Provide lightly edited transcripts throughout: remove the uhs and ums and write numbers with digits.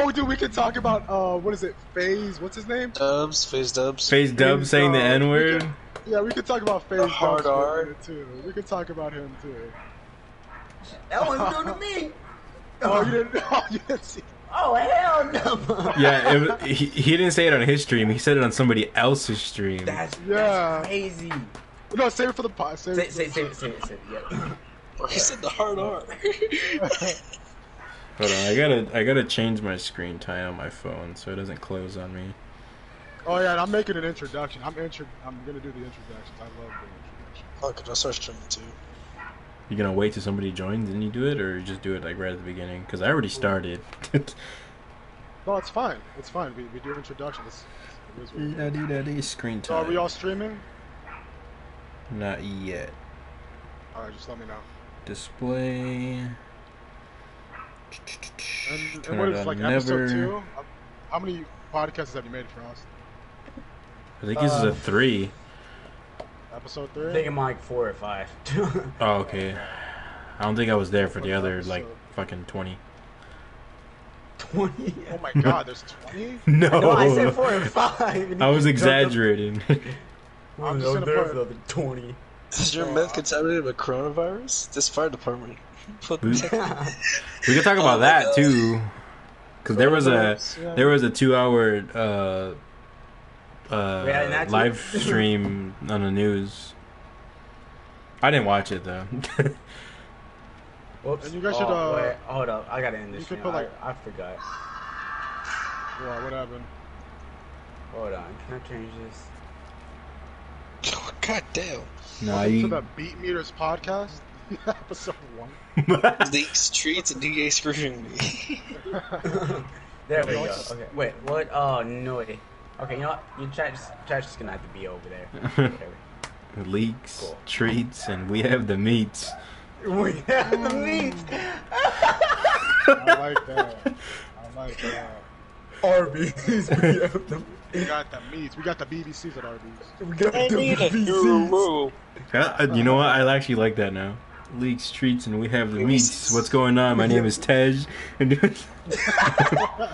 Oh, dude, we can talk about what is it? FaZe? What's his name? FaZe Dubs. FaZe Dubs saying the N word. Yeah, we could talk about FaZe Dubs hard for a minute too. We could talk about him too. That wasn't done to me. Oh, you didn't? Oh, you didn't see? Oh, hell no. Yeah, he didn't say it on his stream. He said it on somebody else's stream. That's crazy. No, save it for the pod. Save it. Yeah. He said the hard R. Hold on, I gotta change my screen time on my phone so it doesn't close on me. Oh yeah, and I'm making an introduction. I'm gonna do the introductions. I love the introductions. Oh, could I start streaming too? You gonna wait till somebody joins and you do it, or just do it like right at the beginning? Because I already started. No, it's fine. It's fine. We do introductions. Screen So are time. we all streaming? Not yet. Alright, just let me know. Display. And what is like episode 2? How many podcasts have you made for us? I think this is a 3. Episode 3? I think I'm like 4 or 5. Oh, okay. I don't think I was there for the other like fucking 20. 20? Oh my god, there's 20? No, I said 4 or 5. I was exaggerating. I'm just gonna there put for the 20. Is your meth contaminated with coronavirus? This fire department. We can talk about that too, because there was a 2-hour live stream on the news. I didn't watch it though. Whoops. And you guys should wait, hold up, I gotta end this. You could stream. put, like- I forgot. What happened? Hold on, can I change this? God damn. Nah, Welcome to you. the Beat Meters podcast, episode 1. Leaks, treats, and DA screwing me. There we go. Okay, wait, what? Oh no. Okay, you know what? Your chat's just gonna have to be over there. Whatever. Leaks, Cool. treats, and we have the meats. We have the meat. I like that. Arby's. We have the. We got the meats. We got the BBCs at Arby's. We got I the need a VCs. euro. You know what? I actually like that now. Leaks, treats, and we have the meats. What's going on? My name is Tej. And Oh my god,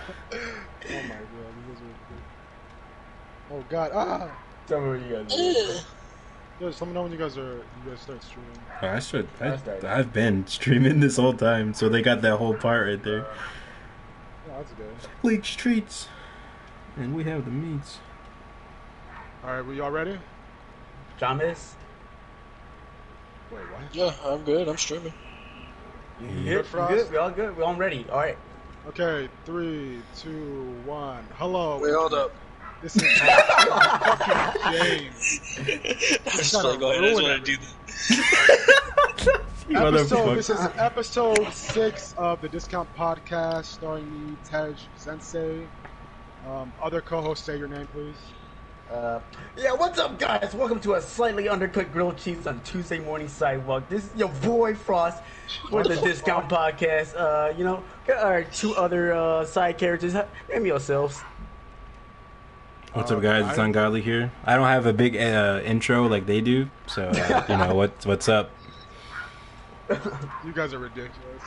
you guys are good. Oh god, Tell me what you guys do. Yeah, just let me know when you guys start streaming. I've been streaming this whole time, so they got that whole part right there. Yeah, that's good. Leaks, treats, and we have the meats. Alright, we all ready? Jamis? Wait, what? Yeah, I'm good. I'm streaming. You Good for us? We all good? We all ready? Alright. Okay, 3, 2, 1. Hello. Wait, hold up. This is fucking James. I was just like, go ahead. I just want to do that. This is episode 6 of the Discount Podcast, starring me, Tej Sensei. Other co-hosts, say your name, please. Yeah, what's up, guys? Welcome to a slightly undercooked grilled cheese on Tuesday morning sidewalk. This is your boy Frost for the Discount Podcast. Got our 2 other side characters. Name yourselves. What's up, guys? It's Ungodly here. I don't have a big intro like they do, so what's up? You guys are ridiculous.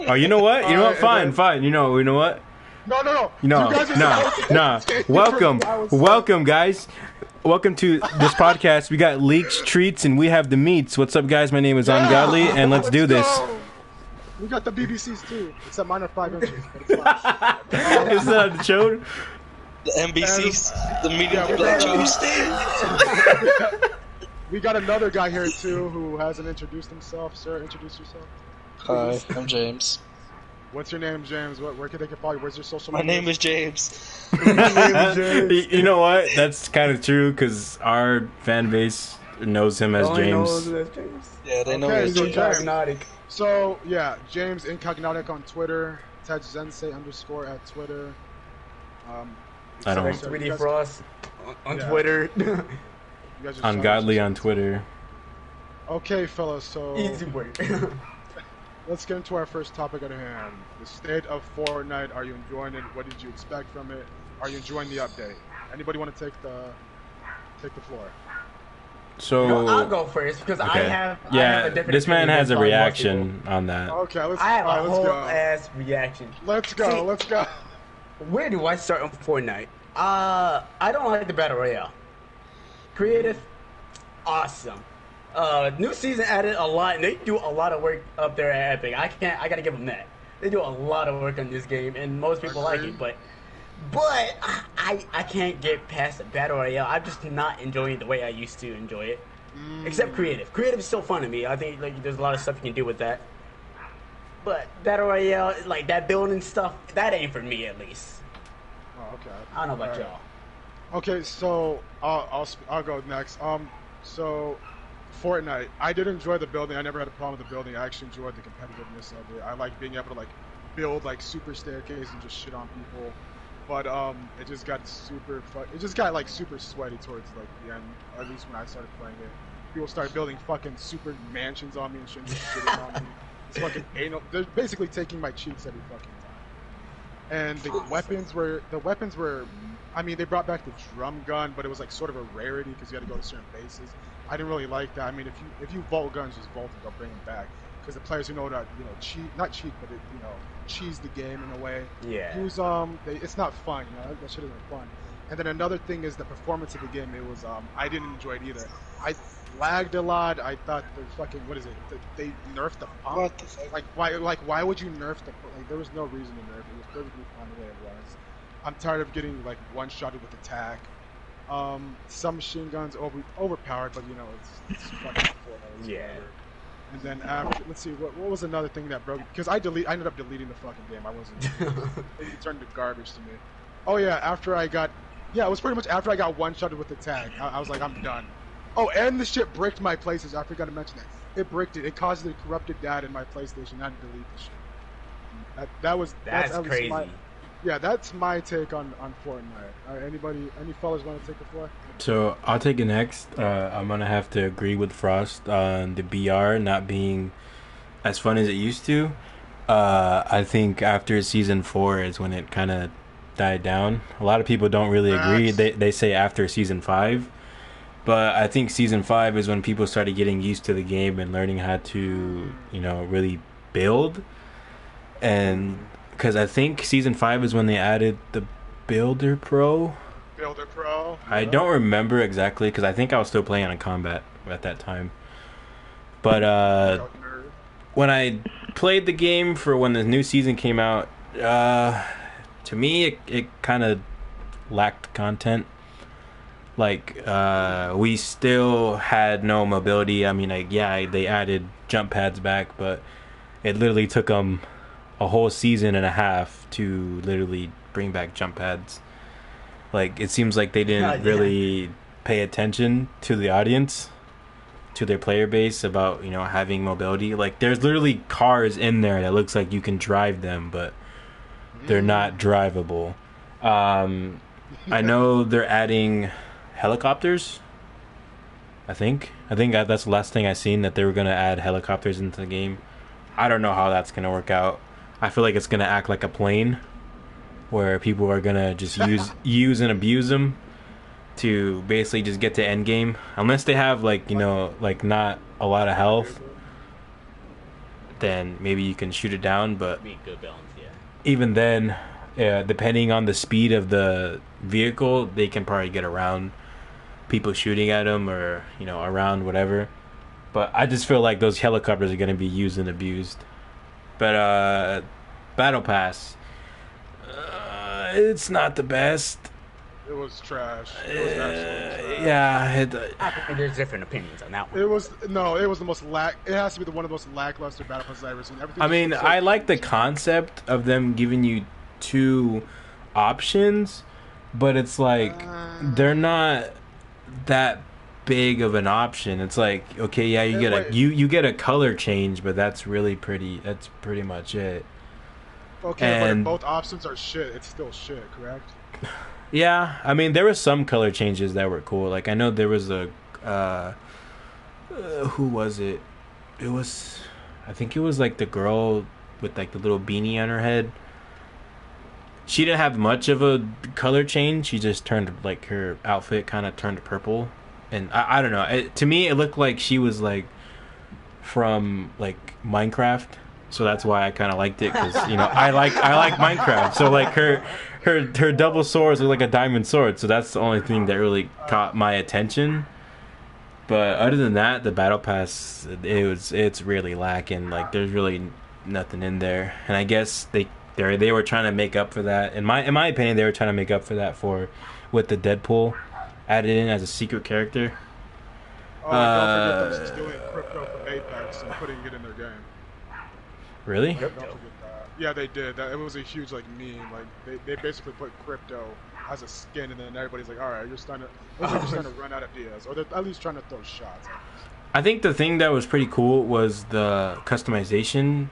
Oh, you know what? You know what? Fine. You know what? No. No, You guys are Welcome, guys. Welcome to this podcast. We got leaks, treats, and we have the meats. What's up, guys? My name is Ungodly, and let's do this. Go. We got the BBCs too, except mine are 5 inches. But it's fine. Is that the show? The NBCs, the media We got another guy here too who hasn't introduced himself. Sir, introduce yourself. Hi, I'm James. What's your name, James? Where can they follow you? Where's your social My media? name is James. You know what? That's kind of true because our fan base knows him as James. Yeah, they know Okay, me as so James. So yeah, James Incognatic on Twitter, Tejzensei _ at Twitter. I don't. so Tweety you guys- Frost on Yeah. Twitter. you guys are Ungodly showing- on Twitter. Okay, fellas. So Easy work. let's get into our first topic at hand. The state of Fortnite. Are you enjoying it? What did you expect from it? Are you enjoying the update? Anybody want to take the floor? So No, I'll go first because I have a different this man opinion has a than probably most reaction on that. Okay, let's. people. I have all right, a let's whole go. ass reaction. Let's go. See, Let's go. Where do I start on Fortnite? I don't like the battle royale. Creative, awesome. New season added a lot, and they do a lot of work up there at Epic. I gotta give them that. They do a lot of work on this game, and most people like it. But I can't get past the battle royale. I'm just not enjoying it the way I used to enjoy it. Except creative. Creative is still fun to me. I think like there's a lot of stuff you can do with that. But battle royale, like that building stuff, that ain't for me at least. Oh, okay. I don't know about All right. y'all. Okay, so I'll go next. So Fortnite, I did enjoy the building. I never had a problem with the building. I actually enjoyed the competitiveness of it. I like being able to like build like super staircase and just shit on people. But it just got like super sweaty towards like the end. At least when I started playing it, people started building fucking super mansions on me and shit, and just shitting on me. It's fucking anal. They're basically taking my cheeks every fucking time. And the weapons were, I mean, they brought back the drum gun, but it was like sort of a rarity because you had to go to certain bases. I didn't really like that. I mean, if you vault guns, just vault them. They'll bring them back because the players who know how to not cheat, but cheese the game in a way. Yeah. Use it's not fun. That shit isn't fun. And then another thing is the performance of the game. It was I didn't enjoy it either. I lagged a lot. I thought the fucking what is it? They nerfed the pump. What the fuck? Why would you nerf the like? There was no reason to nerf it. It was perfectly fine the way it was. I'm tired of getting like one-shotted with attack. Some machine guns overpowered, but it's fucking Fortnite. Yeah. And then after, let's see, what was another thing that broke? Because I ended up deleting the fucking game. I wasn't. It turned to garbage to me. Oh yeah, it was pretty much after I got one-shotted with attack. I was like, I'm done. Oh, and the shit bricked my places. I forgot to mention that. It bricked it. It caused the corrupted data in my PlayStation. I had to delete the shit. That's at least crazy. that's my take on Fortnite. Any fellas want to take the floor? So I'll take it next. I'm gonna have to agree with Frost on the BR not being as fun as it used to. I think after season 4 is when it kind of died down. A lot of people don't really agree. They say after season 5, but I think season 5 is when people started getting used to the game and learning how to really build. And because I think season 5 is when they added the Builder Pro. I don't remember exactly because I think I was still playing on combat at that time. But when I played the game for when the new season came out, to me it kind of lacked content. Like we still had no mobility. I mean, they added jump pads back, but it literally took them a whole season and a half to literally bring back jump pads. Like, it seems like they didn't really pay attention to the audience, to their player base about, having mobility. Like, there's literally cars in there that looks like you can drive them, but they're not drivable. I know they're adding helicopters, I think that's the last thing I seen, that they were going to add helicopters into the game. I don't know how that's going to work out. I feel like it's going to act like a plane, where people are gonna just use and abuse them to basically just get to end game, unless they have like not a lot of health. Then maybe you can shoot it down, but Good balance, yeah. Even then, depending on the speed of the vehicle, they can probably get around people shooting at them or around whatever. But I just feel like those helicopters are gonna be used and abused. But Battle Pass. It's not the best. It was trash. It was absolutely trash. Yeah. I think there's different opinions on that one. It was the most It has to be one of the most lackluster battle passes I've ever seen. I mean, I like the concept of them giving you 2 options, but it's like they're not that big of an option. It's like, okay, yeah, you get a color change, but that's pretty much it. Okay, but if both options are shit, it's still shit, correct? Yeah, I mean, there were some color changes that were cool. Like, I know there was a who was it? I think it was like the girl with like the little beanie on her head. She didn't have much of a color change. She just turned, like, her outfit kind of turned purple and I don't know. To me, it looked like she was like from like Minecraft, so that's why I kind of liked it because I like Minecraft. So like her double swords look like a diamond sword, so that's the only thing that really caught my attention. But other than that, the battle pass it's really lacking. Like there's really nothing in there, and I guess they were trying to make up for that. In my opinion, they were trying to make up for that with the Deadpool added in as a secret character. Oh, don't forget them stealing crypto from Apex and putting it in their game. Really? Don't forget that. Yeah, they did. It was a huge like meme. Like they basically put crypto as a skin, and then everybody's like, "All right, you're starting to run out of ideas, or they're at least trying to throw shots." I think the thing that was pretty cool was the customization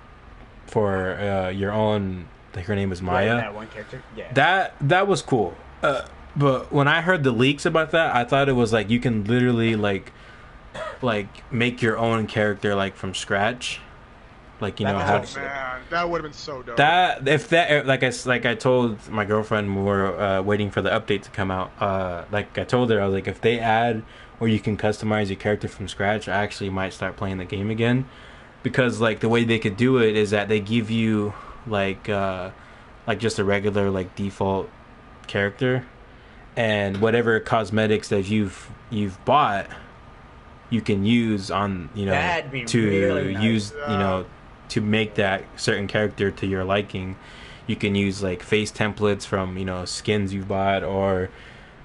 for your own. Like her name is Maya. That one character. Yeah. That was cool. But when I heard the leaks about that, I thought it was like you can literally like make your own character like from scratch. Like man, that would have been so dope. Like I told my girlfriend when we were waiting for the update to come out. Like I told her, I was like, if they add where you can customize your character from scratch, I actually might start playing the game again, because like the way they could do it is that they give you like just a regular like default character, and whatever cosmetics that you've bought, you can use on to really nice. use to make that certain character to your liking. You can use like face templates from skins you bought, or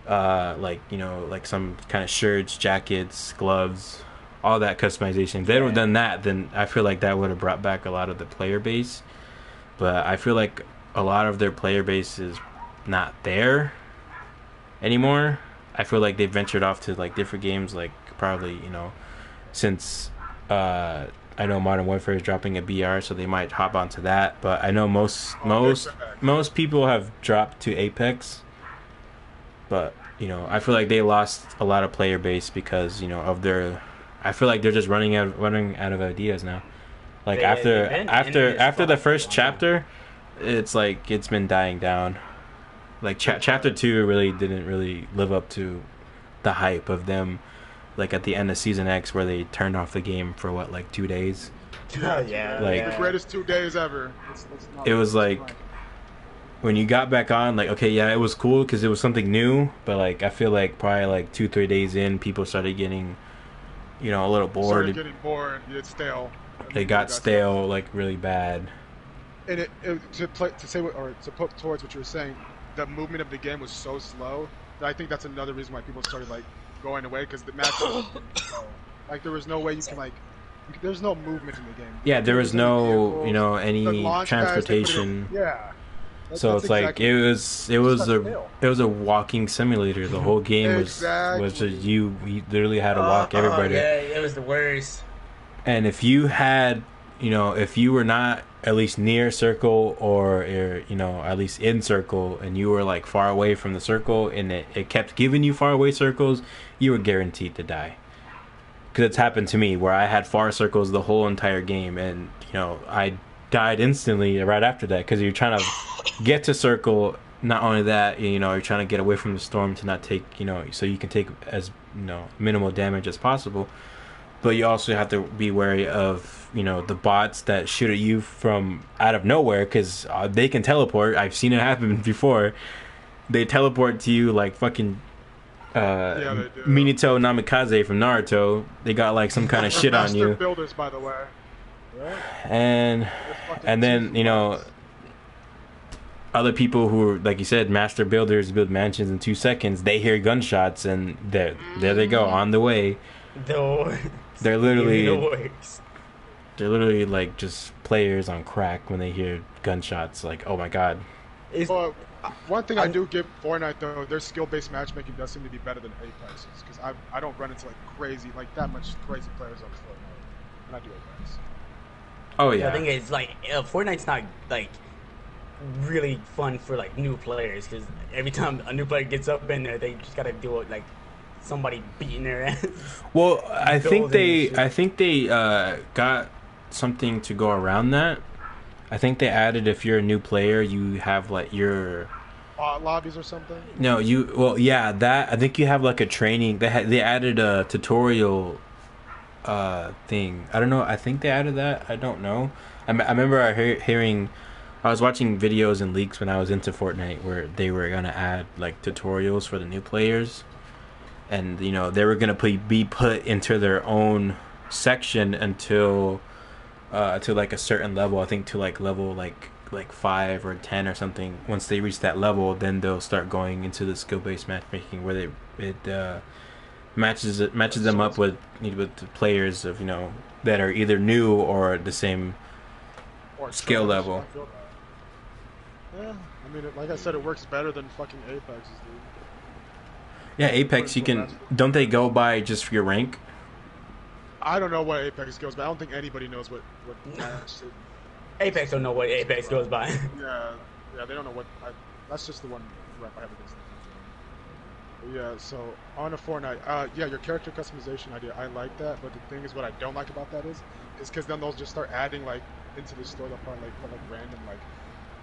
like some kind of shirts, jackets, gloves, all that customization. If they would have done that, then I feel like that would have brought back a lot of the player base. But I feel like a lot of their player base is not there anymore. I feel like they ventured off to like different games, like probably since I know Modern Warfare is dropping a BR, so they might hop onto that. But I know most people have dropped to Apex. But I feel like they lost a lot of player base because of their. I feel like they're just running out of ideas now. Like after the first chapter, it's like it's been dying down. Like chapter 2 really didn't really live up to the hype of them. Like at the end of Season X, where they turned off the game for like 2 days. Yeah, like the greatest 2 days ever. It was like when you got back on, like okay, yeah, it was cool because it was something new. But like I feel like probably like 2-3 days in, people started getting, a little bored. Started getting bored. It's stale. They got stale like really bad. And to put towards what you were saying, the movement of the game was so slow that I think that's another reason why people started like going away, because the match like there was no way you can like there's no movement in the game. Yeah, there was no any transportation. So it's like it was a walking simulator. The whole game was just you literally had to walk everybody. Yeah, it was the worst. And if you had if you were not at least near circle, or at least in circle, and you were like far away from the circle, and it kept giving you far away circles, you were guaranteed to die. Because it's happened to me where I had far circles the whole entire game, and I died instantly right after that, because you're trying to get to circle. Not only that, you're trying to get away from the storm to not take so you can take as minimal damage as possible. But you also have to be wary of the bots that shoot at you from out of nowhere, because they can teleport. I've seen it happen before. They teleport to you like fucking Minato Namikaze from Naruto. They got like some kind of shit on you. Master builders, by the way. And then other people who are, like you said, master builders, build mansions in 2 seconds. They hear gunshots, and there they go on the way. They're literally like just players on crack when they hear gunshots. Like, oh my god. One thing I do give Fortnite though, their skill-based matchmaking does seem to be better than Apex's, because I don't run into like that much crazy players on Fortnite, and I do Apex. Oh yeah. The thing is, like, Fortnite's not like really fun for like new players, because every time a new player gets up in there, they just gotta deal with like somebody beating their ass. Well, I think they got something to go around that. I think they added, if you're a new player, you have like bot lobbies or something. No, that I think you have like a training. They added a tutorial thing. I don't know. I think they added that. I don't know. I remember hearing. I was watching videos and leaks when I was into Fortnite where they were gonna add like tutorials for the new players, and they were gonna be put into their own section until to like a certain level. I think to like level like 5 or 10 or something. Once they reach that level, then they'll start going into the skill-based matchmaking where it matches them up with the players of that are either new or the same Or skill trash. level. I feel that. Yeah, I mean, like I said, it works better than fucking Apex's, dude. Yeah, Apex, you can. Don't they go by just your rank? I don't know what Apex goes, but I don't think anybody knows what match it. Apex don't know what Apex goes by. Yeah, they don't know what. That's just the one rep I have against them. Yeah, so on a Fortnite, yeah, your character customization idea, I like that, but the thing is, what I don't like about that is because then they'll just start adding like into the store, they'll probably put like random like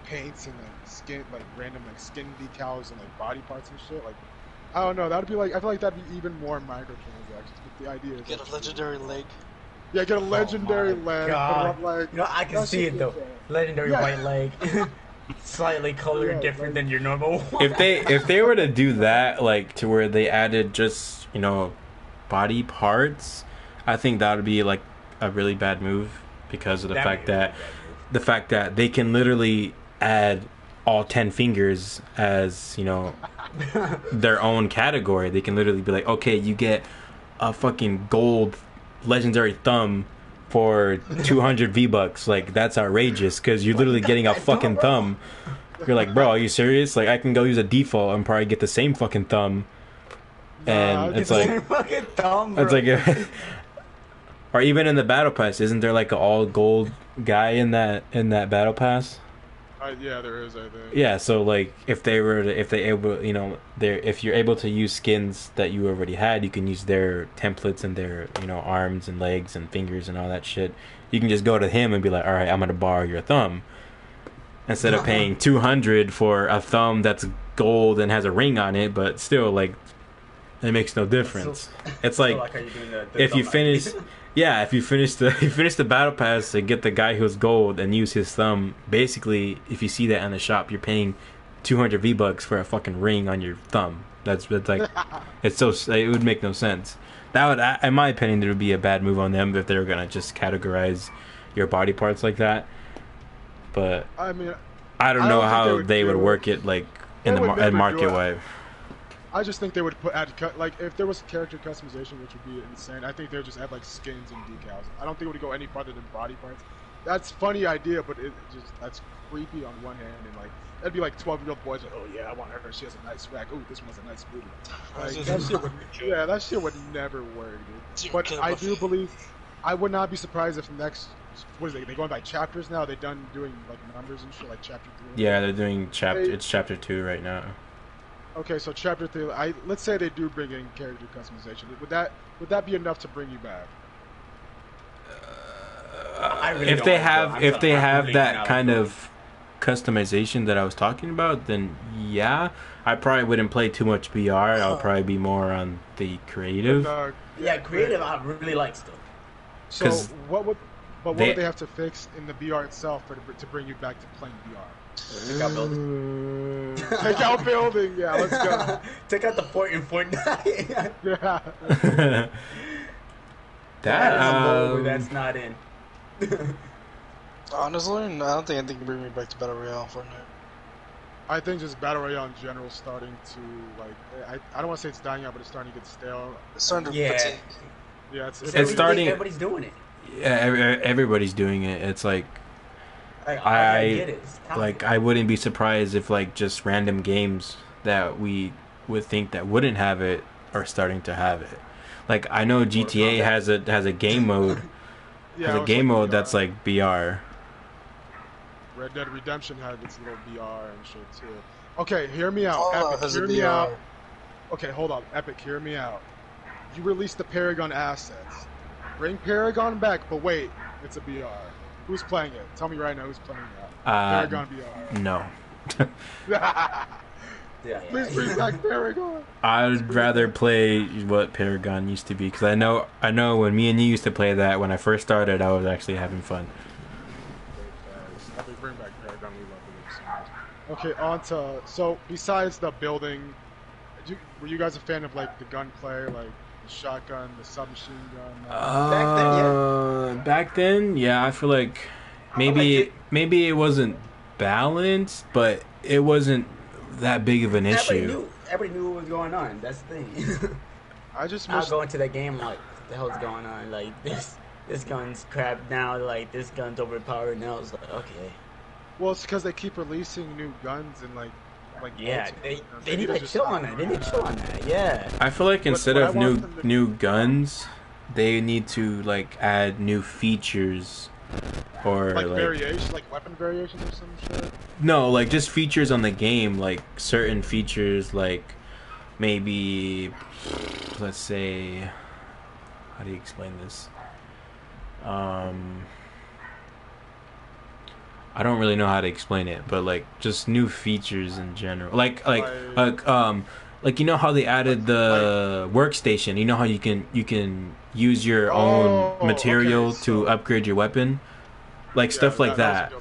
paints and like skin, like random like skin decals and like body parts and shit. Like, I don't know, that'd be like, I feel like that'd be even more microtransactions. But the idea is Get a legendary leg. yeah, get a legendary Oh my leg. God. Put it up, like, I can that's see just it though. insane. Legendary Yeah. white leg. Slightly colored Yeah, different like- than your normal one. If they were to do that, like to where they added just body parts, I think that would be like a really bad move because of the fact that they can literally add all 10 fingers as their own category. They can literally be like, okay, you get a fucking gold legendary thumb for 200 V-Bucks. Like, that's outrageous because you're literally getting a fucking thumb. You're like, bro, are you serious? Like, I can go use a default and probably get the same fucking thumb. And Nah, it's it's like, fucking thumb, bro. it's like, or even in the battle pass, isn't there like an all gold guy in that battle pass? Yeah, there is, I think. Yeah, so like if you're able to use skins that you already had, you can use their templates and their arms and legs and fingers and all that shit. You can just go to him and be like, all right, I'm gonna borrow your thumb, instead of paying 200 for a thumb that's gold and has a ring on it, but still like it makes no difference. It's like how you're doing the if you thumb finish. idea. Yeah, if you finish the battle pass and get the guy who's gold and use his thumb, basically, if you see that in the shop, you're paying 200 V-Bucks for a fucking ring on your thumb. That's like, it would make no sense. That would, in my opinion, it would be a bad move on them if they were gonna just categorize your body parts like that. But I mean, I don't I know don't think how they would do work it like They in the would never do market it. wise. I just think they would like if there was character customization, which would be insane. I think they would just add like skins and decals. I don't think it would go any farther than body parts. That's a funny idea, but that's creepy on one hand, and like that'd be like 12-year-old boys like, oh yeah, I want her. She has a nice swag. Oh, this one has a nice booty. Like, that shit would never work, dude. But I do believe I would not be surprised if next. What is it? They going by chapters now? They done doing like numbers and shit, like chapter 3. Yeah, they're doing it's chapter 2 right now. Okay, so chapter 3. Let's say they do bring in character customization. Would that be enough to bring you back? I really If don't they like have I'm if they sorry, I'm have leaking that out. kind of customization that I was talking about, then yeah, I probably wouldn't play too much BR. I'll probably be more on the creative. Yeah, creative I really like still. So 'Cause what would they- they have to fix in the BR itself to bring you back to playing BR? Take out building. Take out building. Yeah, let's go. Take out the fort in Fortnite. Yeah. that is a mode where um, that's not in. Honestly, I don't think anything can bring me back to Battle Royale Fortnite. I think just battle royale in general is starting to like. I don't want to say it's dying out, but it's starting to get stale. It's starting to Yeah. fatigue. Yeah, it's starting- Everybody's doing it. yeah, everybody's doing it. It's like Like, I get it. It's talented. like I wouldn't be surprised if like just random games that we would think that wouldn't have it are starting to have it. Like I know GTA has a game mode. Yeah, Has a it's game like mode BR. that's like BR. Red Dead Redemption had its little BR and shit too. Okay, hear me out. Fallout Epic, has a hear me BR. out. Okay, hold on. Epic, hear me out. You released the Paragon assets. Bring Paragon back, but wait, it's a BR. Who's playing it? Tell me right now who's playing that. Paragon BR. No. Yeah, Please bring back Paragon. I'd rather play what Paragon used to be because I know when me and you used to play that when I first started, I was actually having fun. I'll be bring back Paragon. We love the game so much. Okay, on to so besides the building, were you guys a fan of like the gunplay, like the shotgun, the submachine gun? Back then, yeah, I feel like maybe it wasn't balanced, but it wasn't that big of an issue. Everybody knew what was going on. That's the thing. I'll go into that game like, what the hell's going on? Like this gun's crap now. Like this gun's overpowered now. It's like okay. Well, it's because they keep releasing new guns and like yeah, they need to chill on that. They need to chill on that. Yeah. I feel like instead of new guns, they need to like add new features or like variation, like weapon variations or some shit. No, like just features on the game, like certain features, like maybe let's say, how do you explain this? I don't really know how to explain it, but like just new features in general. Like you know how they added the workstation. You know how you can use your own material to upgrade your weapon, like stuff like that.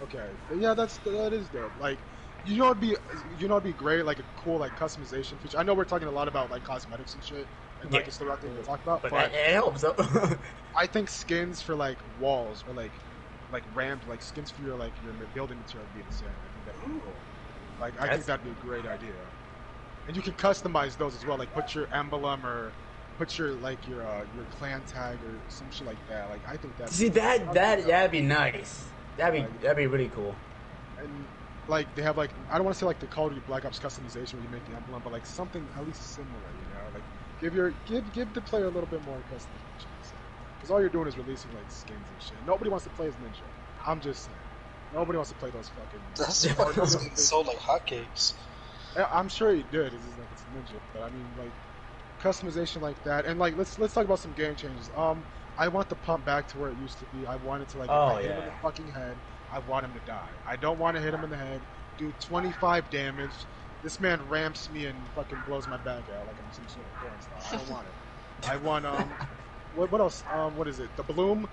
Okay, yeah, that is dope. Like, you know, it'd be great, like a cool like customization feature. I know we're talking a lot about like cosmetics and shit, and like it's the right thing to talk about, but it helps. I think skins for like walls or like ramps, like skins for your building material would be insane. I think that'd be cool. Like I think that'd be a great idea. And you can customize those as well, like put your emblem or put your clan tag or some shit like that. Like I think that'd be nice. That'd be really cool. And like they have like I don't want to say like the Call of Duty Black Ops customization where you make the emblem, but like something at least similar, you know, like give the player a little bit more customization. Because all you're doing is releasing like skins and shit. Nobody wants to play as Ninja. I'm just saying. Nobody wants to play those fucking. That's sold like hotcakes. I'm sure he did. It's just like it's Ninja, but I mean like customization like that, and like let's talk about some game changes. I want the pump back to where it used to be. I want it to like if I hit him in the fucking head, I want him to die. I don't want to hit him in the head, do 25 damage. This man ramps me and fucking blows my back out like I'm some sort of porn star. I don't want it. I want What else? What is it? The Bloom?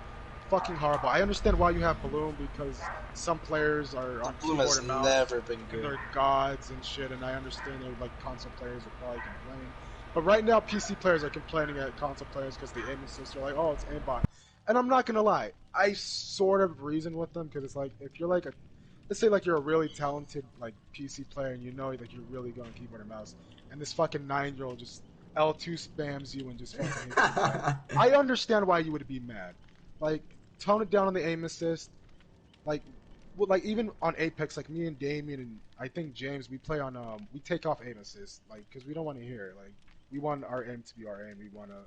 Fucking horrible. I understand why you have Bloom because some players are on Bloom has never been good. They're gods and shit, and I understand they're like console players will probably complain. But right now, PC players are complaining at console players because the aim assist are like, oh, it's aimbot. And I'm not gonna lie, I sort of reason with them because it's like if you're like let's say like you're a really talented like PC player and you know like you're really good on keyboard and mouse, and this fucking 9-year-old just L2 spams you and just fucking hits you. I understand why you would be mad. Like, tone it down on the aim assist. Like even on Apex, like me and Damien and I think James, we play on we take off aim assist, like because we don't want to hear it. Like we want our aim to be our aim. We want to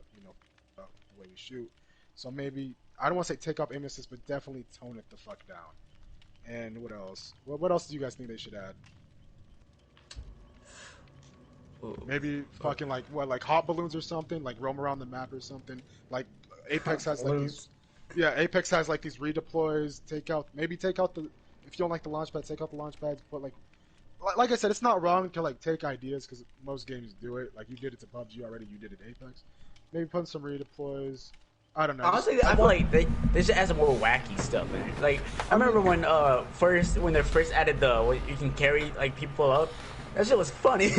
the way we shoot. So maybe I don't want to say take off aim assist, but definitely tone it the fuck down. And what else? What else do you guys think they should add? Maybe fucking like hot balloons or something, like roam around the map or something. Like Apex has like these, Apex has like these redeploys. Take out the if you don't like the launch pad, take out the launch pads. But like I said, it's not wrong to like take ideas because most games do it. Like you did it to PUBG already, you did it to Apex. Maybe put in some redeploys. I don't know. Honestly, I feel like they should add some more wacky stuff in it. Like I remember when they first added you can carry like people up. That shit was funny.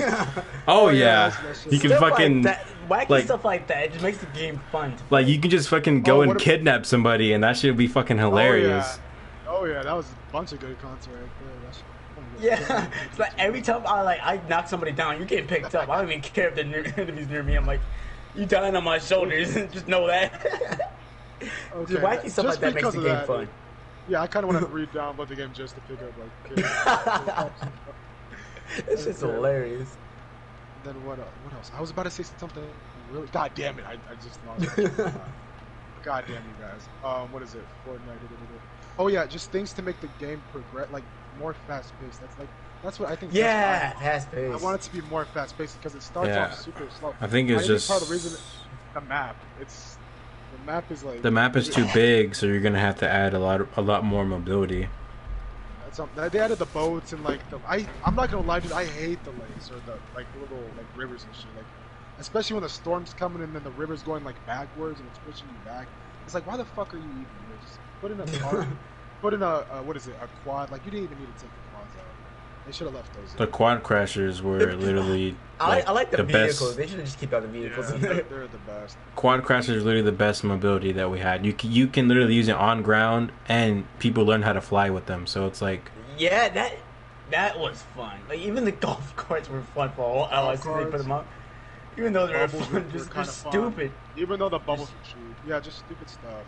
Oh yeah, you can fucking wacky stuff like that. It just makes the game fun. Like you can just fucking go and kidnap somebody, and that shit would be fucking hilarious. Oh yeah, that was a bunch of good content right there. Yeah, it's like every time I knock somebody down, you're getting picked up. I don't even care if the enemies near me. I'm like, you dying on my shoulders. Just know that. Okay. Just wacky stuff like that makes the game fun. Yeah, I kind of want to re-download the game just to pick up like. It's just hilarious. Then what else? I was about to say something really. God damn it! I just lost. God damn you guys. What is it? Fortnite. Oh yeah, just things to make the game progress, like more fast paced. That's what I think. Yeah, fast paced. I want it to be more fast paced because it starts off super slow. I think it's just part of the reason. The map. The map is like. The map is too big, so you're gonna have to add a lot more mobility. They added the boats and like I'm not gonna lie, dude. I hate the lakes or the like little like rivers and shit. Like, especially when the storm's coming and then the river's going like backwards and it's pushing you back. It's like, why the fuck are you even here? Just put in a car, put in a what is it? A quad. Like, you didn't even need to take the quads out. They should have left those. The quad crashers were literally. I like the vehicles. best. They should just keep out the vehicles. Yeah, they're the best. Quad crashers are literally the best mobility that we had. You can literally use it on ground, and people learn how to fly with them. So it's like. Yeah, that was fun. Like, even the golf carts were fun for all hours since they put them up. Even though they were fun, they're stupid. Even though the bubbles were cheap. Yeah, just stupid stuff.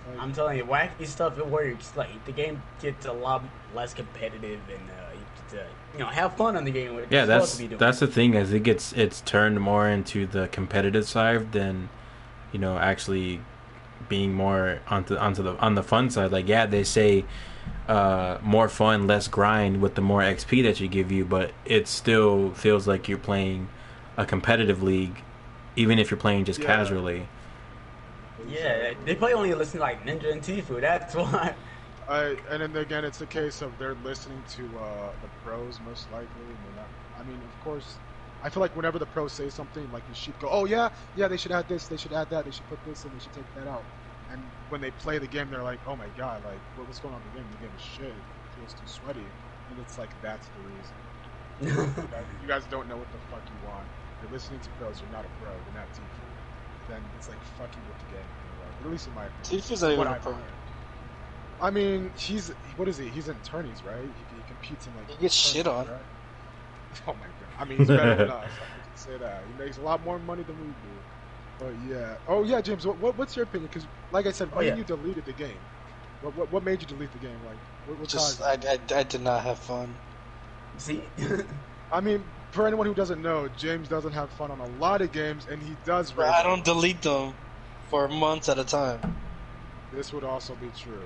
Like, I'm telling you, wacky stuff, it works. Like, the game gets a lot less competitive, and you get to, have fun on the game. With it. Yeah, that's the thing. As it's turned more into the competitive side than, actually being more on the fun side. Like, yeah, they say more fun, less grind with the more XP that you give you, but it still feels like you're playing a competitive league, even if you're playing just casually. Yeah, they probably only listen to like Ninja and Tfue. That's why. And then again, it's a case of they're listening to the pros most likely. I mean, of course, I feel like whenever the pros say something, like you should go, oh yeah, they should add this, they should add that, they should put this, and they should take that out. And when they play the game, they're like, oh my god, like what's going on in the game? The game is shit. It feels too sweaty, and it's like that's the reason. You guys don't know what the fuck you want. You're listening to pros. You're not a pro. You're not Tfue. Then it's like fucking with the game. At least in my opinion. Tfue's not even a pro. I mean, what is he? He's in tourneys, right? He competes in like. He gets shit on. Right? Oh my god! I mean, he's better than us. I can say that. He makes a lot more money than we do. But yeah. Oh yeah, James. What's your opinion? Because like I said, when you deleted the game, what made you delete the game? Like, what just I did not have fun. See. I mean, for anyone who doesn't know, James doesn't have fun on a lot of games, and he does. But I don't delete them for months at a time. This would also be true.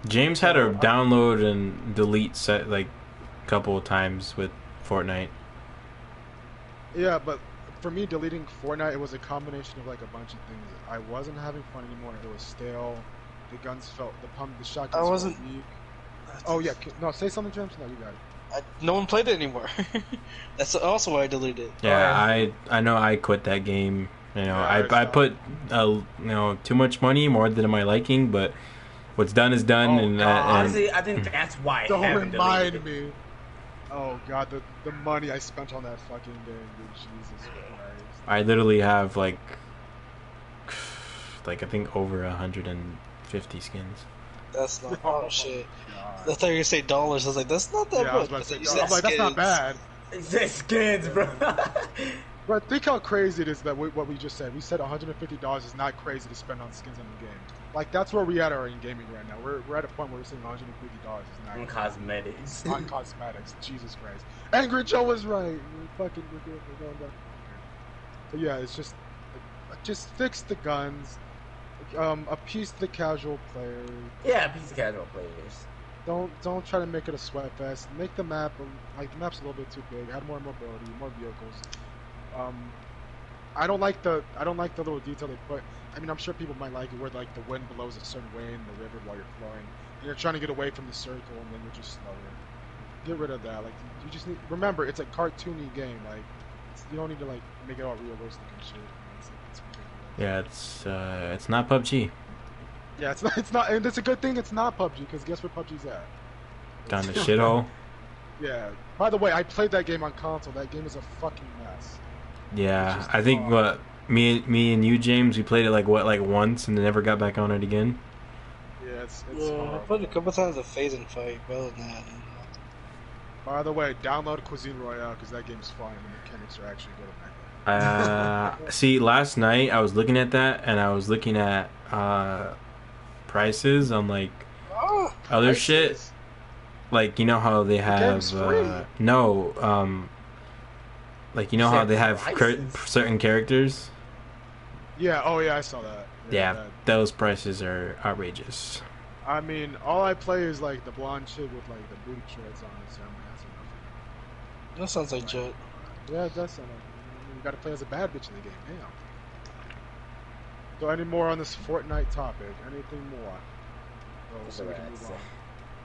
James had to download and delete set like a couple of times with Fortnite. Yeah, but for me, deleting Fortnite, it was a combination of like a bunch of things. I wasn't having fun anymore. It was stale. The guns felt the shotguns. I wasn't. Felt weak. Oh yeah, no, say something, James. No, you got it. No one played it anymore. That's also why I deleted it. Yeah, I know I quit that game. I put too much money, more than my liking, but what's done is done. And honestly, I think that's why. Don't remind me. Oh god, the money I spent on that fucking game, dude. Jesus Christ. I literally have like I think over 150 skins. That's not shit. I thought you were gonna say dollars. I was like, that's not that much. I was about to say, I'm like, that's not bad. It says skins, bro. But think how crazy it is that what we just said. We said $150 is not crazy to spend on skins in the game. Like, that's where we at are in gaming right now. We're at a point where we're saying $150 is not on cosmetics. On cosmetics. Jesus Christ. Angry Joe was right. We're going down. But yeah, it's just fix the guns. Appease the casual player. Yeah, appease the casual players. Don't try to make it a sweat fest. Make the map the map's a little bit too big. Add more mobility, more vehicles. I don't like the little detail they put. I mean, I'm sure people might like it where like the wind blows a certain way in the river while you're flowing. And you're trying to get away from the circle, and then you're just slower. Get rid of that. Like, you just need. Remember, it's a cartoony game. Like, you don't need to like make it all realistic and shit. It's ridiculous. Yeah, it's not PUBG. Yeah, it's not, and it's a good thing it's not PUBG, because guess where PUBG's at? Down the shithole. Yeah. By the way, I played that game on console. That game is a fucking mess. Yeah, I think me and you, James, we played it like once and then never got back on it again. Yeah, it's I played it a couple times at Phase and Fight. Well, than that. By the way, download Cuisine Royale because that game's fun and the mechanics are actually good at that. See, last night I was looking at that and I was looking at prices on like other prices. Shit. Like, you know how they have like, you know how they have certain characters? Yeah, oh yeah, I saw that. Yeah, those prices are outrageous. I mean, all I play is like the blonde chick with like the booty shorts on, so I'm asking nothing. That sounds like Jet. Yeah, it does sound like you gotta play as a bad bitch in the game, damn. So any more on this Fortnite topic? Anything more? So we can move on.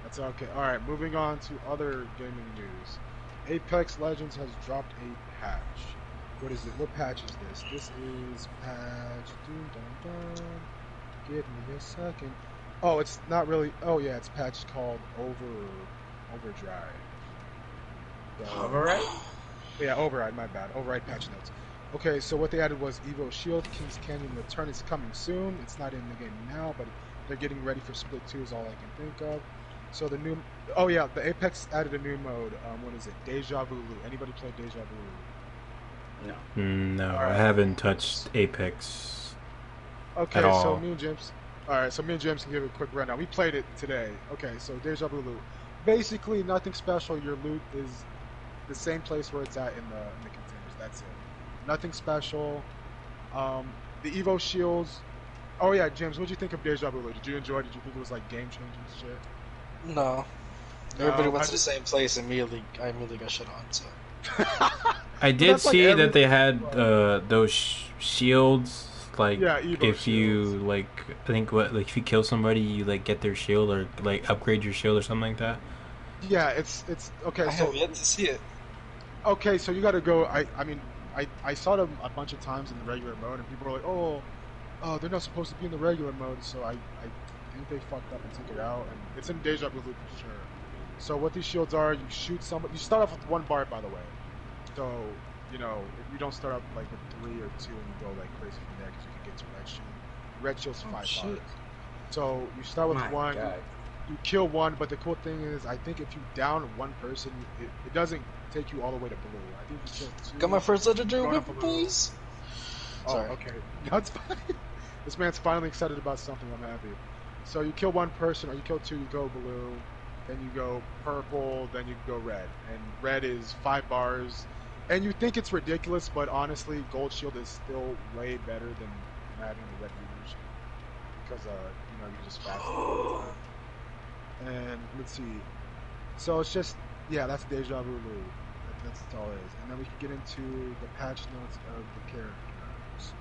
That's okay. All right, moving on to other gaming news. Apex Legends has dropped a patch. What is it? What patch is this? This is patch. Dun, dun, dun. Give me a second. Oh, it's not really. Oh yeah, it's patch called Overdrive. So, Override? yeah, Override. My bad. Override patch notes. Okay, so what they added was Evo Shield, King's Canyon Return is coming soon. It's not in the game now, but they're getting ready for Split 2 is all I can think of. So the new, oh yeah, the Apex added a new mode. What is it? Deja Vu. Anybody play Deja Vu? No. No, All right. I haven't touched Apex. Okay, At so all. me and James. All right, so me and James can give it a quick rundown. We played it today. Okay, so Deja Vu loot. Basically, nothing special. Your loot is the same place where it's at in the containers. That's it. Nothing special. The Evo shields. Oh yeah, James, what did you think of Deja Vu loot? Did you enjoy it? Did you think it was like game changing shit? No. Everybody went I to the same place immediately. I immediately got shit on. So I did that's like see every- that they had those shields. Like Yeah, Evo if you shields. like, I think like if you kill somebody, you like get their shield or like upgrade your shield or something like that. Yeah, it's okay. I So have yet to see it. okay, so you got to go. I mean, I saw them a bunch of times in the regular mode, and people were like, oh, they're not supposed to be in the regular mode. So I think they fucked up and took it out, and it's in Deja Vu loop for sure. So what these shields are, you shoot somebody. You start off with one bar, by the way. So you know, you don't start up like with 3 or 2 and you go like crazy from there because you can get to red shield. Red shield's 5 shit. bars. So you start with My one. God. You kill one, but the cool thing is, I think if you down one person, it doesn't take you all the way to blue. I think you kill 2. Got my first legendary Going weapon, up a little. please. Oh, Sorry. okay. That's fine. This man's finally excited about something. I'm happy. So you kill one person, or you kill 2, you go blue, then you go purple, then you go red. And red is 5 bars. And you think it's ridiculous, but honestly, Gold Shield is still way better than having the red illusion. Because, you just fast. And let's see. So it's just, yeah, that's Deja Vu loot. That's all it is. And then we can get into the patch notes of the characters.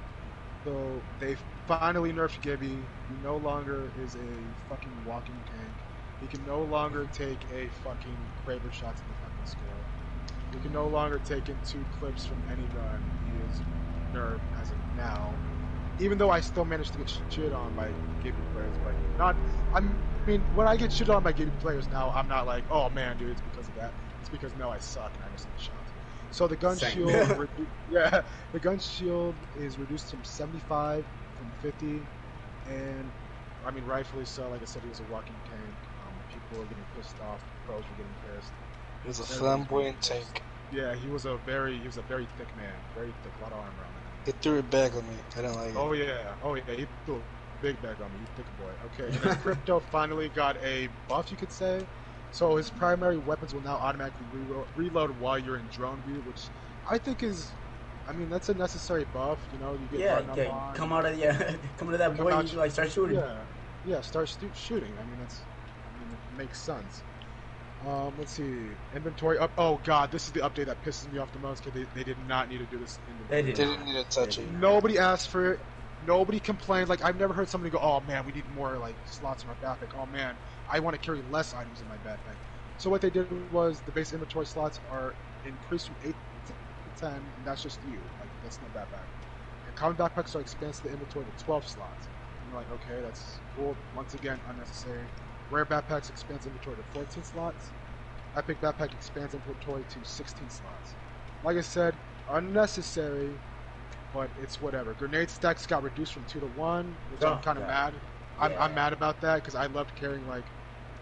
So they finally nerfed Gibby. He no longer is a fucking walking tank. He can no longer take a fucking Kraber shot to the fucking skull. He can no longer take in 2 clips from any gun. He is nerfed as of now. Even though I still managed to get shit on by Gibby players, but not. I mean, when I get shit on by Gibby players now, I'm not like, oh man, dude, it's because of that. It's because no, I suck and I miss the shots. So the gun Same. shield, the gun shield is reduced from 75 from 50, and I mean, rightfully so. Like I said, he was a walking tank. People were getting pissed off. Pros were getting pissed. It was a flamboyant tank. Yeah, he was a very thick man, very thick, a lot of armor on him. It threw it back on me. I didn't like it. Oh yeah, he threw a big bag on me, you thick boy. Okay, and then Crypto finally got a buff, you could say. So his primary weapons will now automatically reload while you're in drone view, which I think is, I mean, that's a necessary buff. You know, you get Yeah, button up yeah, on, come out of come to that Come boy, out- you like start shooting. yeah, start shooting. I mean, it makes sense. Let's see, inventory up. Oh god, this is the update that pisses me off the most because they did not need to do this. They They did. didn't need to touch it. Nobody asked for it. Nobody complained. Like, I've never heard somebody go, "Oh man, we need more like slots in our backpack." Oh man, I want to carry less items in my backpack. So what they did was the base inventory slots are increased from 8 to 10, and that's just you. Like, that's no backpack. And common backpacks are expanded to the inventory to 12 slots. And you're like, okay, that's cool. Once again, unnecessary. Rare backpacks expands inventory to 14 slots. Epic backpack expands inventory to 16 slots. Like I said, unnecessary, but it's whatever. Grenade stacks got reduced from 2 to 1, which I'm Oh, kind of God. mad. I'm Yeah. mad about that because I loved carrying like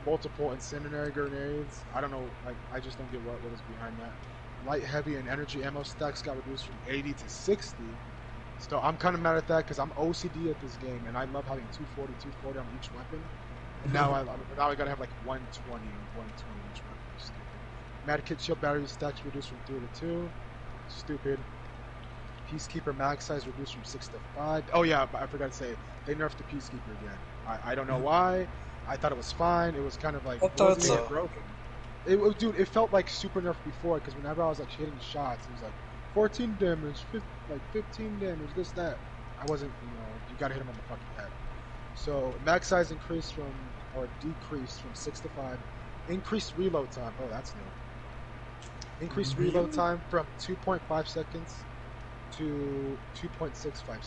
multiple incendiary grenades. I don't know, like I just don't get what is behind that. Light, heavy, and energy ammo stacks got reduced from 80 to 60. So I'm kind of mad at that because I'm OCD at this game and I love having 240 on each weapon. And now I gotta have like 120 each weapon. Stupid. Medkit shield battery stacks reduced from 3 to 2. Stupid. Peacekeeper mag size reduced from 6 to 5. Oh yeah, but I forgot to say they nerfed the Peacekeeper again. I don't know why. I thought it was fine. It was kind of like I it thought wasn't even so. broken. Dude, it felt like super nerfed before because whenever I was like hitting shots, it was like 14 damage, 15 damage, this that. I wasn't, you gotta hit him on the fucking head. So max size increased from or decreased from 6 to 5. Increased reload time. Oh, that's new. Increased reload time from 2.5 seconds to 2.65 seconds.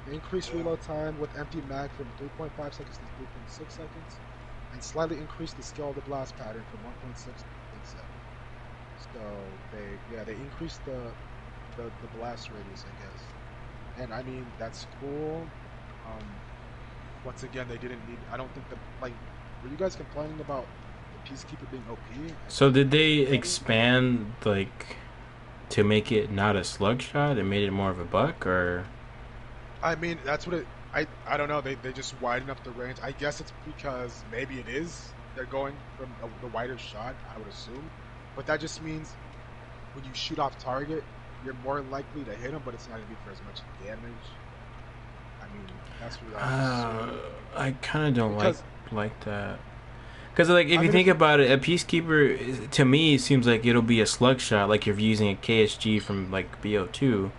The increased reload time with empty mag from 3.5 seconds to 3.6 seconds, and slightly increased the scale of the blast pattern from 1.6 to 0.7. So they increased the blast radius, I guess. And I mean, that's cool. Once again, they didn't need. I don't think that, like, were you guys complaining about the Peacekeeper being OP? So did they expand, like, to make it not a slug shot? It made it more of a buck, or? I mean, that's what it. I don't know. They just widen up the range. I guess it's because maybe it is. They're going from the wider shot, I would assume. But that just means when you shoot off target, you're more likely to hit them, but it's not going to be for as much damage. I mean, that's what I kind of don't like that. Because, like, if you think about it, a Peacekeeper, to me, seems like it'll be a slug shot, like if you're using a KSG from, like, BO2.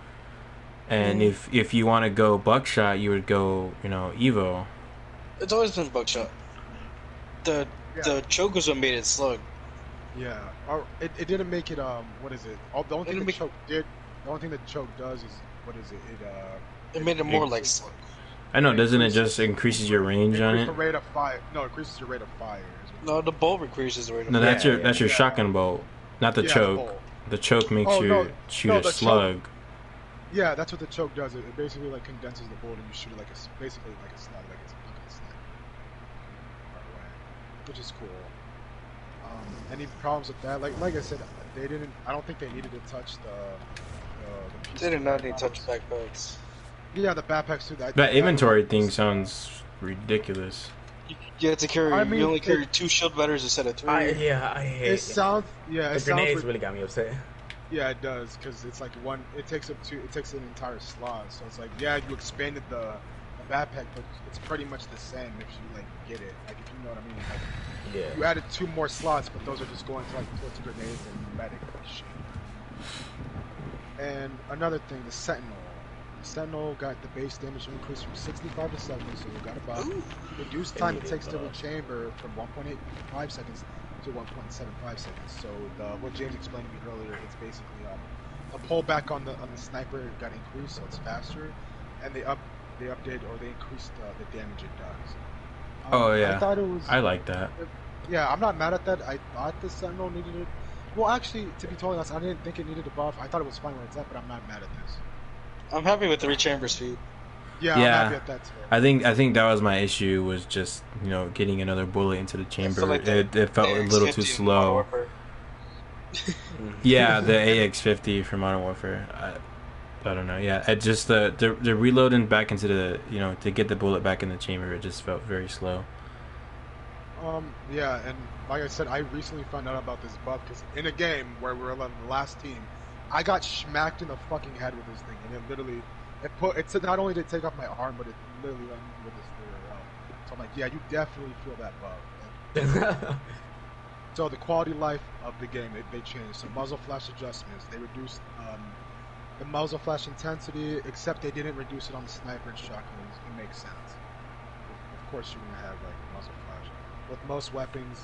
And if you want to go buckshot, you would go, Evo. It's always been buckshot. The choke was what made it slug. Yeah, or it didn't make it. What is it? The only thing the choke did. The only thing that choke does is, what is it? It made it more like slug. I know, doesn't it just increases your range on it? The rate of fire. No, it increases your rate of fire. No, the bolt increases the rate of fire. No, that's your shotgun bolt, not the choke. The choke makes you shoot a slug. Yeah, that's what the choke does. It basically like condenses the bullet and you shoot it basically like a slug, like it's a slug. Which is cool. Any problems with that? Like I said, they didn't. I don't think they needed to touch the they did not need to touch backpacks. Yeah, the backpacks too. That inventory thing sounds ridiculous. You have to carry. You only carry 2 shield betters instead of 3. I hate it. Sounds. Yeah, the grenades really got me upset. Yeah, it does, because it's like it takes an entire slot. So it's like, yeah, you expanded the backpack, but it's pretty much the same if you like get it. Like, if you know what I mean. Like, you added 2 more slots, but those are just going to like towards grenades and medic shit. And another thing, the Sentinel. The Sentinel got the base damage increase from 65 to 70, so we got a buff. Reduced time it takes to rechamber from 1.85 seconds to 1.75 seconds. So what James explained to me earlier, it's basically a pullback on the sniper got increased, so it's faster, and they updated or they increased the damage it does. I thought it was. I like that. Yeah, I'm not mad at that. I thought the Sentinel needed it. Well, actually, to be totally honest, I didn't think it needed a buff. I thought it was fine where it's at, but I'm not mad at this. I'm happy with the rechamber speed. Yeah, I'm happy at that too. I think that was my issue, was just getting another bullet into the chamber. It felt a little too slow. Yeah, the AX50 from Modern Warfare. I don't know. Yeah, it just the reloading back into the to get the bullet back in the chamber, it just felt very slow. Yeah, and like I said, I recently found out about this buff because in a game where we were on the last team, I got smacked in the fucking head with this thing, and it literally, it said not only did it take off my arm, but it literally went with this thing. So I'm like, yeah, you definitely feel that buff. So the quality of life of the game, they changed. So muzzle flash adjustments, they reduced the muzzle flash intensity, except they didn't reduce it on the sniper and shotguns. It makes sense. Of course, you're gonna have like muzzle flash. With most weapons,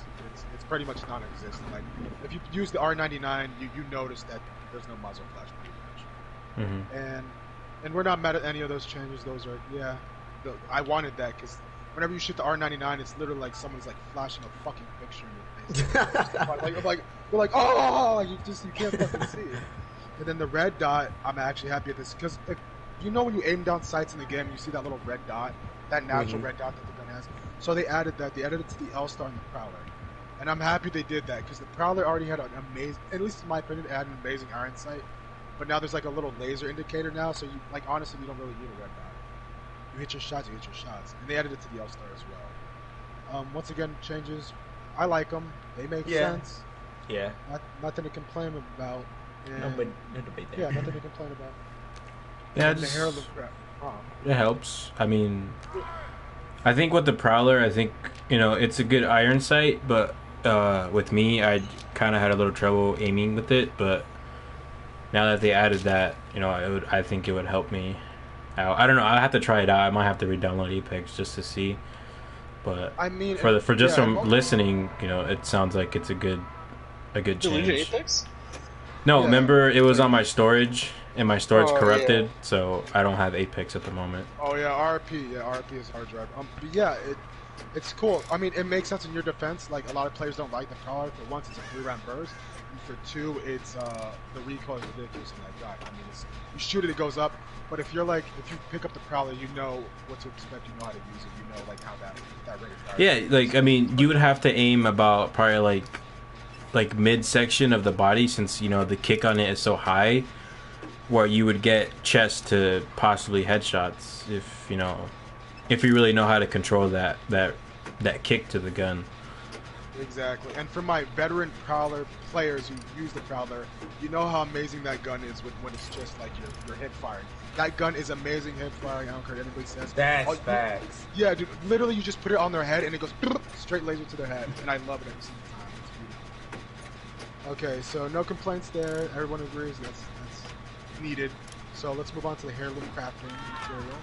it's pretty much non-existent. Like if you use the R99, you notice that there's no muzzle flash pretty much. Mm-hmm. And we're not mad at any of those changes. Those are I wanted that because whenever you shoot the R99, it's literally like someone's like flashing a fucking picture in your face. you're like oh, you can't fucking see it. And then the red dot, I'm actually happy at this because when you aim down sights in the game, you see that little red dot, that natural red dot that the gun has. So they added that. They added it to the L-Star and the Prowler. And I'm happy they did that because the Prowler already had an amazing, at least in my opinion, it had an amazing iron sight. But now there's like a little laser indicator now, so you honestly you don't really need a red dot. You hit your shots, and they added it to the L-Star as well. Once again, changes. I like them. They make sense. Yeah. Nothing to complain about. No debate there. Yeah, nothing to complain about. Yeah, the hair looks it helps. I mean, I think with the Prowler, I think it's a good iron sight, but with me, I kind of had a little trouble aiming with it. But now that they added that, I think it would help me out. I don't know. I'll have to try it out. I might have to re-download Apex just to see. But I mean, for just yeah, from listening, it sounds like it's a good Deleted change. Apex? No, Yeah. remember it was on my storage, and my storage Oh, corrupted, yeah. so I don't have Apex at the moment. Oh yeah, RP. Yeah, RP is hard drive. But yeah, it's cool. I mean, it makes sense in your defense. Like a lot of players don't like the Prowler. For once, it's a 3-round burst, and for two, it's the recoil is ridiculous in that gun. I mean, you shoot it, it goes up. But if you pick up the Prowler, you know what to expect. You know how to use it. You know like how that rate of fire. Yeah, like I mean, you would have to aim about probably like midsection of the body, since the kick on it is so high, where you would get chest to possibly headshots if you really know how to control that kick to the gun. Exactly. And for my veteran Prowler players who use the Prowler, you know how amazing that gun is when it's just like your hip firing. That gun is amazing hip firing. I don't care what anybody says. That's facts. Yeah, dude. Literally, you just put it on their head and it goes straight laser to their head, and I love it every single time. It's beautiful. Okay, so no complaints there. Everyone agrees that's needed. So let's move on to the heirloom crafting material.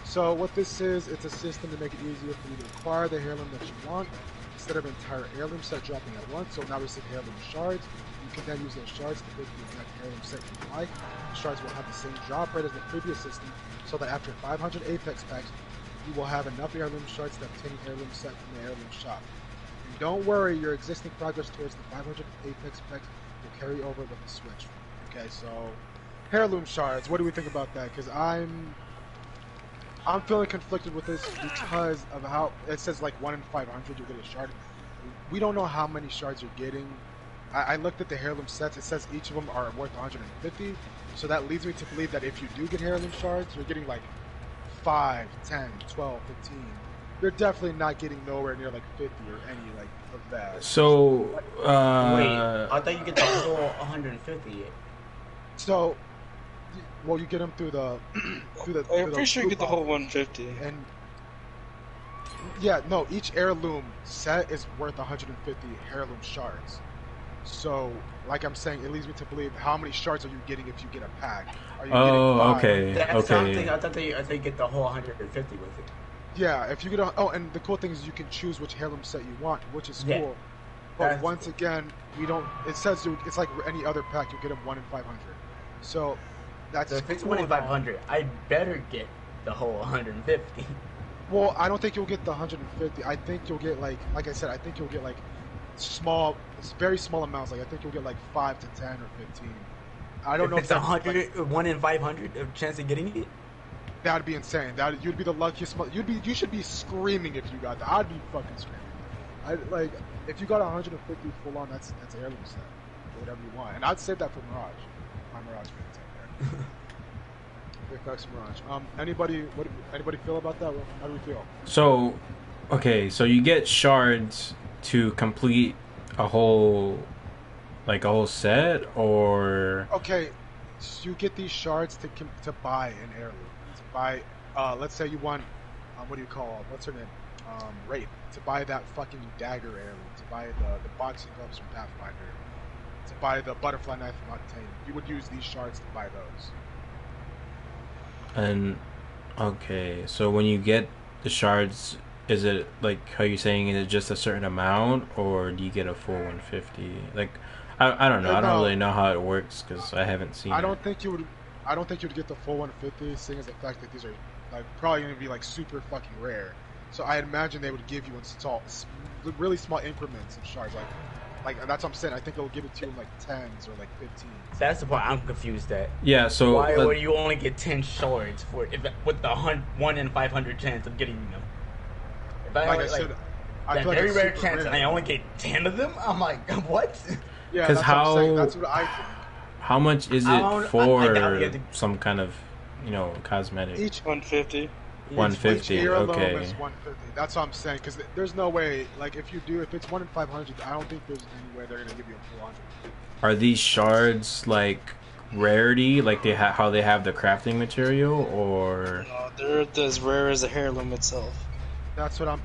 So what this is, it's a system to make it easier for you to acquire the heirloom that you want instead of an entire heirloom set dropping at once. So now we see heirloom shards. You can then use those shards to pick the exact heirloom set you like. The shards will have the same drop rate as the previous system, so that after 500 Apex packs, you will have enough heirloom shards to obtain an heirloom set from the heirloom shop. And don't worry, your existing progress towards the 500 Apex packs will carry over with the switch. Okay, so heirloom shards. What do we think about that? Because I'm feeling conflicted with this because of how it says like 1 in 500 you'll get a shard. We don't know how many shards you're getting. I looked at the heirloom sets. It says each of them are worth 150. So that leads me to believe that if you do get heirloom shards, you're getting like 5, 10, 12, 15. You're definitely not getting nowhere near like 50 or any like of that. So Wait, I thought you get the whole 150. So, well, you get them through the I'm pretty sure you get the whole 150. And yeah, no, each heirloom set is worth 150 heirloom shards. So, like I'm saying, it leads me to believe how many shards are you getting if you get a pack? Are you getting 5? Okay. That's something. I thought they get the whole 150 with it. Yeah, if you get and the cool thing is you can choose which heirloom set you want, which is Yeah. cool. But once again, we don't. It says it's like any other pack. You get them 1 in 500. So that's So if it's cool 1 in and all. 500, I better get the whole 150. Well, I don't think you'll get the 150. I think you'll get like I said, I think you'll get like very small amounts. Like I think you'll get like 5 to 10 or 15. I don't know if it's that's 100, 1 in 500 of chance of getting it. That'd be insane. You'd be the luckiest. You should be screaming if you got that. I'd be fucking screaming. If you got 150 full on, that's an heirloom set, or whatever you want. And I'd save that for Mirage. My Mirage fans out there. Big facts Mirage. Anybody feel about that? How do we feel? So, okay, so you get shards to complete a whole set, or Okay, so you get these shards to buy an heirloom. To buy, let's say you want, what do you call? What's her name? Rape. To buy that fucking dagger heirloom. To buy the boxing gloves from Pathfinder. To buy the butterfly knife from Octane. You would use these shards to buy those. and okay, so when you get the shards, is it like how you're saying? Is it just a certain amount, or do you get a full 150? Like, I don't know. I don't really know how it works because I haven't seen. I don't think you would get the full 150, seeing as the fact that these are like probably going to be like super fucking rare. So I imagine they would give you really small increments of shards. Like that's what I'm saying. I think they'll give it to you in like 10s or like 15s. That's the part I'm confused at. Yeah. So Why would you only get 10 shards with the 1 in 500 chance of getting them? If Like I said, I feel like very it's rare super chance, rare. and I only get 10 of them. I'm like, what? Yeah, 'Cause that's what I'm saying. how- That's what I think. how much is I it doubt for we get to- some kind of cosmetic? Each 150. 150. heirloom Okay. is 150. That's what I'm saying. Because there's no way. Like if it's 1 in 500, I don't think there's any way they're gonna give you a full 100. Are these shards like rarity, like how they have the crafting material, or They're as rare as the heirloom itself. That's what I'm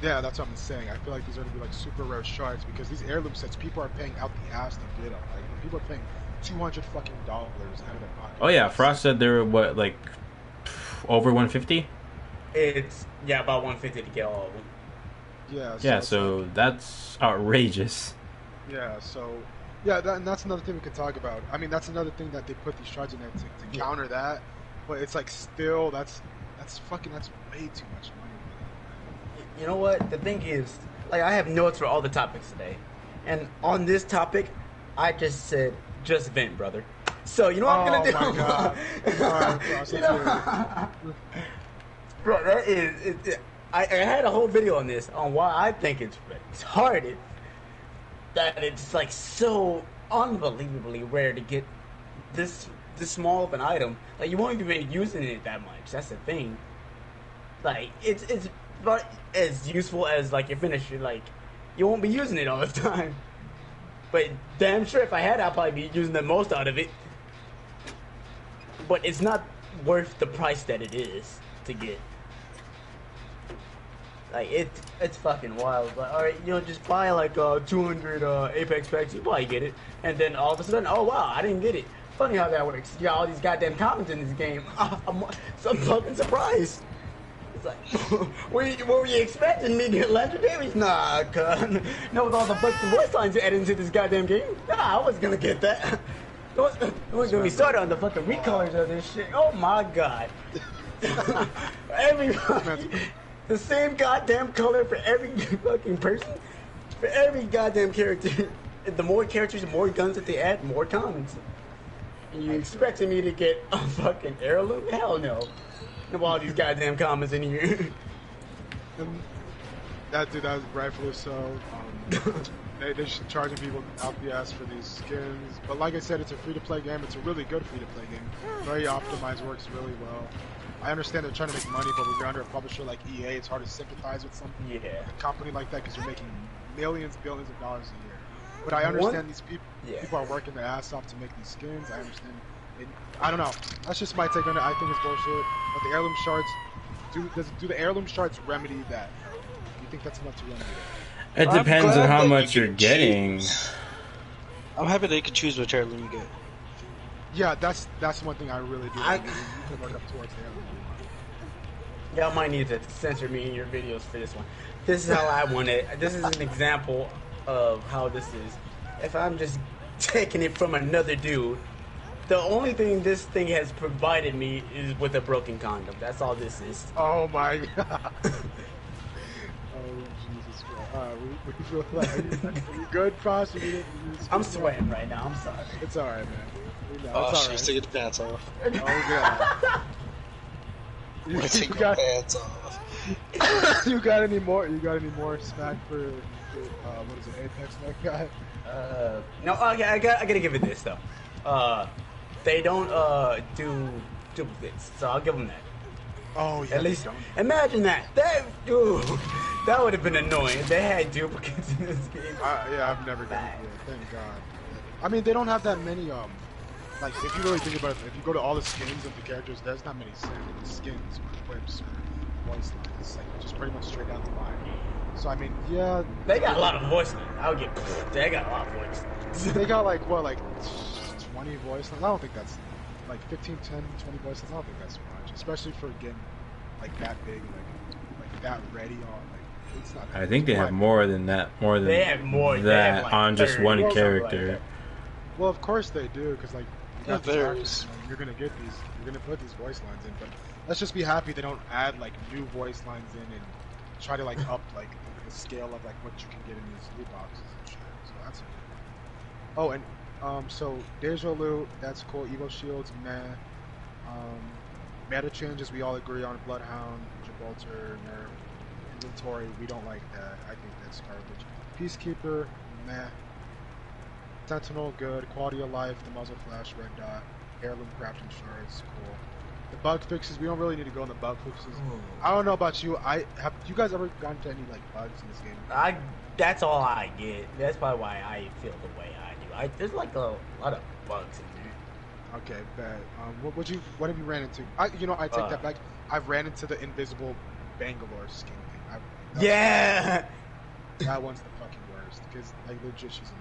saying. I feel like these are gonna be like super rare shards because these heirloom sets, people are paying out the ass to get them. Like people are paying $200 fucking dollars out of their pocket. oh yeah, Frost said they were what, like over 150? It's about 150 to get all of them. Yeah. Yeah, it's so like, that's outrageous. yeah. So yeah, and that's another thing we could talk about. I mean, that's another thing that they put these shards in there to counter that. But it's like still that's way too much money. You know what? The thing is, like, I have notes for all the topics today, and on this topic, I just said just vent, brother. So you know what I'm gonna do? Oh my god! Alright, Frost, You let's know- hear Bro, that is. I had a whole video on this on why I think it's retarded that it's like so unbelievably rare to get this small of an item. Like you won't even be using it that much. That's the thing. Like it's not as useful as like your finisher. Like you won't be using it all the time. But damn sure if I had, I'd probably be using the most out of it. But it's not worth the price that it is to get. Like it's fucking wild. But all right, you know, just buy like 200 Apex packs, you probably get it, and then all of a sudden, oh wow, I didn't get it. Funny how that works. You got all these goddamn comments in this game. I'm fucking surprised. It's like, what were you expecting me to get legendaries? Nah, cuz. No, with all the fucking voice lines you added into this goddamn game, nah, I wasn't gonna get that. Don't get me started on the fucking recolors of this shit. Oh my god. Everybody. The same goddamn color for every fucking person, for every goddamn character. The more characters, the more guns that they add, more comments. And you expecting me to get a fucking heirloom? Hell no. Of all these goddamn comments in here. That was rightfully so. They should charging people out the ass for these skins. But like I said, it's a free-to-play game. It's a really good free-to-play game. Very optimized, works really well. I understand they're trying to make money, but when you're under a publisher like EA, it's hard to sympathize with something. Yeah. A company like that because you're making millions, billions of dollars a year. But I understand these people. Yeah. People are working their ass off to make these skins. I understand. I don't know. That's just my take on it. I think it's bullshit. But the heirloom shards, do the heirloom shards remedy that? Do you think that's enough to remedy it? It depends glad on how that much you you're can getting. choose. I'm happy they can choose which heirloom you get. Yeah, that's one thing I really do. You can work up towards the heirloom. Y'all might need to censor me in your videos for this one. This is how I want it. This is an example of how this is. If I'm just taking it from another dude, the only thing this thing has provided me is with a broken condom. That's all this is. Oh my god. Oh Jesus Christ. We feel like, are you good, Frost? I'm sweating right now. I'm sorry. It's alright, man. We know, Oh, it's she's alright. taking the pants off. Oh god. I'm gonna take my pants off. You got any more? You got any more smack for what is it? Apex Mech guy? No, okay, I gotta give it this though. They don't do duplicates, so I'll give them that. Oh yeah. At least, don't. imagine that. That would have been annoying if they had duplicates in this game. Yeah, I've never done it. Thank God. I mean, they don't have that many. Like if you really think about it, if you go to all the skins of the characters, there's not many skins, clips, or voice lines. It's like just pretty much straight down the line. So I mean, yeah. They got a lot of voice lines. They got a lot of voice lines. They got like 20 voice lines. I don't think that's like 15, 10, 20 voice lines. I don't think that's much, especially for a game like that big, like that ready on. Like it's not. I think they have more than that. More than They have more. that They have like on just 30 one or something character. like Well, of course they do, because like you got It these varies. actors, you're gonna get these, you're gonna put these voice lines in. But let's just be happy they don't add like new voice lines in and try to like up like the scale of like what you can get in these loot boxes and shit. So that's okay. Oh, and so Deja loot, that's cool. Evo shields, meh. Meta changes, we all agree on. Bloodhound, Gibraltar, nerf, inventory, we don't like that. I think that's garbage. Peacekeeper, meh. Sentinel, good. Quality of life, the muzzle flash, red dot, heirloom crafting shards, cool. The bug fixes, we don't really need to go on the bug fixes. I don't know about you. Have you guys ever gone to any like bugs in this game? That's all I get. That's probably why I feel the way I do. There's like a lot of bugs in there. Okay, bad. What have you ran into? I take that back. I've ran into the invisible Bangalore skin thing. Yeah. That one's the fucking worst because like legit she's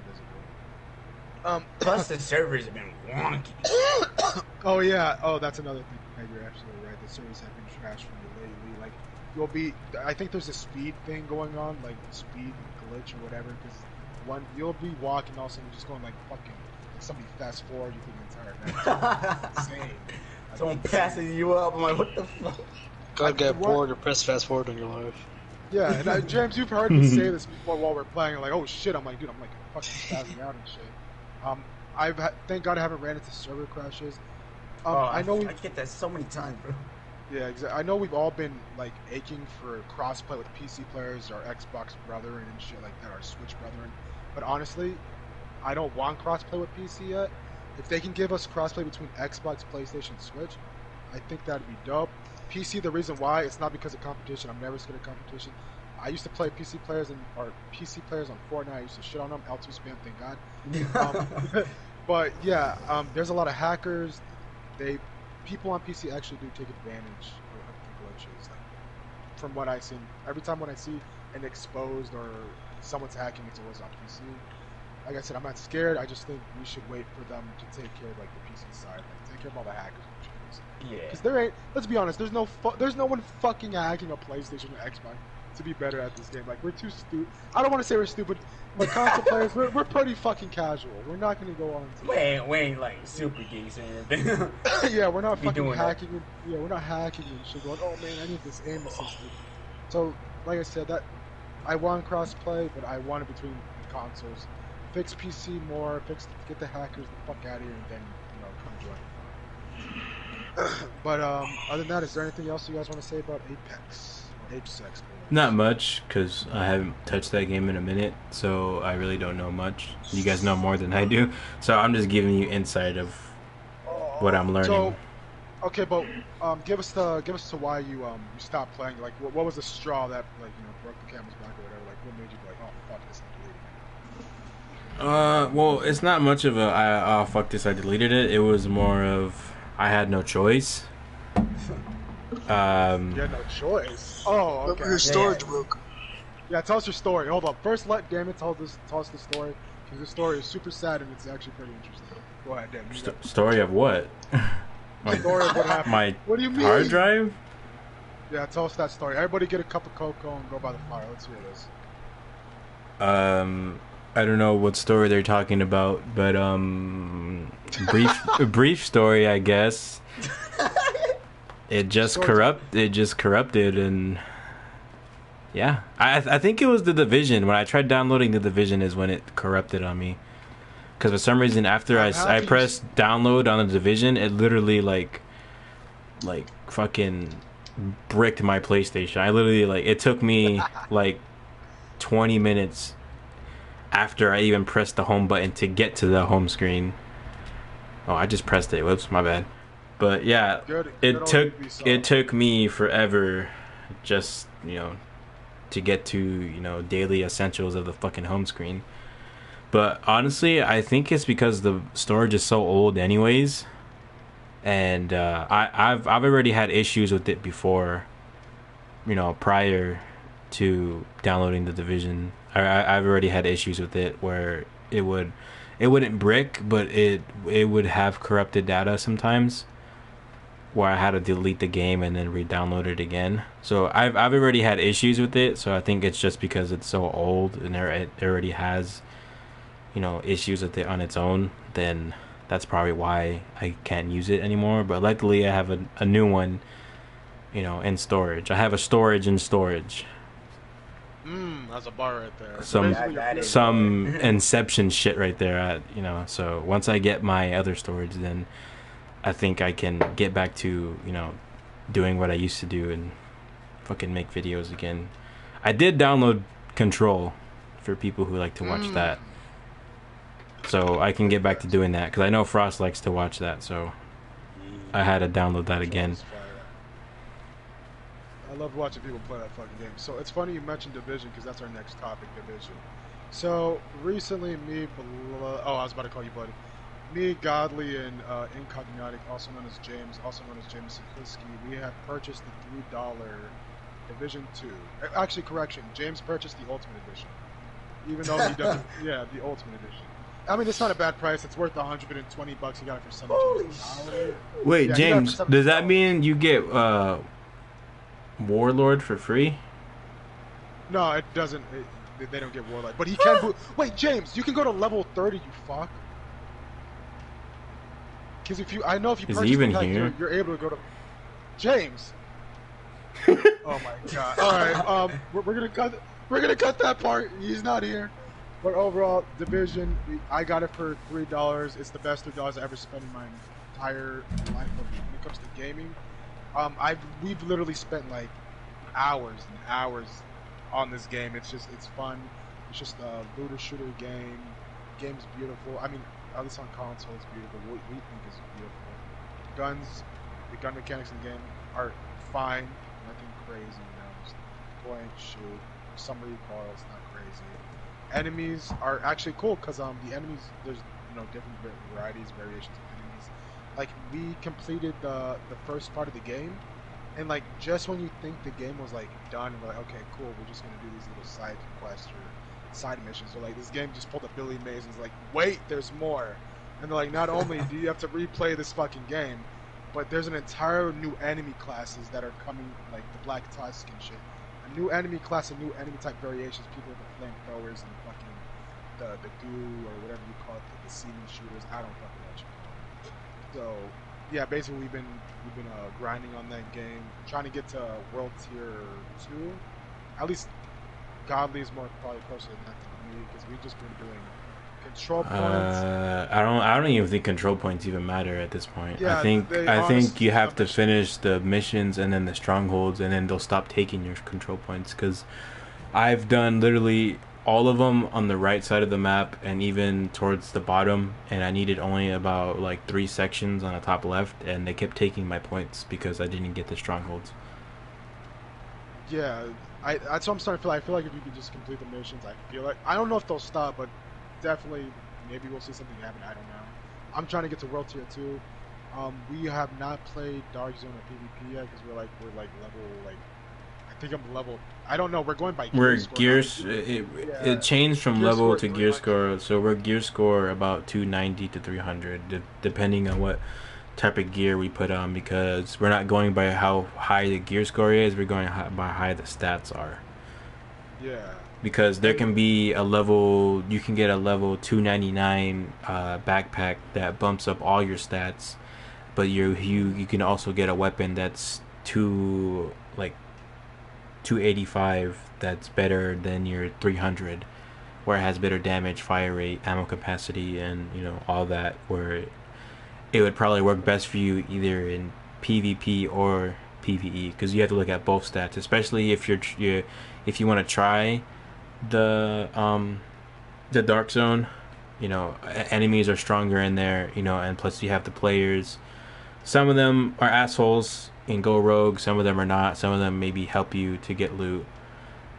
invisible. Plus the servers have been wonky. Oh yeah. Oh, that's another thing. Yeah, you're absolutely right. The servers have been trashed for me lately. Like you'll be. I think there's a speed thing going on, like speed glitch or whatever. Because one, you'll be walking, all of a sudden just going like fucking. Like somebody fast forward you through the entire match. It's insane. Like, Someone passing you up. I'm like, what the fuck? Gotta get bored or press fast forward on your life. Yeah, and James, you've heard me say this before while we're playing. Like, oh shit, I'm like, dude, I'm like fucking spazzing out and shit. Thank God I haven't ran into server crashes. I know I get that so many times, bro. Yeah, exactly. I know we've all been like aching for crossplay with PC players, our Xbox brethren and shit like that, our Switch brethren. But honestly, I don't want crossplay with PC yet. If they can give us crossplay between Xbox, PlayStation, Switch, I think that'd be dope. PC, the reason why, it's not because of competition. I'm never scared of competition. I used to play PC players or PC players on Fortnite. I used to shit on them. L2 spam, thank God. But yeah, there's a lot of hackers. People on PC actually do take advantage of the glitches. Like, from what I've seen, every time when I see an exposed or someone's hacking, it's always on PC. Like I said, I'm not scared. I just think we should wait for them to take care of like the PC side, like take care of all the hackers. Yeah. Because there ain't. Let's be honest. There's no one fucking hacking a PlayStation or Xbox to be better at this game. Like we're too stupid. I don't want to say we're stupid, but console players, we're pretty fucking casual. We're not gonna go on. We ain't like super geeks or anything. Yeah, we're not fucking hacking. That. Yeah, we're not hacking and shit. Going, oh man, I need this aim assist. So, like I said, that I want crossplay, but I want it between the consoles. Fix PC more. Get the hackers the fuck out of here, and then come join. But other than that, is there anything else you guys want to say about Apex? Apex. Not much, because I haven't touched that game in a minute, so I really don't know much. You guys know more than I do, so I'm just giving you insight of what I'm learning. So, okay, but give us to why you stopped playing. Like, what was the straw that broke the camel's back or whatever? Like, what made you be like, oh fuck this, I'm deleting it? Well, it's not much of a fuck this, I deleted it. It was more of I had no choice. You had no choice. Oh, okay. Your storage broke. Yeah, tell us your story. Hold up. First, let Damon tell us the story, because the story is super sad and it's actually pretty interesting. Go ahead, Damon. Story of what? My story of what happened. My what do you mean? hard drive? Yeah, tell us that story. Everybody get a cup of cocoa and go by the fire. Let's hear this. I don't know what story they're talking about, but a brief story, I guess. It just corrupted, and yeah, I think it was The Division. When I tried downloading The Division is when it corrupted on me. Because for some reason, after I pressed download on The Division, it literally like fucking bricked my PlayStation. I literally it took me like 20 minutes after I even pressed the home button to get to the home screen. Oh, I just pressed it. Whoops, my bad. But yeah, it took me forever just, to get to, daily essentials of the fucking home screen. But honestly, I think it's because the storage is so old anyways. And I've already had issues with it before, prior to downloading The Division. I've already had issues with it where it wouldn't brick, but it would have corrupted data sometimes, where I had to delete the game and then re-download it again. So I've already had issues with it. So I think it's just because it's so old and it already has, issues with it on its own. Then that's probably why I can't use it anymore. But luckily I have a new one, in storage. I have a storage in storage. That's a bar right there. Some Inception shit right there. So once I get my other storage, then I think I can get back to doing what I used to do and fucking make videos again. I did download Control for people who like to watch that, so I can get back to doing that because I know Frost likes to watch that. So I had to download that again. I love watching people play that fucking game. So it's funny you mentioned Division because that's our next topic, Division. So recently, I was about to call you Bloody. Me, Godly, and Incognatic, also known as James, also known as James Simplisky, we have purchased the $3 Division 2. Actually, correction, James purchased the Ultimate Edition. Even though he doesn't, yeah, the Ultimate Edition. I mean, it's not a bad price. It's worth $120. You got it for $17. Wait, yeah, James, does that mean you get Warlord for free? No, it doesn't. They don't get Warlord, but he can. Wait, James, you can go to level 30. You fuck. Because I know if you Is purchase he even the pack, here? you're able to go to James. Oh my god! All right, we're gonna cut that part. He's not here. But overall, Division, I got it for $3. It's the best $3 I ever spent in my entire life when it comes to gaming. We've literally spent like hours and hours on this game. It's fun. It's just a looter shooter game. The game's beautiful. I mean, at least on console, it's beautiful. What we think is beautiful. The gun mechanics in the game are fine. Nothing crazy, just point, shoot, some recoil. It's not crazy. Enemies are actually cool because the enemies, there's different variations of enemies. Like we completed the first part of the game, and like just when you think the game was like done, we're like, okay, cool, we're just gonna do these little side quests or side missions. So like this game just pulled a Billy Mays and is like, wait, there's more. And they're like, not only do you have to replay this fucking game, but there's an entire new enemy classes that are coming, like the Black Tusk and shit. A new enemy class, a new enemy type variations, people with the flamethrowers and fucking the goo or whatever you call it, the seeming shooters. I don't fucking know what you call it. So yeah, basically we've been grinding on that game, trying to get to World Tier 2. At least Godly is probably closer than that to me because we've just been doing control points. I don't even think control points even matter at this point. Yeah, I think you have to finish the missions and then the strongholds, and then they'll stop taking your control points. Because I've done literally all of them on the right side of the map and even towards the bottom, and I needed only about like 3 sections on the top left, and they kept taking my points because I didn't get the strongholds. Yeah, that's what I'm starting to feel. I feel like if you could just complete the missions, I don't know if they'll stop, but definitely maybe we'll see something happen. I don't know. I'm trying to get to World Tier 2. We have not played Dark Zone or PvP yet because we're level I think I'm level. I don't know. We're going by gear score. It changed from Gear level score to gear 300. score, so we're gear score about 290 to 300, depending on what type of gear we put on, because we're not going by how high the gear score is, we're going by how high the stats are. Yeah. Because there can be you can get a level 299 backpack that bumps up all your stats, but you can also get a weapon that's 285 that's better than your 300, where it has better damage, fire rate, ammo capacity, and all that, where it would probably work best for you either in PvP or PvE, because you have to look at both stats, especially if if you want to try the Dark Zone. Enemies are stronger in there, and plus you have the players. Some of them are assholes and go rogue, some of them are not. Some of them maybe help you to get loot.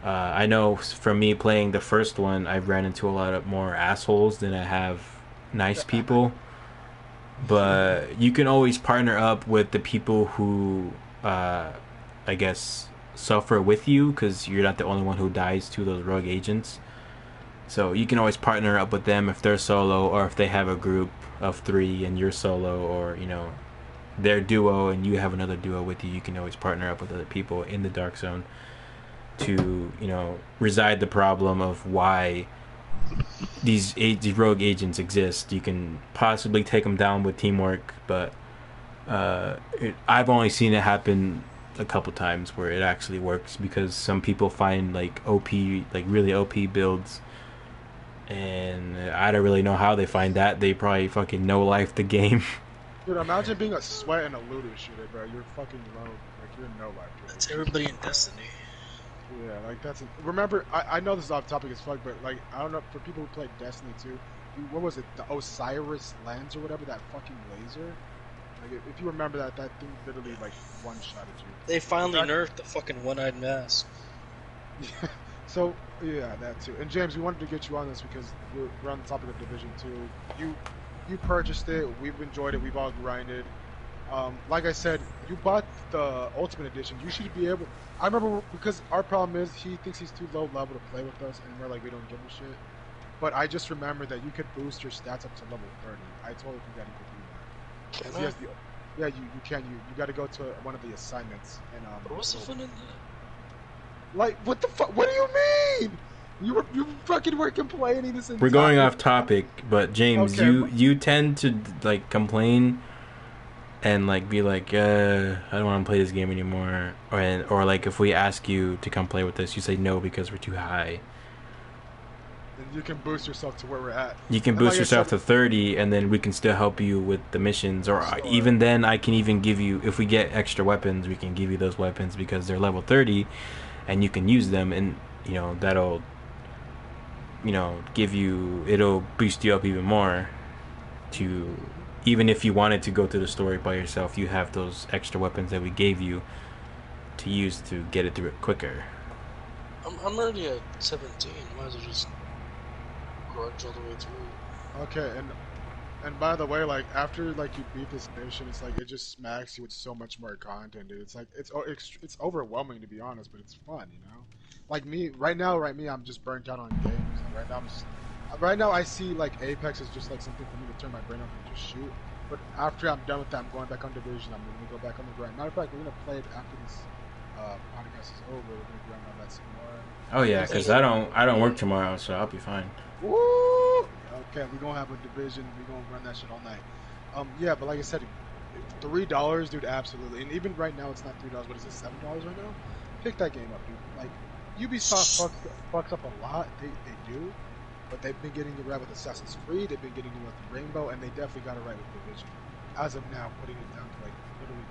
I know from me playing the first one, I've ran into a lot of more assholes than I have nice people. But you can always partner up with the people who I guess suffer with you, because you're not the only one who dies to those rogue agents. So you can always partner up with them if they're solo, or if they have a group of 3 and you're solo, or their duo and you have another duo with you. You can always partner up with other people in the Dark Zone to reside the problem of why these rogue agents exist. You can possibly take them down with teamwork, but I've only seen it happen a couple times where it actually works, because some people find really OP builds, and I don't really know how they find that. They probably fucking no-life the game. Dude, imagine being a sweat and a looter shooter, bro. You're fucking low. You're no life. That's everybody in Destiny. Yeah, remember, I know this is off topic as fuck, but I don't know, for people who played Destiny 2, what was it, the Osiris lens or whatever, that fucking laser? If you remember that thing literally one-shotted you. They finally nerfed the fucking one-eyed mask. So, yeah, that too. And James, we wanted to get you on this because we're on the topic of Division 2. You purchased it, we've enjoyed it, we've all grinded. Like I said, you bought the Ultimate Edition. You should be able... I remember, because our problem is he thinks he's too low level to play with us, and we're like, we don't give a shit. But I just remember that you could boost your stats up to level 30. I totally think that he could do that. Yeah, you can. You got to go to one of the assignments and But what's the fun in that? like what the fuck? What do you mean? You fucking were complaining this entire. We're going off topic, but James, Okay. you tend to like complain and like be like, I don't want to play this game anymore, or like if we ask you to come play with us, you say no because we're too high. And you can boost yourself to where we're at. You can And boost like I yourself said- to 30, and then we can still help you with the missions. Or Sure. even then, I can even give you, if we get extra weapons, we can give you those weapons because they're level 30, and you can use them, and you know that'll, you know, it'll boost you up even more. To even if you wanted to go through the story by yourself, you have those extra weapons that we gave you to use to get it through it quicker. I'm already at 17. Might as well just grudge all the way through. Okay, and by the way, like after like you beat this mission, it's like it just smacks you with so much more content, dude. It's like it's overwhelming to be honest, but it's fun, you know. Like me right now, I'm just burnt out on games. Like, right now I see like Apex is just like something for me to turn my brain off and just shoot. But after I'm done with that, I'm going back on Division. I'm gonna go back on the grind. Matter of fact, we're gonna play it after this podcast is over. We're gonna grind on that some more. Oh yeah, because I don't work tomorrow, so I'll be fine. Woo! Okay, we're gonna have a Division. We're gonna run that shit all night. Yeah, but like I said, $3, dude, absolutely. And even right now, it's not $3. What is it, $7 right now? Pick that game up, dude. Like Ubisoft fucks up a lot. They do, but they've been getting it right with Assassin's Creed. They've been getting it with Rainbow, and they definitely got it right with Division. As of now, putting it down to like literally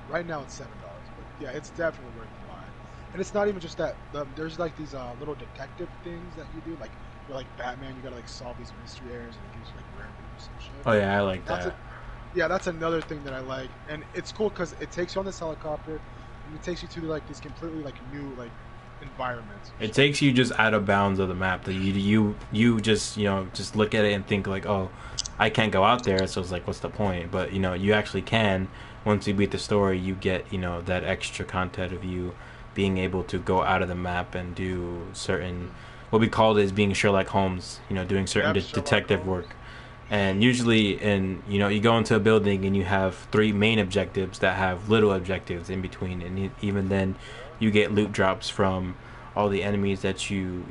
$3. Right now, it's $7. But yeah, it's definitely worth the line. And it's not even just that. There's like these little detective things that you do, like. You're like Batman, you gotta like solve these mystery areas and it gives you like rare boosts and shit. Oh yeah, I like That's that. Yeah, that's another thing that I like, and it's cool because it takes you on this helicopter, and it takes you to like these completely like new like environments. It takes you just out of bounds of the map. That you just just look at it and think like, oh, I can't go out there. So it's like, what's the point? But you actually can. Once you beat the story, you get that extra content of you being able to go out of the map and do certain. What we called it as being Sherlock Holmes, doing certain detective work. And usually you go into a building and you have 3 main objectives that have little objectives in between. And even then you get loot drops from all the enemies that you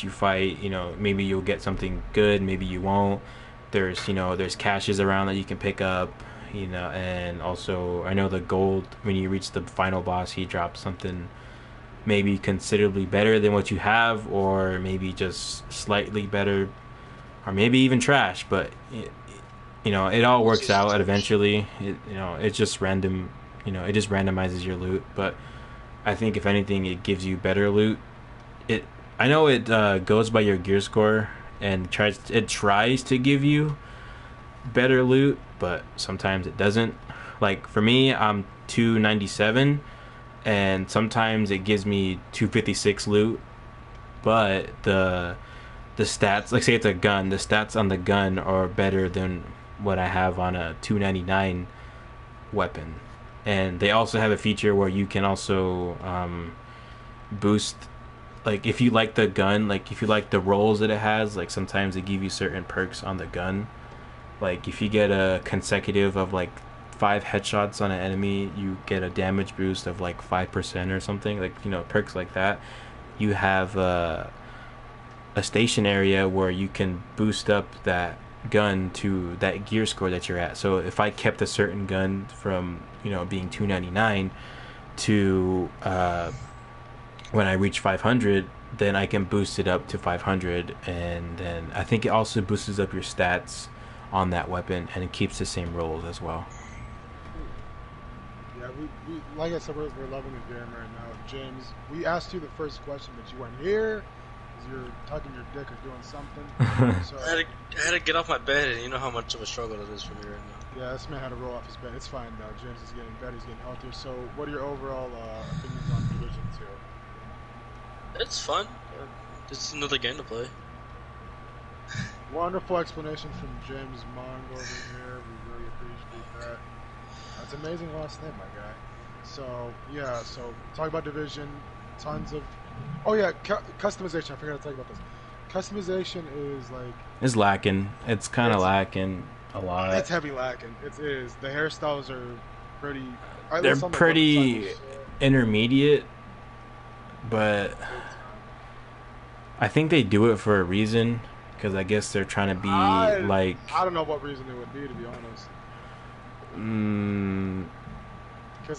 fight. Maybe you'll get something good, maybe you won't. There's caches around that you can pick up, and also I know the gold, when you reach the final boss, he drops something maybe considerably better than what you have, or maybe just slightly better, or maybe even trash, but it all works out eventually. It's just random, it just randomizes your loot. But I think if anything, it gives you better loot. I know it goes by your gear score and tries to give you better loot, but sometimes it doesn't. Like for me, I'm 297, and sometimes it gives me 256 loot, but the stats, like say it's a gun, the stats on the gun are better than what I have on a 299 weapon. And they also have a feature where you can also boost, like if you like the gun, like if you like the rolls that it has, like sometimes they give you certain perks on the gun. Like if you get a consecutive of like 5 headshots on an enemy, you get a damage boost of like 5% or something, like perks like that. You have a station area where you can boost up that gun to that gear score that you're at. So if I kept a certain gun from being 299 to when I reach 500, then I can boost it up to 500, and then I think it also boosts up your stats on that weapon, and it keeps the same rolls as well. Yeah, we like I said, we're loving the game right now. James, we asked you the first question, but you weren't here because you're tugging your dick or doing something. So, I had to get off my bed, and you know how much of a struggle it is for me right now. yeah, this man had to roll off his bed. It's fine though. James is getting better. He's getting healthier. So, what are your overall opinions on Division 2? It's fun. It's another game to play. Wonderful explanation from James Mong over here. We really appreciate that. That's an amazing last name, my guy. So, yeah, talk about Division, tons of... Oh, yeah, customization. I forgot to talk about this. Customization is like... It's lacking. It's kind of lacking. a lot. It's heavy lacking. It is. The hairstyles are pretty. They're pretty intermediate, but I think they do it for a reason. Because I guess they're trying to be like. I don't know what reason it would be, to be honest.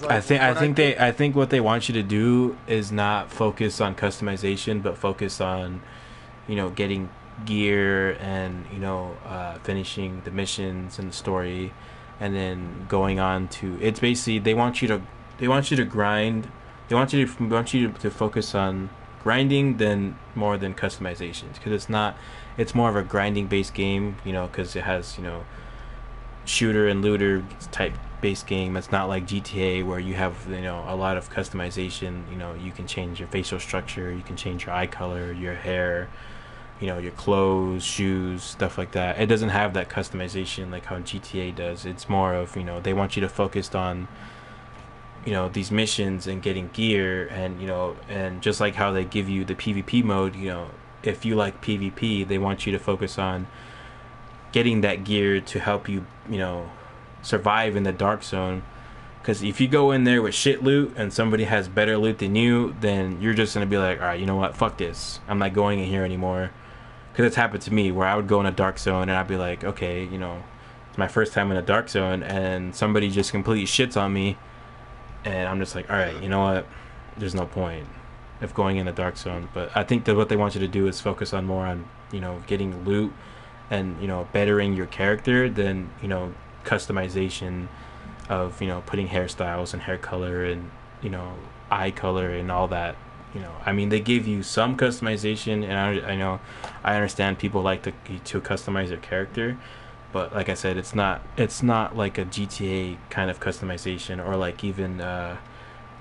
Like, I think what they want you to do is not focus on customization, but focus on, getting gear and finishing the missions and the story, and then going on to. It's basically they want you to grind. They want you to focus on grinding more than customizations, because it's more of a grinding based game, because it has shooter and looter type based game. It's not like GTA where you have a lot of customization. You can change your facial structure, you can change your eye color, your hair, your clothes, shoes, stuff like that. It doesn't have that customization like how GTA does. It's more of they want you to focus on these missions and getting gear, and just like how they give you the PvP mode, if you like PvP, they want you to focus on getting that gear to help you, survive in the dark zone. Because if you go in there with shit loot and somebody has better loot than you, then you're just going to be like, all right, you know what, fuck this. I'm not going in here anymore. Because it's happened to me where I would go in a dark zone and I'd be like, okay, it's my first time in a dark zone and somebody just completely shits on me. And I'm just like, all right, you know what, there's no point of going in the dark zone. But I think that what they want you to do is focus on more on getting loot and bettering your character than customization of putting hairstyles and hair color and eye color and all that. I mean, they give you some customization, and I understand people like to customize their character, but like I said, it's not like a GTA kind of customization, or like even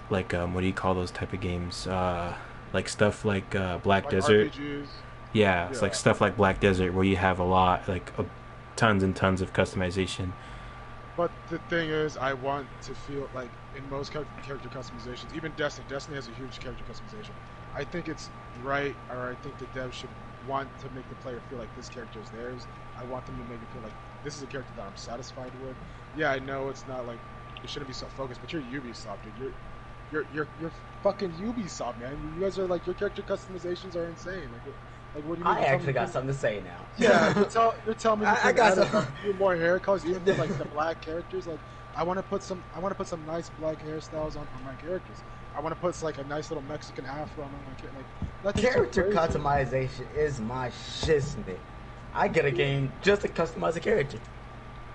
what do you call those type of games? Like stuff like Black Desert. RPGs. Yeah, it's like stuff like Black Desert where you have a lot, tons and tons of customization. But the thing is, I want to feel like in most character customizations, even Destiny has a huge character customization. I think it's right, or I think the devs should want to make the player feel like this character is theirs. I want them to make it feel like this is a character that I'm satisfied with. Yeah, I know it's not like it shouldn't be so focused, but you're Ubisoft, dude. You're fucking Ubisoft, man. You guys are like, your character customizations are insane. Like what do you mean? I actually got something to say now. Yeah, you're telling me I got some more hair colors, even for like the black characters. Like I want to put some nice black hairstyles on my characters. I want to put like a nice little Mexican afro on my character customization is my shiznit. I get a game just to customize a character.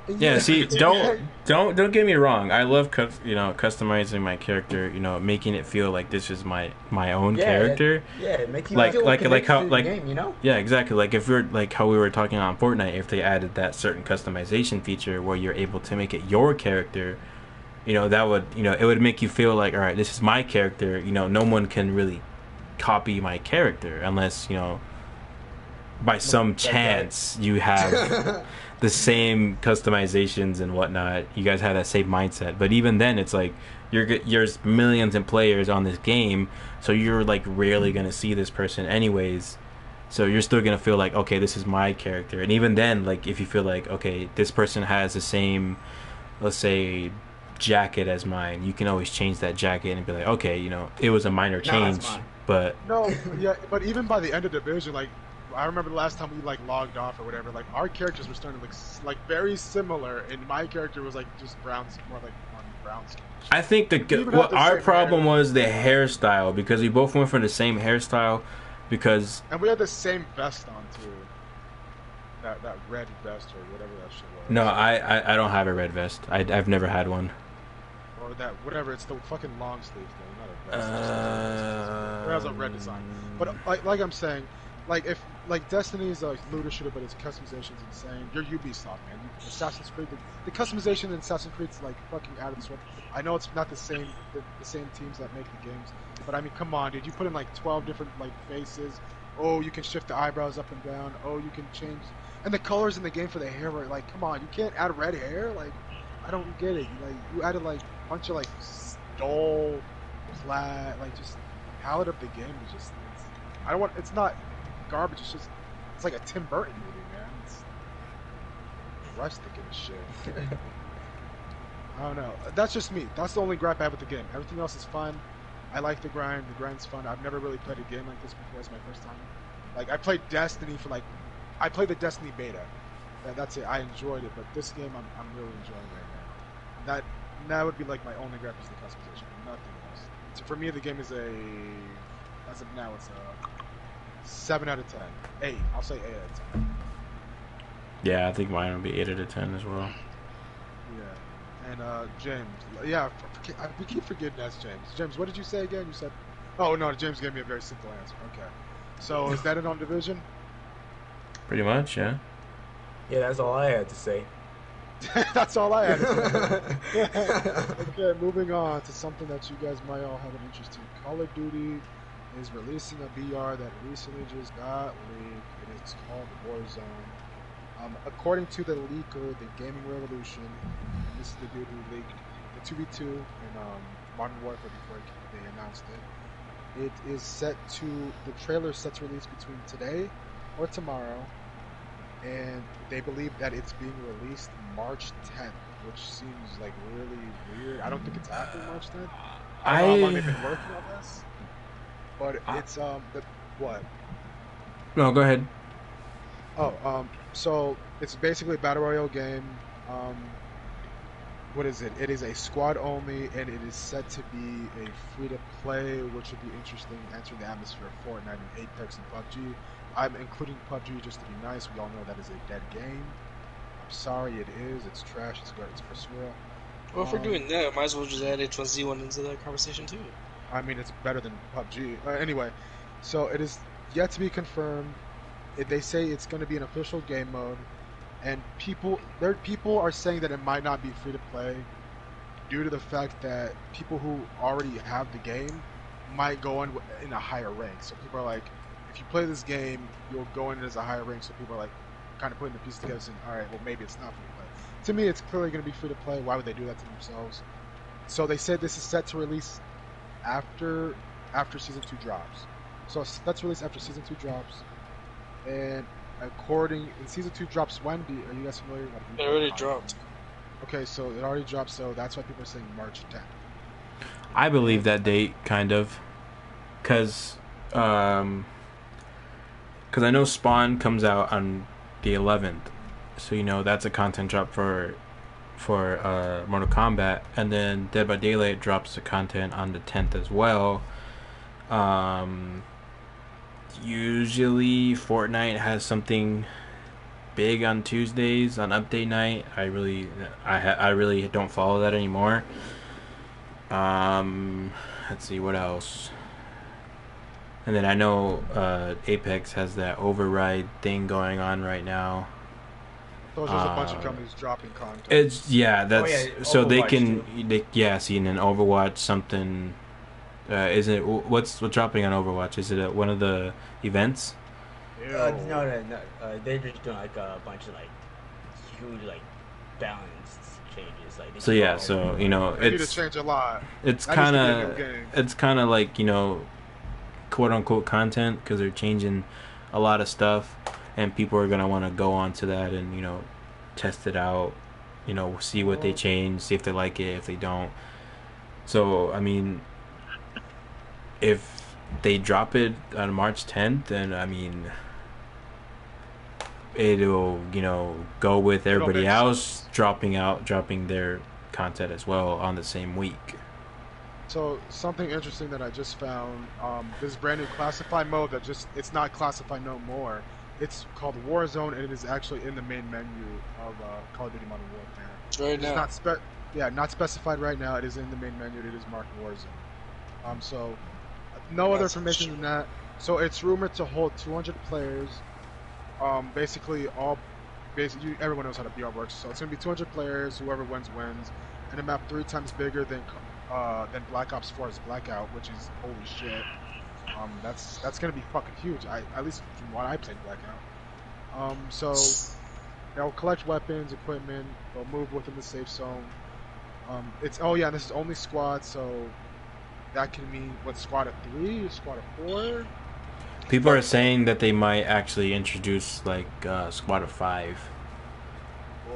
Yeah, see, don't get me wrong. I love customizing my character. Making it feel like this is my own character. It makes you like how the game, Yeah, exactly. Like if you're like how we were talking on Fortnite, if they added that certain customization feature where you're able to make it your character, that would it would make you feel like, all right, this is my character. No one can really copy my character unless by some chance you have the same customizations and whatnot. You guys have that same mindset, but even then, it's like there's millions of players on this game, so you're like rarely gonna see this person anyways. So you're still gonna feel like, okay, this is my character. And even then, like if you feel like, okay, this person has the same, let's say, jacket as mine, you can always change that jacket and be like, okay, it was a minor change, but but even by the end of the division, like I remember the last time we like logged off or whatever, like our characters were starting to look like very similar, and my character was like just more like brown skin. I think what our problem was the hairstyle, because we both went for the same hairstyle, and we had the same vest on too. That red vest or whatever that shit was. No, I don't have a red vest. I've never had one. Or that whatever, it's the fucking long sleeve thing, not a vest. It has a red design. But like I'm saying, like if like Destiny's like looter shooter, but its customization's insane. You're Ubisoft, man. Assassin's Creed, the customization in Assassin's Creed's like fucking out of this world. I know it's not the same teams that make the games, but I mean, come on, dude. You put in like 12 different like faces. Oh, you can shift the eyebrows up and down. Oh, you can change, and the colors in the game for the hair were like, come on, you can't add red hair. Like, I don't get it. Like, you added like a bunch of like dull, flat, like just palette up the game. It's not garbage. It's like a Tim Burton movie, man. rest to give a shit. I don't know. That's just me. That's the only gripe I have with the game. Everything else is fun. I like the grind. The grind's fun. I've never really played a game like this before. It's my first time. Like, I played Destiny for, like... I played the Destiny beta. That's it. I enjoyed it. But this game, I'm really enjoying right now. That would be, like, my only gripe is the customization. Nothing else. So for me, the game is a... As of now, it's a 7 out of 10. 8. I'll say 8 out of 10. Yeah, I think mine will be 8 out of 10 as well. Yeah. And, James. Yeah, we keep forgetting that's James. James, what did you say again? You said... Oh, no, James gave me a very simple answer. Okay. So, is that it on Division? Pretty much, yeah. Yeah, that's all I had to say. That's all I had to say. Okay, moving on to something that you guys might all have an interest in. Call of Duty is releasing a BR that recently just got leaked. It is called Warzone. According to the leaker, the Gaming Revolution, this is the dude who leaked the 2v2 in Modern Warfare before they announced it. It is set to, the trailer is set to release between today or tomorrow, and they believe that it's being released March 10th, which seems like really weird. I don't think it's after March 10th. I don't know how long they've been working on this, but it's what? No, go ahead. So it's basically a battle royale game. What is it? It is a squad only, and it is set to be a free to play, which would be interesting, entering the atmosphere of Fortnite and Apex and PUBG. I'm including PUBG just to be nice. We all know that is a dead game. I'm sorry, it is. It's trash. It's for sure. Well, if we're doing that, might as well just add H1Z1 into that conversation too. I mean, it's better than PUBG. Anyway, so it is yet to be confirmed. They say it's going to be an official game mode, and people are saying that it might not be free to play due to the fact that people who already have the game might go in a higher rank. So people are like, if you play this game, you'll go in as a higher rank. So people are like, kind of putting the pieces together, saying, all right, well, maybe it's not free to play. To me, it's clearly going to be free to play. Why would they do that to themselves? So they said this is set to release after Season 2 drops. So it's set to release after Season 2 drops. And Season 2 drops when? Are you guys familiar? It already dropped. Okay, so it already dropped, so that's why people are saying March 10th. I believe that date, kind of. Because I know Spawn comes out on the 11th. So, that's a content drop for Mortal Kombat. And then Dead by Daylight drops the content on the 10th as well. Usually Fortnite has something big on Tuesdays on update night. I really don't follow that anymore. Let's see what else. And then I know Apex has that override thing going on right now. So there's a bunch of companies dropping content. That's so Overwatch they can see, and then Overwatch something. Is it what's dropping on Overwatch? Is it one of the events? No. They're just doing like a bunch of like huge like balance changes. Like they need to change a lot. It's kind of like quote unquote content, because they're changing a lot of stuff, and people are gonna want to go onto that and test it out, see what they change, see if they like it, if they don't. So I mean, if they drop it on March 10th, then I mean, it'll go with everybody else dropping their content as well on the same week. So something interesting that I just found, this brand new classified mode it's not classified no more. It's called Warzone, and it is actually in the main menu of Call of Duty Modern Warfare. Right now. It's not specified right now. It is in the main menu. It is marked Warzone. So no other information than that. So it's rumored to hold 200 players. Basically everyone knows how the BR works. So it's gonna be 200 players. Whoever wins. And a map 3 times bigger than Black Ops 4's Blackout, which is holy shit. That's gonna be fucking huge. At least from what I played Blackout. So they'll collect weapons, equipment. They'll move within the safe zone. This is only squad, so that can mean squad of 3, squad of 4. People are saying that they might actually introduce like squad of 5.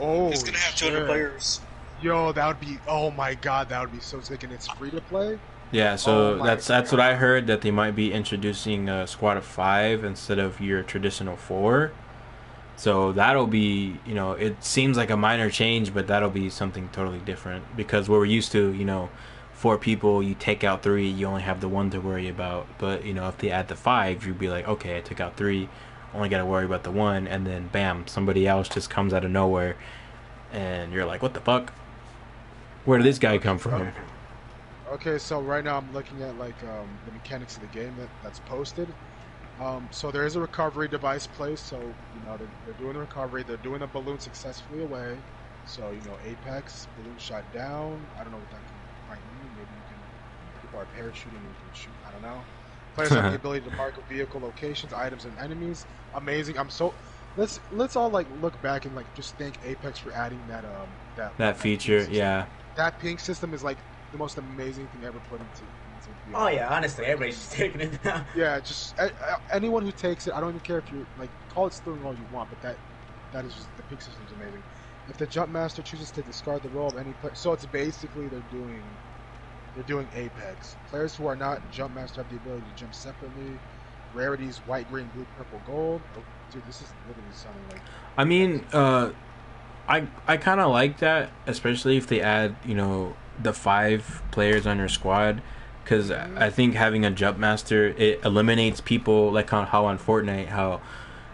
Oh, It's gonna have 200 shit. players. Yo, that would be. Oh my god, that would be so sick, and it's free to play. Yeah, so Oh that's my what I God. heard, that they might be introducing a squad of 5 instead of your traditional 4. So that'll be, it seems like a minor change, but that'll be something totally different, because we're used to, 4 people, you take out 3, you only have the 1 to worry about. But if they add the 5, you'd be like, okay, I took out 3, only got to worry about the 1, and then bam, somebody else just comes out of nowhere, and you're like, what the fuck? Where did this guy come from? Okay, so right now I'm looking at like the mechanics of the game that's posted. So there is a recovery device placed. So they're doing the recovery. They're doing a balloon successfully away. So Apex balloon shot down. I don't know what that might mean. Maybe people are parachuting and you can shoot. I don't know. Players have the ability to mark vehicle locations, items, and enemies. Amazing. Let's all like look back and like just thank Apex for adding That feature, yeah. That ping system is like the most amazing thing ever put into Oh yeah, honestly, everybody's just taking it down. Yeah, just anyone who takes it, I don't even care if you like call it stealing all you want, but that is just, the ping system's amazing. If the jump master chooses to discard the role of any player, so it's basically they're doing Apex. Players who are not jump master have the ability to jump separately. Rarities: white, green, blue, purple, gold. Oh, dude, this is literally something like. I mean, I kind of like that, especially if they add, the 5 players on your squad, because I think having a jump master, it eliminates people, like how on Fortnite, how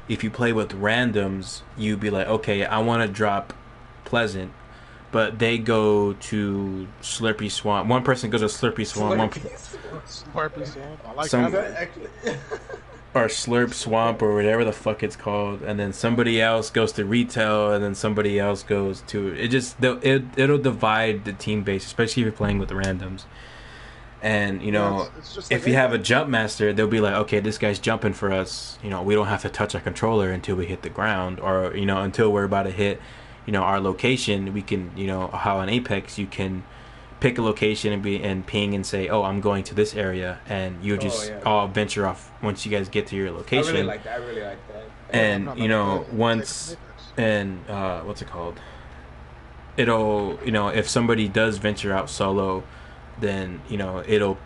if you play with randoms, you'd be like, okay, I want to drop Pleasant, but they go to Slurpy Swamp. One person goes to Slurpy Swamp. Slurpy Swamp. I like that. Or Slurp Swamp, or whatever the fuck it's called, and then somebody else goes to retail, and then somebody else goes to it'll divide the team base, especially if you're playing with the randoms. And it's just if like you have a jump master, they'll be like, okay, this guy's jumping for us, we don't have to touch our controller until we hit the ground, or until we're about to hit our location. We can, how on Apex you can pick a location and ping and say, oh, I'm going to this area, and you just all venture off once you guys get to your location. I really like that. And once, and what's it called, it'll, if somebody does venture out solo, then it'll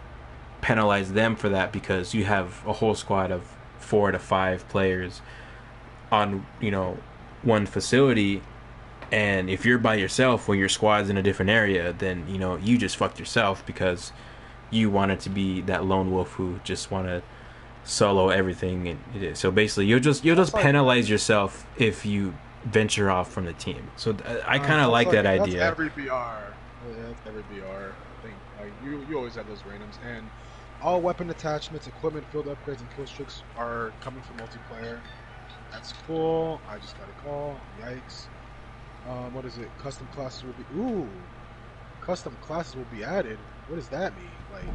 penalize them for that, because you have a whole squad of 4 to 5 players on one facility. And if you're by yourself when your squad's in a different area, then you just fucked yourself, because you wanted to be that lone wolf who just want to solo everything. And so basically, you'll just penalize yourself if you venture off from the team. So I kind of like that idea. That's every BR. That's every BR. I think like you always have those randoms, and all weapon attachments, equipment, field upgrades, and kill streaks are coming from multiplayer. That's cool. I just got a call. Yikes. What is it? Custom classes will be. Custom classes will be added. What does that mean? Like,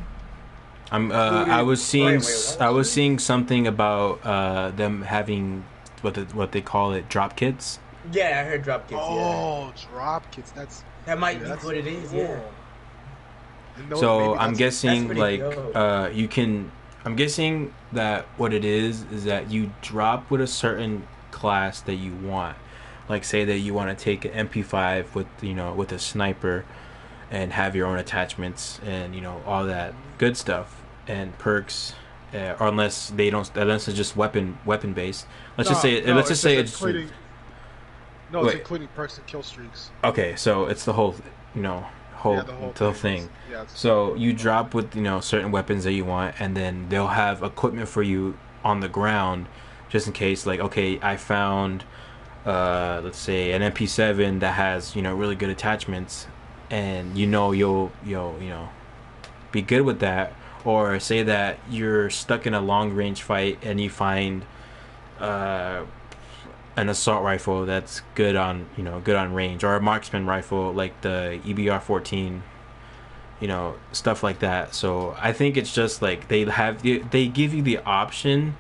I was seeing something about them having what they call it, drop kits. Yeah, I heard drop kits. Oh, drop kits. That might be what it is. Yeah. So I'm guessing like dope. you can. I'm guessing that what it is that you drop with a certain class that you want. Like, say that you want to take an MP5 with a sniper, and have your own attachments and all that good stuff and perks, or unless it's just weapon based. Let's just say it's including perks and kill streaks. Okay, so it's the whole whole thing. Yeah, so you drop with certain weapons that you want, and then they'll have equipment for you on the ground, just in case. Like, okay, I found. Let's say an MP7 that has really good attachments, and you'll be good with that. Or say that you're stuck in a long range fight and you find an assault rifle that's good on range, or a marksman rifle like the EBR-14, stuff like that. So I think it's just like they give you the option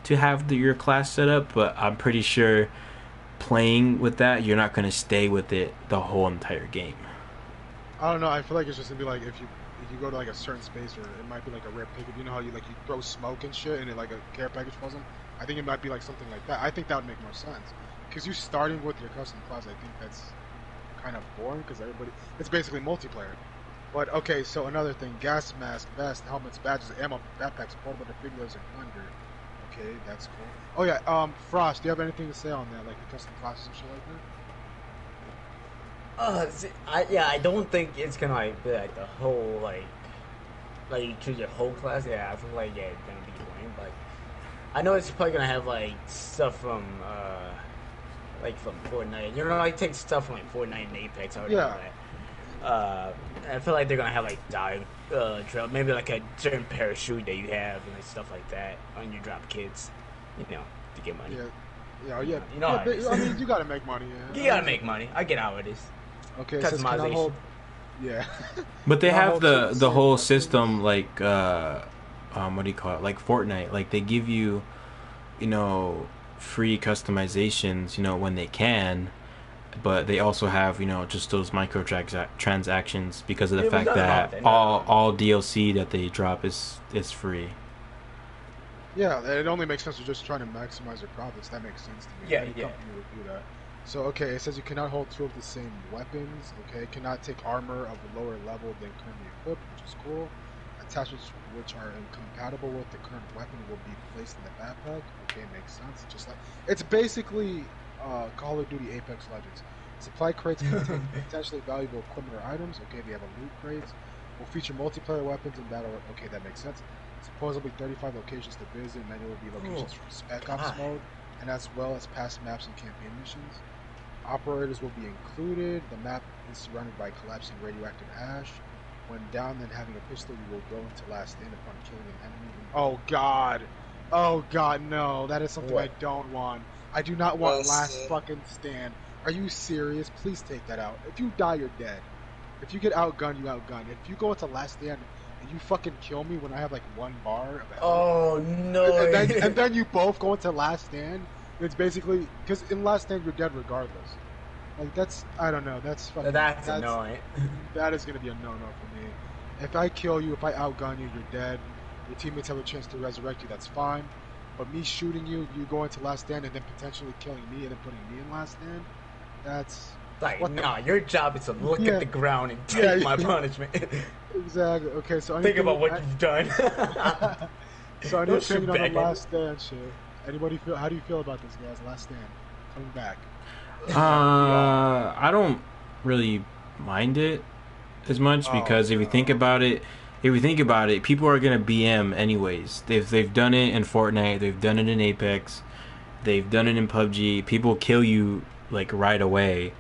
to have your class set up, but I'm pretty sure playing with that, you're not going to stay with it the whole entire game. I don't know. I feel like it's just gonna be like if you go to like a certain space, or it might be like a rare pickup. You know how you throw smoke and shit, and it like a care package falls in. I think it might be like something like that. I think that would make more sense, because you starting with your custom class, I think that's kind of boring because it's basically multiplayer. But okay, so another thing: gas mask, vest, helmets, badges, ammo, backpacks, portable defibrillators, and plunder. Okay, that's cool. Oh yeah, Frost, do you have anything to say on that, like the custom classes and shit like that? I don't think it's gonna like be like the whole like you choose your whole class. Yeah, I feel like it's gonna be lame, but I know it's probably gonna have like stuff from Fortnite. You know, like take stuff from like Fortnite and Apex. I Yeah. I feel like they're gonna have like dive drill, maybe like a certain parachute that you have and like, stuff like that on your drop kits. You know, to get money. Yeah. You know how it is. I mean, you gotta make money. Yeah. You gotta make money. I get how it is. Okay, so can I hold? Yeah. But they have the whole system like what do you call it? Like Fortnite. Like they give you, you know, free customizations, you know, when they can, but they also have, you know, just those transactions because of the fact that all DLC that they drop is free. Yeah, it only makes sense. You're just trying to maximize your profits. That makes sense to me. Yeah, Any company would do that. So, okay, it says you cannot hold two of the same weapons. Okay, cannot take armor of a lower level than currently equipped, which is cool. Attachments which are incompatible with the current weapon will be placed in the backpack. Okay, makes sense. Just like it's basically Call of Duty Apex Legends. Supply crates contain potentially valuable equipment or items. Okay, we have a loot crates. Will feature multiplayer weapons and battle. Okay, that makes sense. Supposedly 35 locations to visit, and many will be locations from Spec Ops mode, and as well as past maps and campaign missions. Operators will be included. The map is surrounded by collapsing radioactive ash. When down, then having a pistol, you will go into last stand upon killing an enemy. Oh God, no! That is something I don't want. I do not want last fucking stand. Are you serious? Please take that out. If you die, you're dead. If you get outgunned, you outgunned. If you go into last stand and you fucking kill me when I have like 1 bar of health, oh no! And then you both go into last stand. It's basically because in last stand you're dead regardless. Like that's I don't know. That's fucking. That's annoying. That is gonna be a no-no for me. If I kill you, if I outgun you, you're dead. Your teammates have a chance to resurrect you. That's fine. But me shooting you, you go into last stand and then potentially killing me and then putting me in last stand. That's like your job is to look at the ground and take my punishment. Exactly. Okay, so think about what you've done. So I need to opinion on the last stand shit. Anybody feel? How do you feel about this, guys? Last stand coming back. I don't really mind it as much because if you think about it, people are gonna BM anyways. They've done it in Fortnite, they've done it in Apex, they've done it in PUBG. People kill you like right away.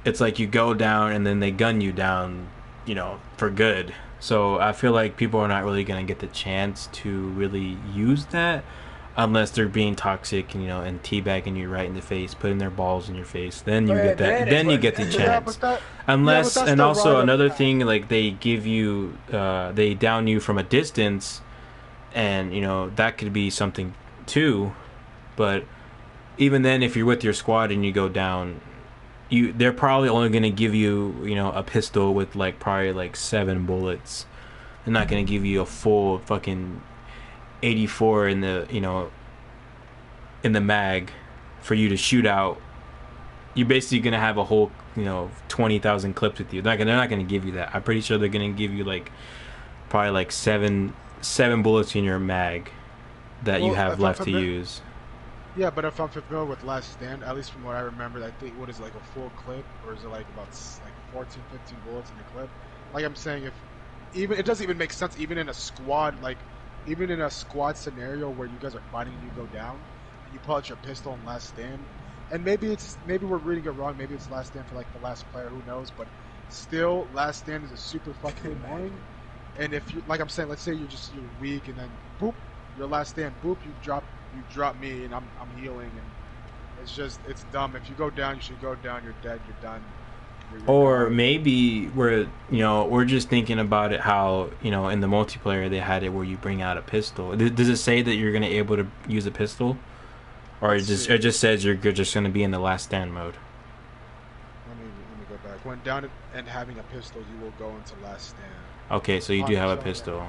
It's like you go down and then they gun you down, you know, for good. So I feel like people are not really gonna get the chance to really use that. Unless they're being toxic, you know, and teabagging you right in the face, putting their balls in your face, then you get that. Then you get the chance. Unless, and also another thing, like they give you, they down you from a distance, and you know that could be something too. But even then, if you're with your squad and you go down, they're probably only gonna give you, you know, a pistol with like probably like 7 bullets. They're not gonna give you a full fucking 84 in the, you know, in the mag for you to shoot out. You're basically gonna have a whole, you know, 20,000 clips with you. They're not gonna give you that. I'm pretty sure they're gonna give you like probably like seven bullets in your mag that you have left to use. Yeah, but if I'm familiar with Last Stand, at least from what I remember, I think what is it, like a full clip, or is it like about like 14, 15 bullets in the clip? Like I'm saying, if even it doesn't even make sense, even in a squad, like. Even in a squad scenario where you guys are fighting and you go down, and you pull out your pistol and last stand, and maybe we're reading it wrong. Maybe it's last stand for like the last player. Who knows? But still, last stand is a super fucking annoying. And if you, like I'm saying, let's say you're weak, and then boop, your last stand, boop, you drop me, and I'm healing, and it's dumb. If you go down, you should go down. You're dead. You're done. Or maybe we're just thinking about it how, you know, in the multiplayer they had it where you bring out a pistol. Does it say that you're gonna be able to use a pistol, or it just says you're just gonna be in the last stand mode? Let me go back. When down and having a pistol, you will go into last stand. Okay, so you do have a pistol.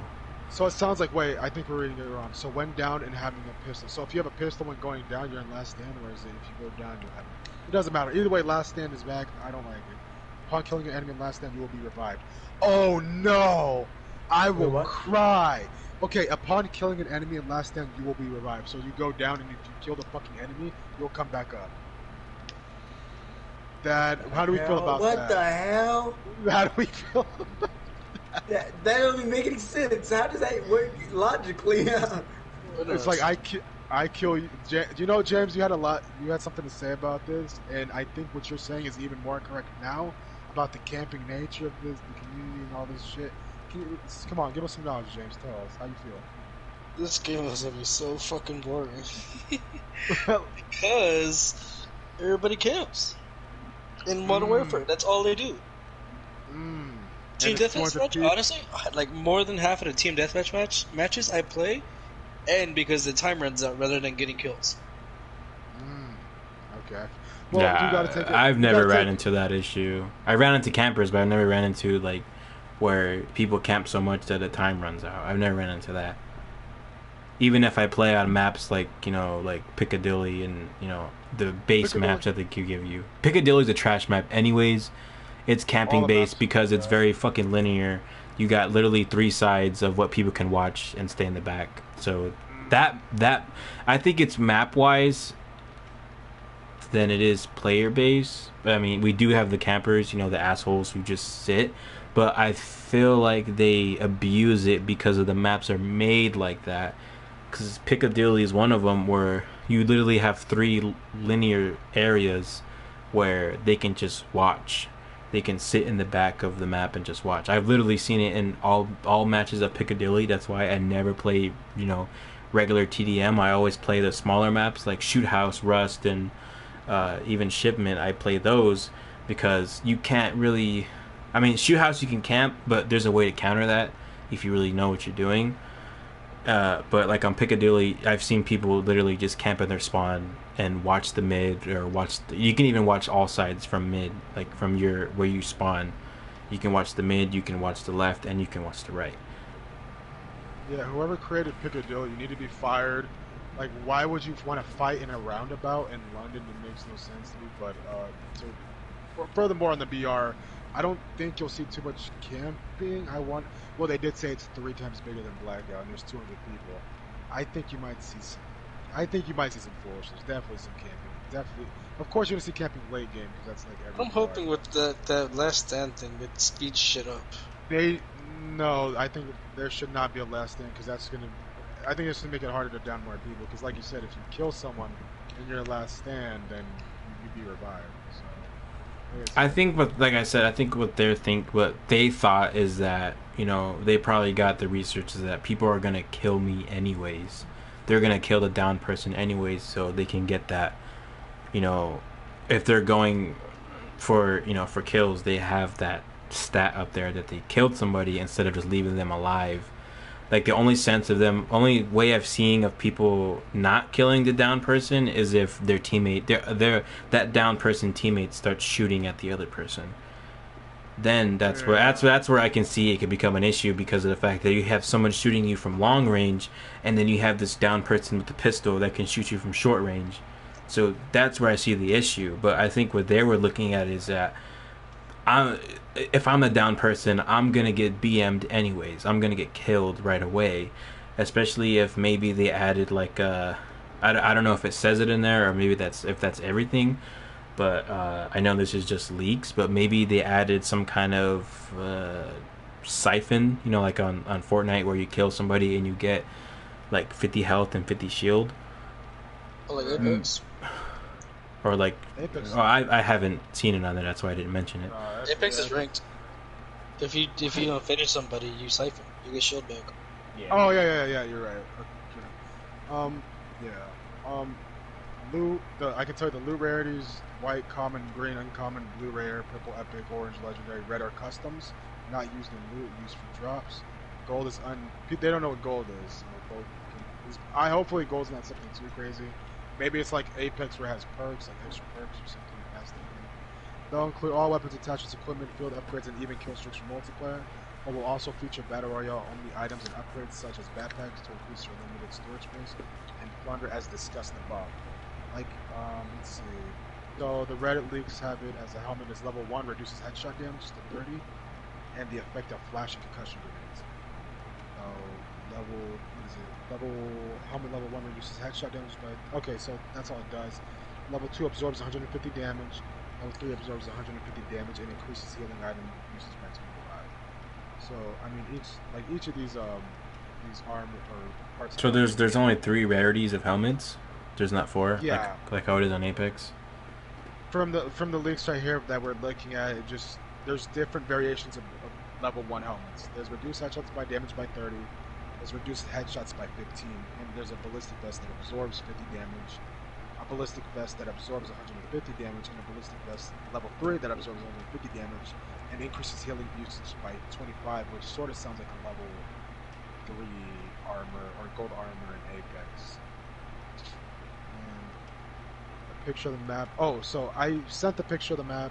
So it sounds like, wait, I think we're reading it wrong. So when down and having a pistol. So if you have a pistol when going down, you're in last stand, or is it if you go down, you have it? It doesn't matter. Either way, last stand is back. I don't like it. Upon killing an enemy in last stand, you will be revived. Oh no! I will cry. Okay, upon killing an enemy in last stand, you will be revived. So you go down, and if you kill the fucking enemy, you'll come back up. How do we feel about that? What the hell? How do we feel about that don't even make any sense. How does that work logically? It's like I kill you. Do you know, James? You had something to say about this, and I think what you're saying is even more correct now about the camping nature of this, the community, and all this shit. Come on, give us some knowledge, James. Tell us how you feel. This game is gonna be so fucking boring because everybody camps in Modern Warfare. That's all they do. Team deathmatch, honestly, like more than half of the team deathmatch matches I play, and because the time runs out rather than getting kills. Okay. Well, you gotta take it. I've never ran into that issue. I ran into campers, but I've never ran into like where people camp so much that the time runs out. I've never ran into that. Even if I play on maps like, you know, like Piccadilly and, you know, the base maps that they could give you. Piccadilly's a trash map anyways. It's camping based because it's very fucking linear. You got literally 3 sides of what people can watch and stay in the back. So that I think it's map wise than it is player base. I mean, we do have the campers, you know, the assholes who just sit, but I feel like they abuse it because of the maps are made like that. Because Piccadilly is one of them where you literally have 3 linear areas where they can just watch. They can sit in the back of the map and just watch. I've literally seen it in all matches of Piccadilly. That's why I never play, you know, regular TDM. I always play the smaller maps like Shoot House, Rust, and even Shipment. I play those because you can't really... I mean, Shoot House you can camp, but there's a way to counter that if you really know what you're doing. But like on Piccadilly, I've seen people literally just camp in their spawn and watch the mid, or you can even watch all sides from mid, like from where you spawn. You can watch the mid, you can watch the left, and you can watch the right. Yeah, whoever created Piccadilly, you need to be fired. Like, why would you want to fight in a roundabout in London? It makes no sense to me. But furthermore, on the BR, I don't think you'll see too much camping. Well, they did say it's 3 times bigger than Blackout, and there's 200 people. I think you might see some foolishness. Definitely some camping. Definitely. Of course, you're gonna see camping late game because that's like every. I'm hoping with that last stand thing it speeds shit up. No, I think there should not be a last stand because that's gonna. I think it's gonna make it harder to down more people because, like you said, if you kill someone in your last stand, then you'd be revived. So. I think what they thought is that, you know, they probably got the research is that people are gonna kill me anyways. They're gonna kill the down person anyways, so they can get that. You know, if they're going for kills, they have that stat up there that they killed somebody instead of just leaving them alive. Like the only way I've seen of people not killing the down person is if their teammate, that down person teammate starts shooting at the other person. Then that's where I can see it could become an issue because of the fact that you have someone shooting you from long range, and then you have this down person with the pistol that can shoot you from short range. So that's where I see the issue. But I think what they were looking at is that if I'm a down person, I'm gonna get BM'd anyways. I'm gonna get killed right away, especially if maybe they added like I don't know if it says it in there or maybe that's everything, but I know this is just leaks. But maybe they added some kind of siphon, you know, like on Fortnite where you kill somebody and you get like 50 health and 50 shield. Oh, like Apex. Or like, I haven't seen it on there. That's why I didn't mention it. Apex is ranked. If you don't finish somebody, you siphon. You get shield back. Yeah. Oh yeah. You're right. Loot. I can tell you the loot rarities: white, common, green, uncommon, blue, rare, purple, epic, orange, legendary, red are customs, not used in loot, used for drops. Gold is They don't know what gold is. Hopefully gold's not something too crazy. Maybe it's like Apex where it has perks, like extra perks or something. They'll include all weapons, attachments, equipment, field upgrades, and even kill streaks for multiplayer. but will also feature Battle Royale only items and upgrades such as backpacks to increase your limited storage space and plunder as discussed above. Like, let's see. So the Reddit leaks have it as a helmet is level 1, reduces headshot damage to 30, and the effect of flash and concussion grenades. Helmet level 1 reduces headshot damage by, okay, so that's all it does. Level 2 absorbs 150 damage, level 3 absorbs 150 damage and increases healing item usage by 25. So, I mean, each of these armor or parts. So there's only 3 rarities of helmets? There's not 4? Yeah. Like how it is on Apex? From the leaks right here that we're looking at, there's different variations of level 1 helmets. There's reduced headshots by damage by 30. There's reduced headshots by 15. And there's a ballistic vest that absorbs 50 damage. A ballistic vest that absorbs 150 damage. And a ballistic vest level 3 that absorbs 150 damage. And increases healing usage by 25, which sort of sounds like a level 3 armor or gold armor in Apex. Picture of the map. Oh, so I sent the picture of the map.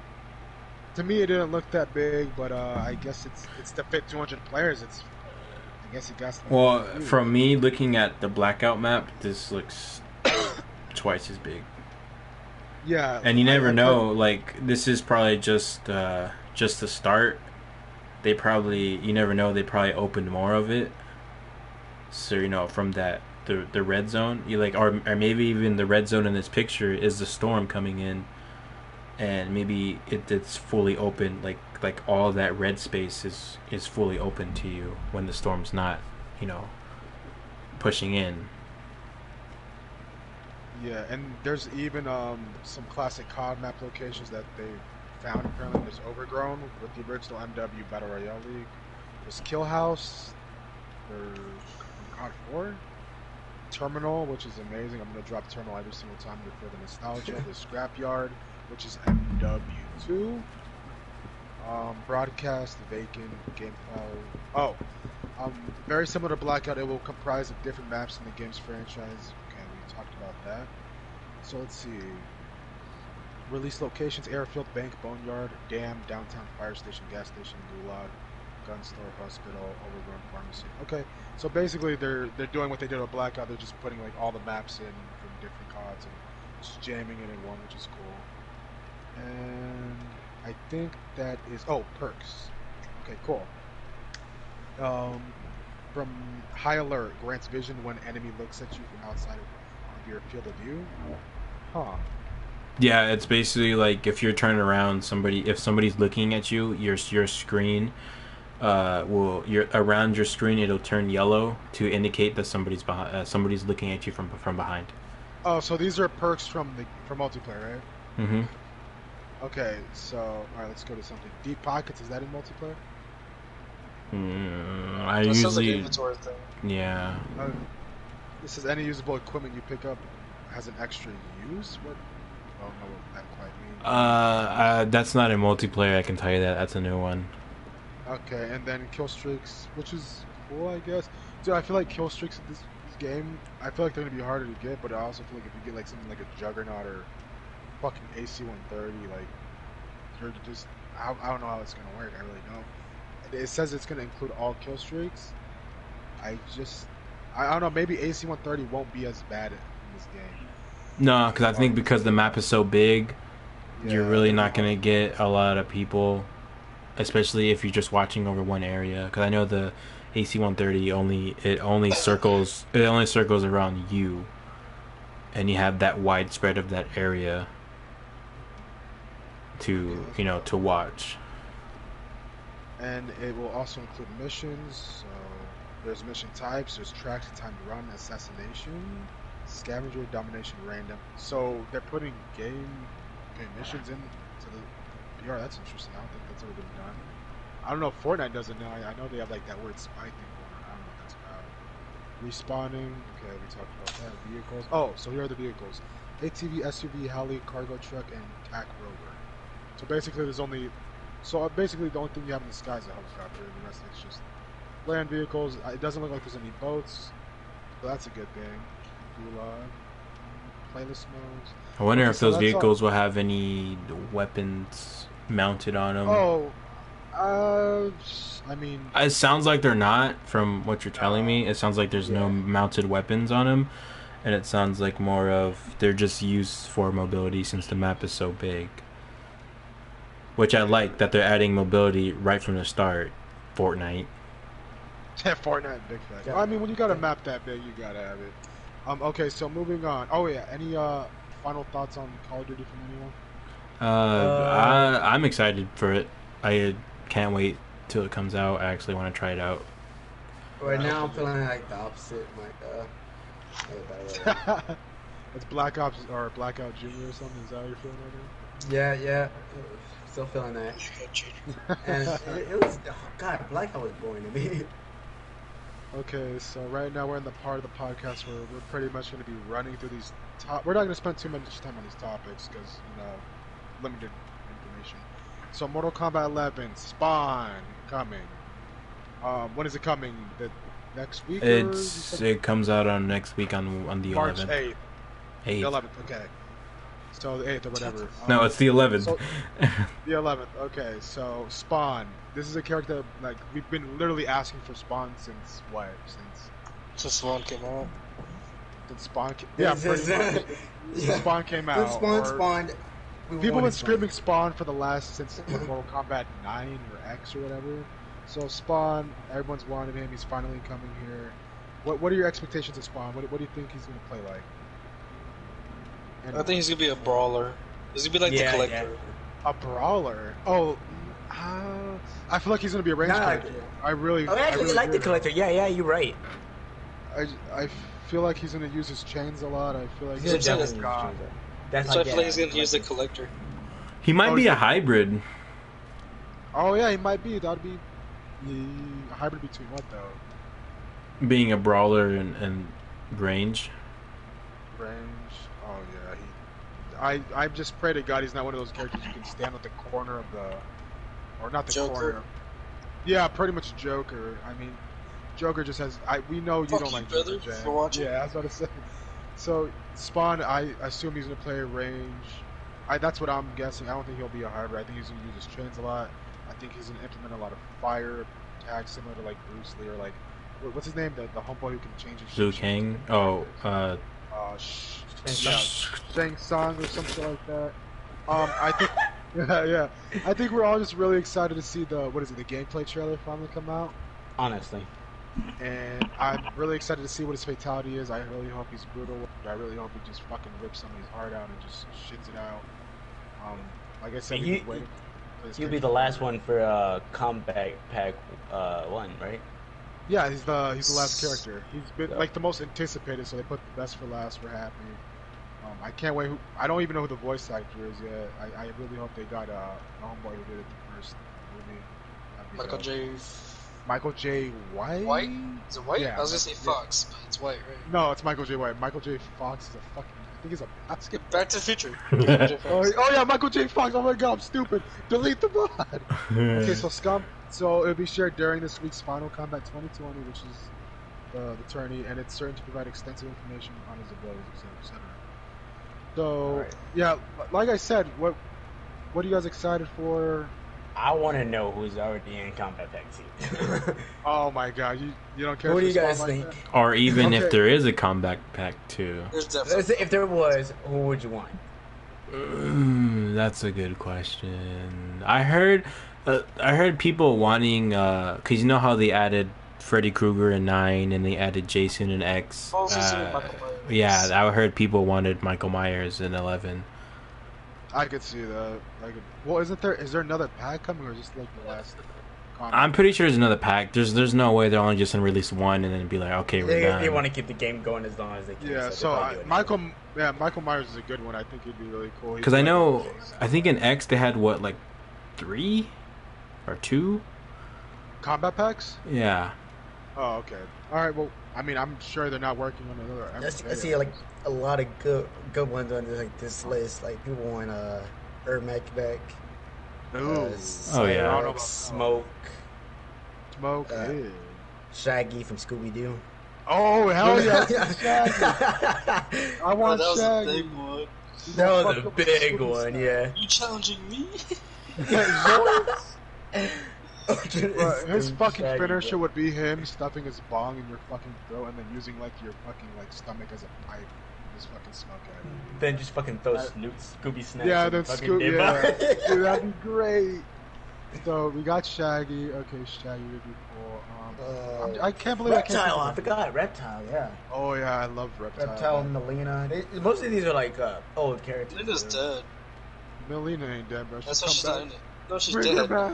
To me, it didn't look that big, but I guess it's to fit 200 players. I guess it got. Well, from me looking at the Blackout map, this looks twice as big. Yeah, and you never know. Like, this is probably just the start. You never know. They probably opened more of it. So from that. The red zone, or maybe even the red zone in this picture is the storm coming in, and maybe it's fully open, like all that red space is fully open to you when the storm's not, pushing in. Yeah, and there's even some classic COD map locations that they found. Apparently, there's Overgrown with the original MW Battle Royale League. There's Kill House. There's COD 4. Terminal, which is amazing. I'm going to drop Terminal every single time to feel the nostalgia. The Scrapyard, which is MW2. Broadcast, Vacant, Gamefile. Very similar to Blackout, it will comprise of different maps in the game's franchise. Okay, we talked about that. So let's see. Release locations: Airfield, Bank, Boneyard, Dam, Downtown, Fire Station, Gas Station, Gulag, Gun Store, Hospital, Overgrown Pharmacy. Okay, so basically they're doing what they did with Blackout. They're just putting all the maps in from different CODs and just jamming it in one, which is cool. And I think that is perks. Okay, cool. From High Alert grants vision when enemy looks at you from outside of your field of view. Huh. Yeah, it's basically like if you're turning around, if somebody's looking at you, your screen. Around your screen it'll turn yellow to indicate that somebody's looking at you from behind. Oh, so these are perks from multiplayer, right? Mm-hmm. Okay, so alright, let's go to something. Deep Pockets, is that in multiplayer? I usually sounds like an inventory thing. Yeah. This is any usable equipment you pick up has an extra use. What? I don't know what that quite means. That's not in multiplayer. I can tell you that. That's a new one. Okay, and then kill streaks, which is cool, I guess. Dude, I feel like kill streaks in this game, I feel like they're gonna be harder to get, but I also feel like if you get like something like a Juggernaut or fucking AC-130, like you're just, I don't know how it's gonna work. I really don't. It says it's gonna include all kill streaks. I don't know. Maybe AC-130 won't be as bad in this game. No, because I think because the map is so big, you're really not gonna get a lot of people. Especially if you're just watching over one area, because I know the AC-130 only circles around you, and you have that wide spread of that area to to watch. And it will also include missions. So there's mission types. There's tracks, time to run, assassination, scavenger, domination, random. So they're putting missions into the PR. That's interesting. I don't think that's ever been done. I don't know if Fortnite does it now. I know they have like that weird spy thing going on. I don't know what that's about. Respawning. Okay, we talked about that. Vehicles. Oh, so here are the vehicles: ATV, SUV, heli, cargo truck, and TAC rover. So basically, the only thing you have in the sky is a helicopter. The rest is just land vehicles. It doesn't look like there's any boats, so that's a good thing. Gulag. Playlist modes. I wonder if those vehicles will have any weapons mounted on them. Oh, I mean, it sounds like they're not. From what you're telling me, it sounds like there's no mounted weapons on them, and it sounds like more of they're just used for mobility since the map is so big. Which I like that they're adding mobility right from the start. Fortnite. Fortnite, big fact. I mean, when you got a map that big, you gotta have it. Okay, so moving on. Oh yeah, any final thoughts on Call of Duty from anyone? I'm excited for it. I can't wait till it comes out. I actually want to try it out. Right now, I'm feeling like the opposite. It's Black Ops or Blackout Junior or something. Is that how you're feeling right now? Yeah. Still feeling that. And it was, God, Blackout was boring to me. Okay, so right now we're in the part of the podcast where we're pretty much going to be running through these we're not going to spend too much time on these topics because, limited information. So Mortal Kombat 11, Spawn, coming. When is it coming? The next week? It comes out on next week on the March 11th. 8th. 8th. The 11th, okay. So the 8th or whatever. No, it's the 11th. So, the 11th, okay. So Spawn. This is a character, like, we've been literally asking for Spawn since what? Since Spawn came out. Since Spawn came out. Yeah, pretty much. Since Spawn came out. Spawn. People have been screaming Spawn for the last, since Mortal Kombat 9 or X or whatever. So Spawn, everyone's wanted him. He's finally coming here. What are your expectations of Spawn? What do you think he's going to play like? I think he's gonna be a brawler. He's gonna be like the Collector. Yeah. A brawler? Oh, I feel like he's gonna be a range character. I really like the Collector. Yeah, you're right. I feel like he's gonna use his chains a lot. I feel like he's definitely God. So I feel like he's gonna use the Collector. He might be a hybrid. Oh yeah, he might be. That'd be a hybrid between what though? Being a brawler and range. Oh yeah, I just pray to God he's not one of those characters you can stand at the corner of the, or not the Joker. corner. Yeah, pretty much Joker. I mean, Joker just has. We know you don't like Joker, Jay. For watching. Yeah, I was about to say. So Spawn, I assume he's gonna play range. That's what I'm guessing. I don't think he'll be a hybrid. I think he's gonna use his chains a lot. I think he's gonna implement a lot of fire attacks similar to like Bruce Lee or like what's his name? The homeboy who can change his. Liu Kang. Oh. Shang Tsung or something like that. I think, yeah. I think we're all just really excited to see the gameplay trailer finally come out. Honestly. And I'm really excited to see what his fatality is. I really hope he's brutal. I really hope he just fucking rips somebody's heart out and just shits it out. Like I said, you'll be the last one for Combat Pack 1, right? Yeah, he's the last character. He's been like the most anticipated, so they put the best for last. We're happy. I can't wait. I don't even know who the voice actor is yet. I really hope they got a homeboy who did it the first movie. Michael J. White. White? Is it White? Yeah, I was gonna say Fox, but it's White, right? No, it's Michael J. White. Michael J. Fox is a fucking. I think he's a basketball. Back to the Future. Oh yeah, Michael J. Fox. Oh my God, I'm stupid. Delete the mod. Okay, so Scum. So it'll be shared during this week's Final Combat 2020, which is the tourney, and it's certain to provide extensive information on his abilities, etc. So yeah, like I said, what are you guys excited for? I want to know who's already in Combat Pack 2. Oh my God, you don't care. What do you guys think? Like or even if there is a Combat Pack 2. If there was, who would you want? That's a good question. I heard people wanting, because you know how they added Freddy Krueger in 9 and they added Jason in X. Yeah, I heard people wanted Michael Myers in 11. I could see that. Well, is there another pack coming, or just like the last? I'm pretty sure there's another pack. There's no way they're only just gonna release one and then be like, okay, we're done. They want to keep the game going as long as they can. Yeah, so Michael Myers is a good one. I think he'd be really cool. Because I think in X they had what, like 3 or 2 combat packs. Yeah. Oh, okay. All right. Well, I mean, I'm sure they're not working on another. I see like a lot of good ones on this list. Like people want Ermac back. Oh yeah. Smoke. Yeah. Shaggy from Scooby Doo. Oh hell yeah! Shaggy. I want Shaggy. That was a big one. That was a big one. Yeah. You challenging me? But his fucking Shaggy, finisher bro. would be him stuffing his bong in your fucking throat and then using like your fucking like stomach as a pipe. Just fucking smoke at it. Then just fucking throw Scooby snacks. Yeah, in then fucking Scoop. dip Yeah, out. dude, that'd be great. So we got Shaggy. Okay, Shaggy would be cool. I can't believe Reptile. I I can't. forgot Reptile. Yeah, Oh yeah, I love Reptile. Reptile, Melina. Most of these are like old characters. Linda's dead. Melina ain't dead, bro. That's why she's not in it. No, she's Bring her dead. back.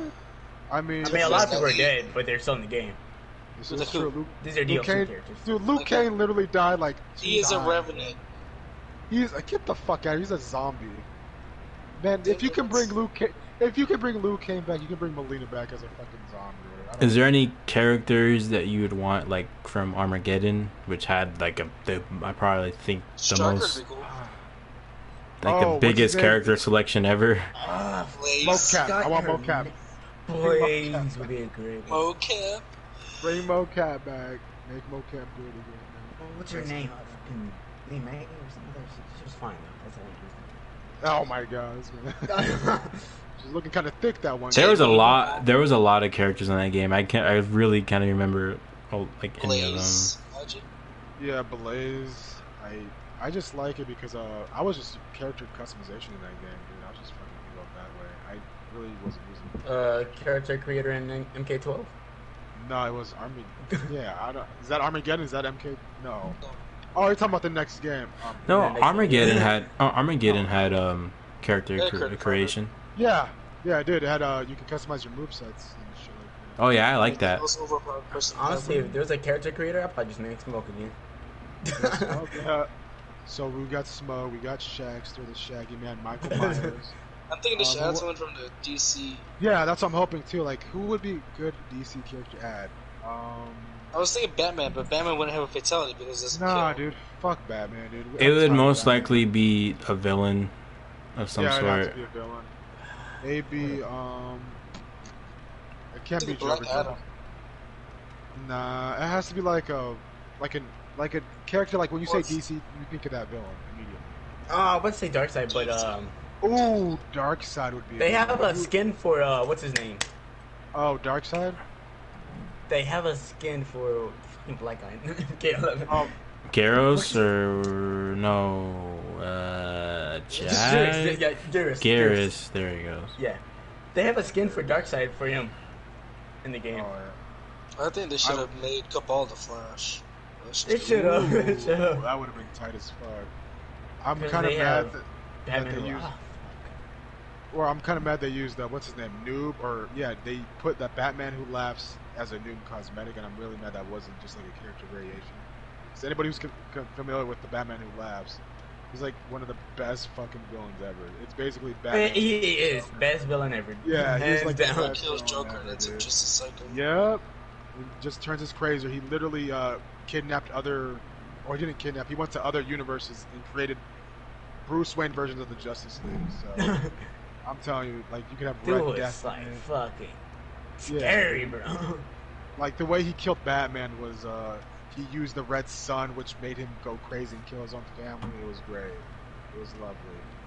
I mean, I mean, a lot of people are Elite. dead, but they're still in the game. this With is the who? true. Luke, These are Luke DLC Kane, characters. dude, Luke Okay. Kane literally died like. He is a times. revenant. He's get the fuck out. He's a zombie. Man, if you can bring Luke, if you can bring Luke Kane back, you can bring Melina back as a fucking zombie. Is there any characters that you would want, like from Armageddon, which had like I probably think the Striker most, would be cool. like Oh, the what's his biggest name? character selection ever? Ah, Blaze. Mocap. I want her mocap. Blaze would be a great one. Mocap. Bring mocap back. Make mocap good again. Oh, what's her name? Fucking Lee May or something. She was fine though. That's all Oh my god, I can she's looking kind of thick that one. There was a Yeah. lot. There was a lot of characters in that game. I really can't remember like any of them. Blaze. Magic. Yeah, Blaze. I just like it because I was just character customization in that game, dude. I was just fucking built that way. I really wasn't using. Character creator in MK12. No, it was Army. Yeah, I don't. Is that Armageddon? Is that MK? No. No. Oh, you're talking about the next game. No, Yeah, next Armageddon game. had character Yeah, character creation. Yeah, it did. It had you can customize your movesets and shit like Oh yeah, I like that. Most overpowered person Honestly, ever. if there was a character creator, I'd probably just make Smoke again. that. Smoke, yeah. So we got Smoke, we got Shagster, the Shaggy Man, Michael Myers. I'm thinking they should add wh- someone from the DC. Yeah, that's what I'm hoping too. Like, who would be good DC character to add? I was thinking Batman, but Batman wouldn't have a fatality because it's Nah, dude. Fuck Batman, dude. It I'm would tired of most Batman. likely be a villain of some yeah, it'd have sort. to be a villain. Maybe it can't be Black Joker. Adam. Nah, it has to be like a character like when you say What's- DC, you think of that villain immediately. I would say Darkseid, but Ooh, Darkseid would be. they good have one. a skin for what's his name? Oh, Darkseid. They have a skin for fucking Black Guy. K11. Oh, Garrus or no? Jack. Yeah, Garrus. Garrus. There he goes. Yeah, they have a skin for Darkseid for him in the oh game. yeah. I think they should have made Cabal the Flash. It should have. It should Ooh, have. that would have been tight as fuck. I'm 'Cause kind of they mad have that, Batman. they use- Ah, or I'm kind of mad they used what's his name, Noob, or yeah, they put that Batman Who Laughs as a Noob cosmetic, and I'm really mad that wasn't just like a character variation. Is anybody who's familiar with the Batman Who Laughs? He's like one of the best fucking villains ever. It's basically Batman. He is best villain ever. Yeah, he's Hands like the down. best. kills villain Joker, ever, that's dude. just a cycle. Yep. He just turns us crazy. He literally kidnapped or he didn't kidnap. He went to other universes and created Bruce Wayne versions of the Justice League. So I'm telling you, like you could have Red Dude, Death. it's like in it. fucking Yeah. scary, bro. Like the way he killed Batman was he used the Red Sun, which made him go crazy and kill his own family. It was great. It was lovely.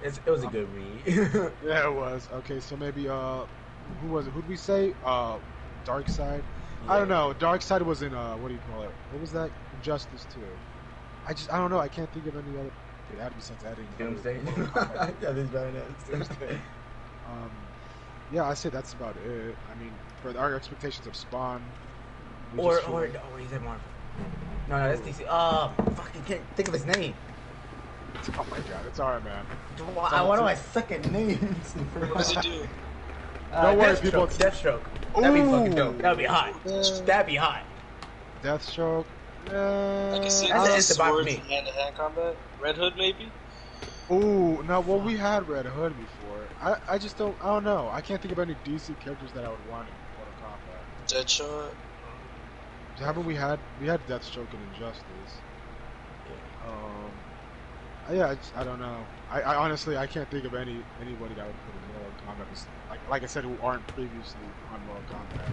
It was a good read. Yeah, it was. Okay, so maybe who was it? Who'd we say? Darkseid. I don't know. Darkseid was in what do you call it? What was that? Injustice 2. I don't know. I can't think of any other. It had to be since adding. Doomsday. Yeah, this badass. Doomsday. Yeah, I say that's about it. I mean, for our expectations of Spawn. we Or just- he's at Marvel. No, that's DC. Oh, fuck! I can't think of his name. Oh my god, it's alright, man. One of my second names. What does he do? Don't worry, people. Deathstroke. That'd be fucking Ooh. dope. That'd be hot. That'd be hot. Deathstroke. I can see That's an the instant buy for swords me. and hand-to-hand combat. Red Hood, maybe? Ooh, no, well, we had Red Hood before. I just don't, I don't know. I can't think of any DC characters that I would want in Mortal Kombat. Deadshot? Haven't we had Deathstroke and Injustice? Yeah, I don't know. I honestly, I can't think of anybody that would put in Mortal Kombat. Just like I said, who aren't previously on Mortal Kombat.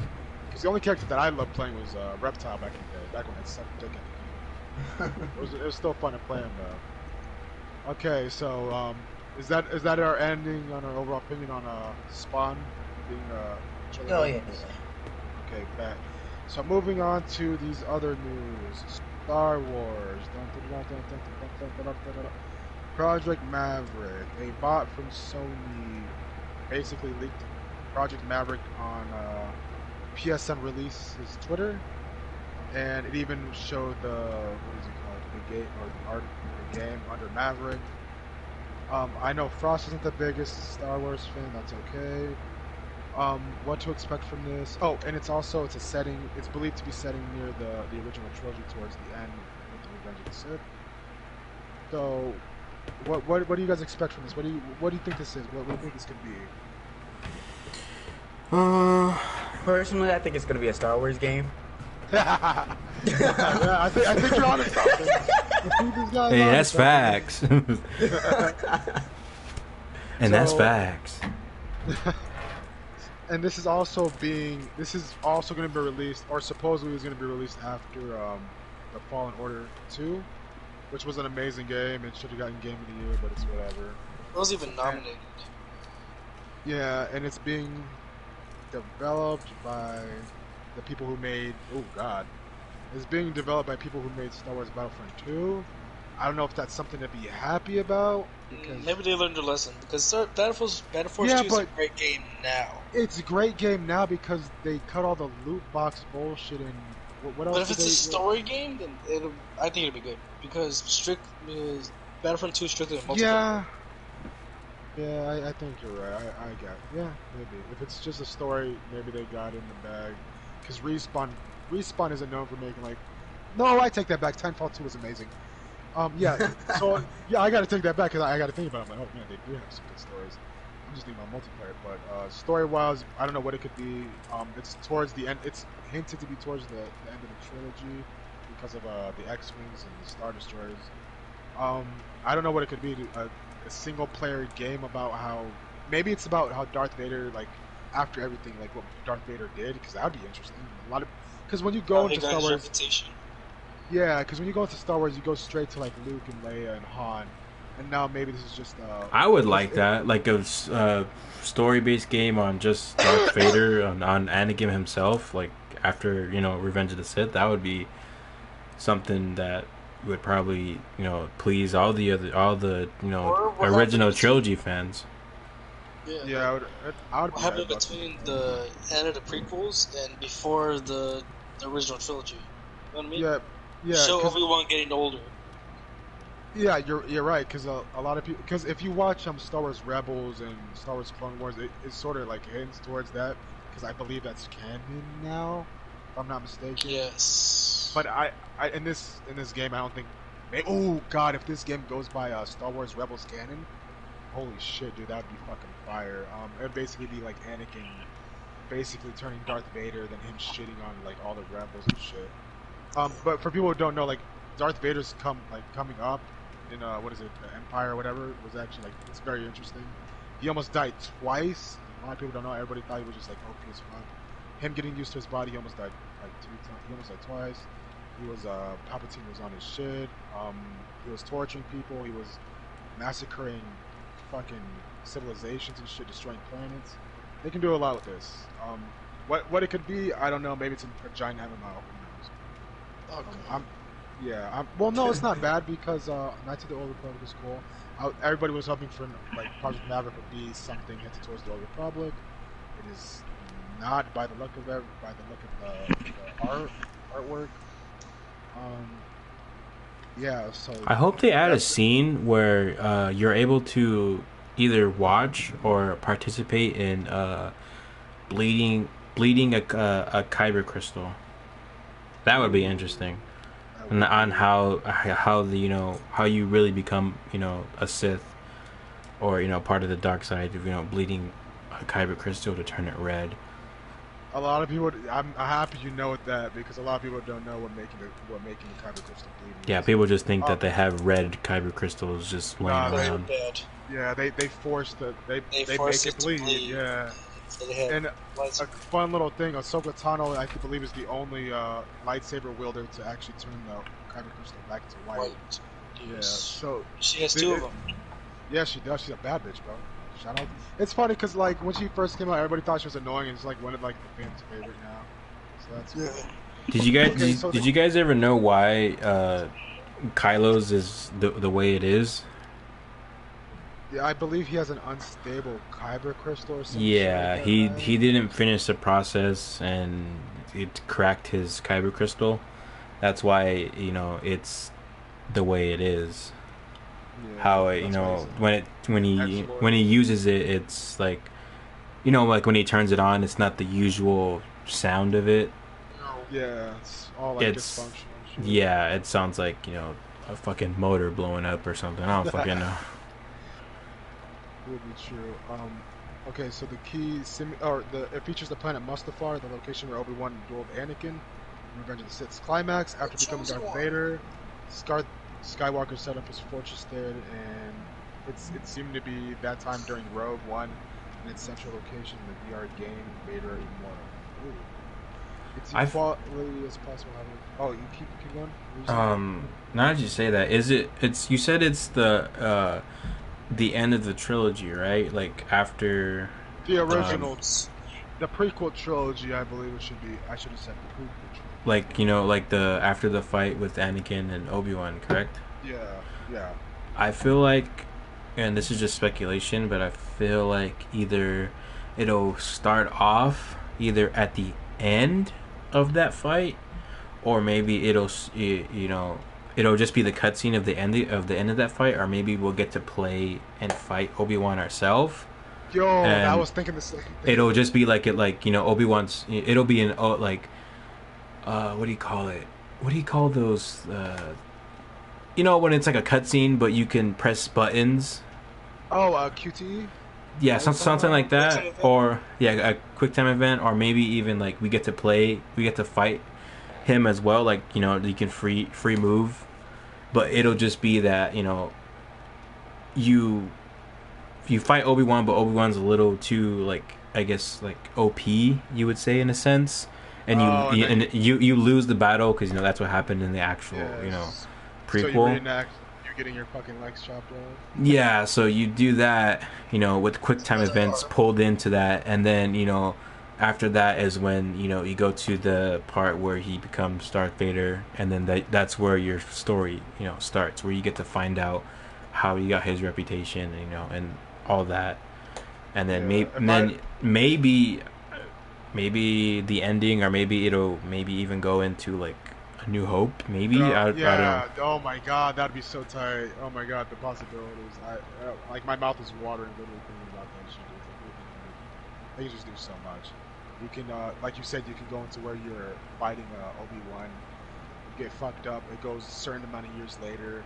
Because the only character that I loved playing was Reptile back in the day, back when I sucked dick at the game. It was still fun to play him though. Okay, so is that our ending on our overall opinion on Spawn being Oh yeah. Okay, bet. So moving on to these other news. Star Wars. Project Maverick. A bot from Sony basically leaked Project Maverick on PSN release's Twitter, and it even showed the what is it called, the game or the art of the game under Maverick. I know Frost isn't the biggest Star Wars fan. That's okay. What to expect from this? Oh, and it's a setting. It's believed to be setting near the original trilogy towards the end with the Revenge of the Sith. So, what do you guys expect from this? What do you think this is? What do you think this could be? Personally, I think it's gonna be a Star Wars game. Yeah, I think you're onto something. Hey, that's facts. And that's facts. And this is also going to be released, or supposedly is going to be released after the Fallen Order 2, which was an amazing game. It should have gotten Game of the Year, but it's whatever. It was even nominated. Yeah, and it's being developed by the people who made. Oh God, it's being developed by people who made Star Wars Battlefront 2. I don't know if that's something to be happy about. Because maybe they learned a lesson, because Battlefront 2 is a great game now. It's a great game now because they cut all the loot box bullshit and what else? But if it's a story game, then I think it'll be good, because Battlefront 2 is strictly a multiplayer. Yeah, I think you're right. I get. Yeah, maybe if it's just a story, maybe they got in the bag. Because Respawn isn't known for making No, I take that back. Titanfall 2 was amazing. Yeah, so I gotta take that back because I gotta think about it. I'm like, oh man, they do have some good stories. I'm just thinking about multiplayer, but story-wise, I don't know what it could be. It's towards the end. It's hinted to be towards the end of the trilogy because of the X-wings and the Star Destroyers. I don't know what it could be. A single-player game about how maybe it's about how Darth Vader, after everything, what Darth Vader did, because that would be interesting. Because when you go into Star Wars. Yeah, because when you go into Star Wars, you go straight to Luke and Leia and Han, and now maybe this is just. I would like that, a story-based game on just Darth Vader on Anakin himself, after Revenge of the Sith. That would be something that would probably please all the original trilogy fans. Yeah, I would have it between the end of the prequels and before the original trilogy. You know what I mean? Yeah. Show Obi-Wan getting older. Yeah, you're right. Because a lot of people. Because if you watch Star Wars Rebels and Star Wars Clone Wars, it sort of hints towards that. Because I believe that's canon now, if I'm not mistaken. Yes. But I in this game, I don't think. Oh God, if this game goes by Star Wars Rebels canon, holy shit, dude, that'd be fucking fire. It'd basically be Anakin, basically turning Darth Vader, then him shitting on all the rebels and shit. But for people who don't know, Darth Vader's coming up in what is it, the Empire or whatever, was actually it's very interesting. He almost died twice. A lot of people don't know. Everybody thought he was just OP as fuck. Him getting used to his body, he almost died 2 times. He almost died twice. He was Palpatine was on his shit. He was torturing people. He was massacring fucking civilizations and shit, destroying planets. They can do a lot with this. What it could be, I don't know. Maybe it's a giant MMO. Who knows? Okay. Well, no, it's not bad because Knights of the Old Republic is cool. Everybody was hoping for Project Maverick would be something hinted towards the Old Republic. It is not by the look of the artwork. Yeah, so I hope they add a scene where you're able to either watch or participate in bleeding a kyber crystal. That would be interesting, and on how how you really become a Sith, or part of the dark side of bleeding a kyber crystal to turn it red. A lot of people, I'm happy you know that, because a lot of people don't know what making the kyber crystal bleed. Yeah, people just think that they have red kyber crystals just laying around. Yeah, they force they make it bleed. Yeah. And a fun little thing, Ahsoka Tano, I believe, is the only lightsaber wielder to actually turn the kyber crystal back to white. Yeah, so she has 2 of them. Yeah, she does. She's a bad bitch, bro. Shout out. It's funny because when she first came out, everybody thought she was annoying, and it's one of the fans' favorite now. So that's cool. Did you guys ever know why Kylo's is the way it is? Yeah, I believe he has an unstable kyber crystal or something. Yeah, like that, he right? he didn't finish the process and it cracked his kyber crystal. That's why it's the way it is. Yeah, How it, that's what he said. when he uses it, it's like like when he turns it on, it's not the usual sound of it. Yeah, it's all like It's dysfunctional. Shit. yeah, it sounds like a fucking motor blowing up or something. I don't fucking know. Would be true. Okay, so the key it features the planet Mustafar, the location where Obi-Wan dueled Anakin in Revenge of the Sith's climax. After becoming Darth Vader, Skywalker set up his fortress there, and it seemed to be that time during Rogue One, in its central location in the VR game Vader Immortal. Ooh. It's equally as possible. Oh, you keep going. Now that you say that, you said it's the end of the trilogy, right? Like after the original, the prequel trilogy, I believe it should be. I should have said the prequel trilogy. Like the after the fight with Anakin and Obi-Wan, correct? Yeah. I feel like, and this is just speculation, but I feel like either it'll start off either at the end of that fight, or maybe it'll just be the cutscene of the end of that fight, or maybe we'll get to play and fight Obi-Wan ourselves. Yo, I was thinking the same thing. It'll just be Obi-Wan's. It'll be what do you call it? What do you call those? When it's like a cutscene, but you can press buttons. Oh, QTE. Yeah, something like that, or a quick time event, or maybe even we get to fight him as well. You can free move, but it'll just be that you fight Obi-Wan, but Obi-Wan's a little too I guess OP, you would say, in a sense, and you lose the battle because that's what happened in the actual prequel. So you reenact you getting your fucking legs chopped off. Yeah, so you do that, with quick time events pulled into that, and then after that is when you go to the part where he becomes Darth Vader, and then that's where your story starts, where you get to find out how he got his reputation, and all that, and then maybe the ending, or maybe it'll even go into A New Hope, maybe. I don't know. Oh my god, that'd be so tight. Oh my god, the possibilities. My mouth is watering literally thinking about that shit. They can just do so much. You can, like you said, you can go into where you're fighting Obi-Wan. You get fucked up. It goes a certain amount of years later,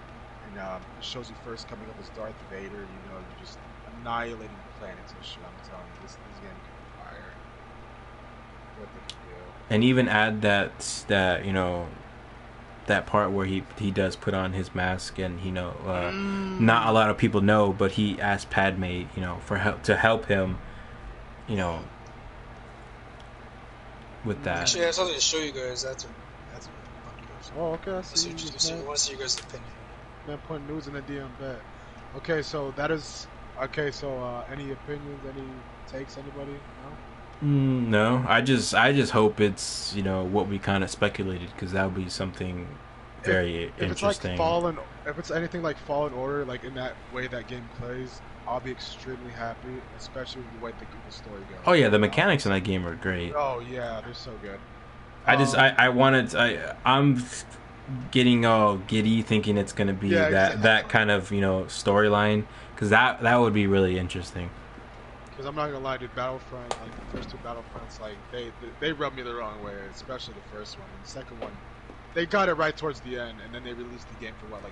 and it shows you first coming up as Darth Vader. You're just annihilating planets and shit. I'm telling you, this game can be fire. What they can do. And even add that that part where he does put on his mask, and not a lot of people know, but he asked Padme for help to help him with that. Actually, I have something to show you guys. That's a podcast. Oh, okay. I see. I want to see you guys' opinion. Man, putting news in the DM bet. Okay, so that is okay. So any opinions, any takes, anybody? No. No, I just hope it's what we kind of speculated, because that would be something very interesting. If it's anything like Fallen Order, in that way that game plays, I'll be extremely happy, especially with the way the story goes. Oh yeah, the mechanics in that game are great. Oh yeah, they're so good. I'm getting all giddy thinking it's gonna be that kind of storyline, because that would be really interesting. Because I'm not gonna lie, dude, Battlefront, the first two Battlefronts, they rubbed me the wrong way, especially the first one. And the second one, they got it right towards the end, and then they released the game for $15 or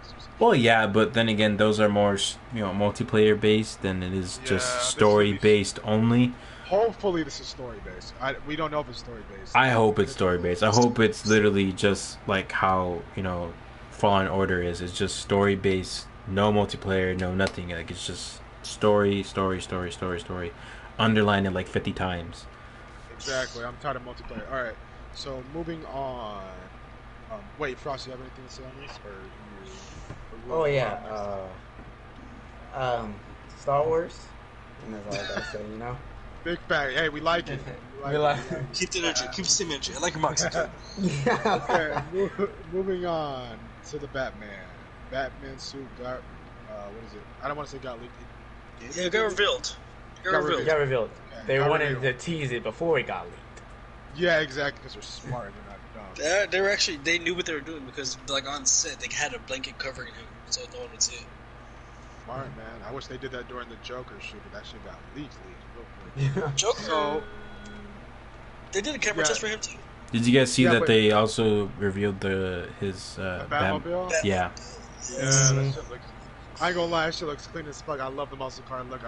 something. Well, yeah, but then again, those are more multiplayer based than it is just story based only. Hopefully, this is story based. We don't know if it's story based. I hope it's story based. I hope it's literally just like how Fallen Order is. It's just story based, no multiplayer, no nothing. It's just story, underline it 50 times. Exactly. I'm tired of multiplayer. All right. So moving on. Wait, Frost, you have anything to say on this, or you? Star Wars. And that's all I gotta say. Big fat. Hey, we like it. We like Keep the energy. Keep the same energy. I like your boxing too. Yeah. Okay, moving on to the Batman. Batman suit got, what is it? I don't want to say got leaked. Yeah, it got revealed. It got revealed. They Got wanted revealed. to tease it before it got leaked. Yeah, exactly, because they're smart. They're not dumb. They were actually, they knew what they were doing because, like, on set, they had a blanket covering him, so no one would see it. Smart, man. I wish they did that during the Joker shoot, but that shit got leaked real quick. Yeah. Joker. So, They did a camera Yeah. test for him too. Did you guys see Yeah, that but- they also revealed his the Batmobile? Yeah. Yeah, that shit looks. I ain't gonna lie, that shit looks clean as fuck. I love the muscle car look.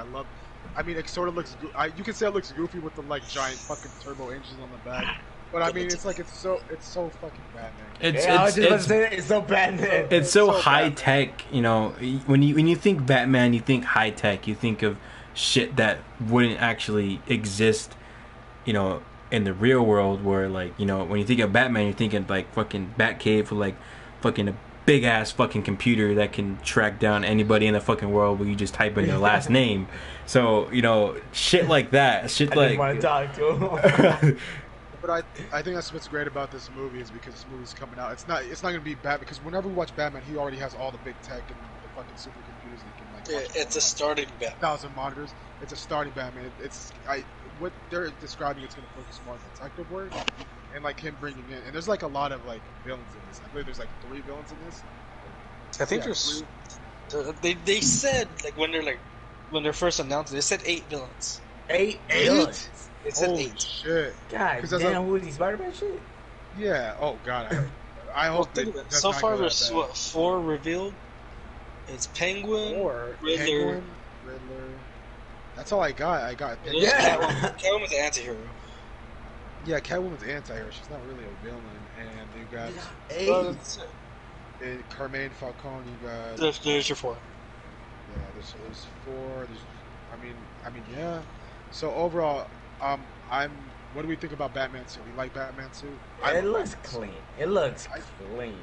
I mean, it sort of looks. You can say it looks goofy with the like giant fucking turbo engines on the back, but I mean, it's like it's so fucking Batman. It's I was just about to it's say that. It's so Batman. it's so so high Batman. tech, you know. When you think Batman, you think high tech. You think of shit that wouldn't actually exist, you know, in the real world. Where like, you know, when you think of Batman, you're thinking like fucking Batcave with like fucking a big ass fucking computer that can track down anybody in the fucking world where you just type in their last name. So, you know, shit like that. Shit I like just want to talk to him. But I think that's what's great about this movie is because this movie's coming out. It's not gonna be bad because whenever we watch Batman, he already has all the big tech and the fucking supercomputers that can like. Yeah, watch it's a starting Batman. 1,000 monitors. It's a starting Batman. What they're describing. It's gonna focus more on detective work and like him bringing in. And there's like a lot of like villains in this. I believe there's like 3 villains in this. I think Yeah, there's. They said when they're first announced, they said 8 villains. 8 8? villains. They said Holy 8. shit! God 'Cause that's damn, a- who is he? Spider-Man shit? Yeah. Oh god. I Well, hope think they. of it. does So not far, go that there's bad. what 4 revealed. It's Penguin, Or Riddler. Penguin, Riddler. That's all I got. I got. and there's Yeah. Catwoman's an anti-hero. Yeah, Catwoman's anti-hero. She's not really a villain. And you got Well, that's it. Carmine Falcone. You got. There's your 4. Yeah, there's 4. I mean, yeah. So overall, What do we think about Batman 2? We like Batman 2. It looks clean. It looks I- clean.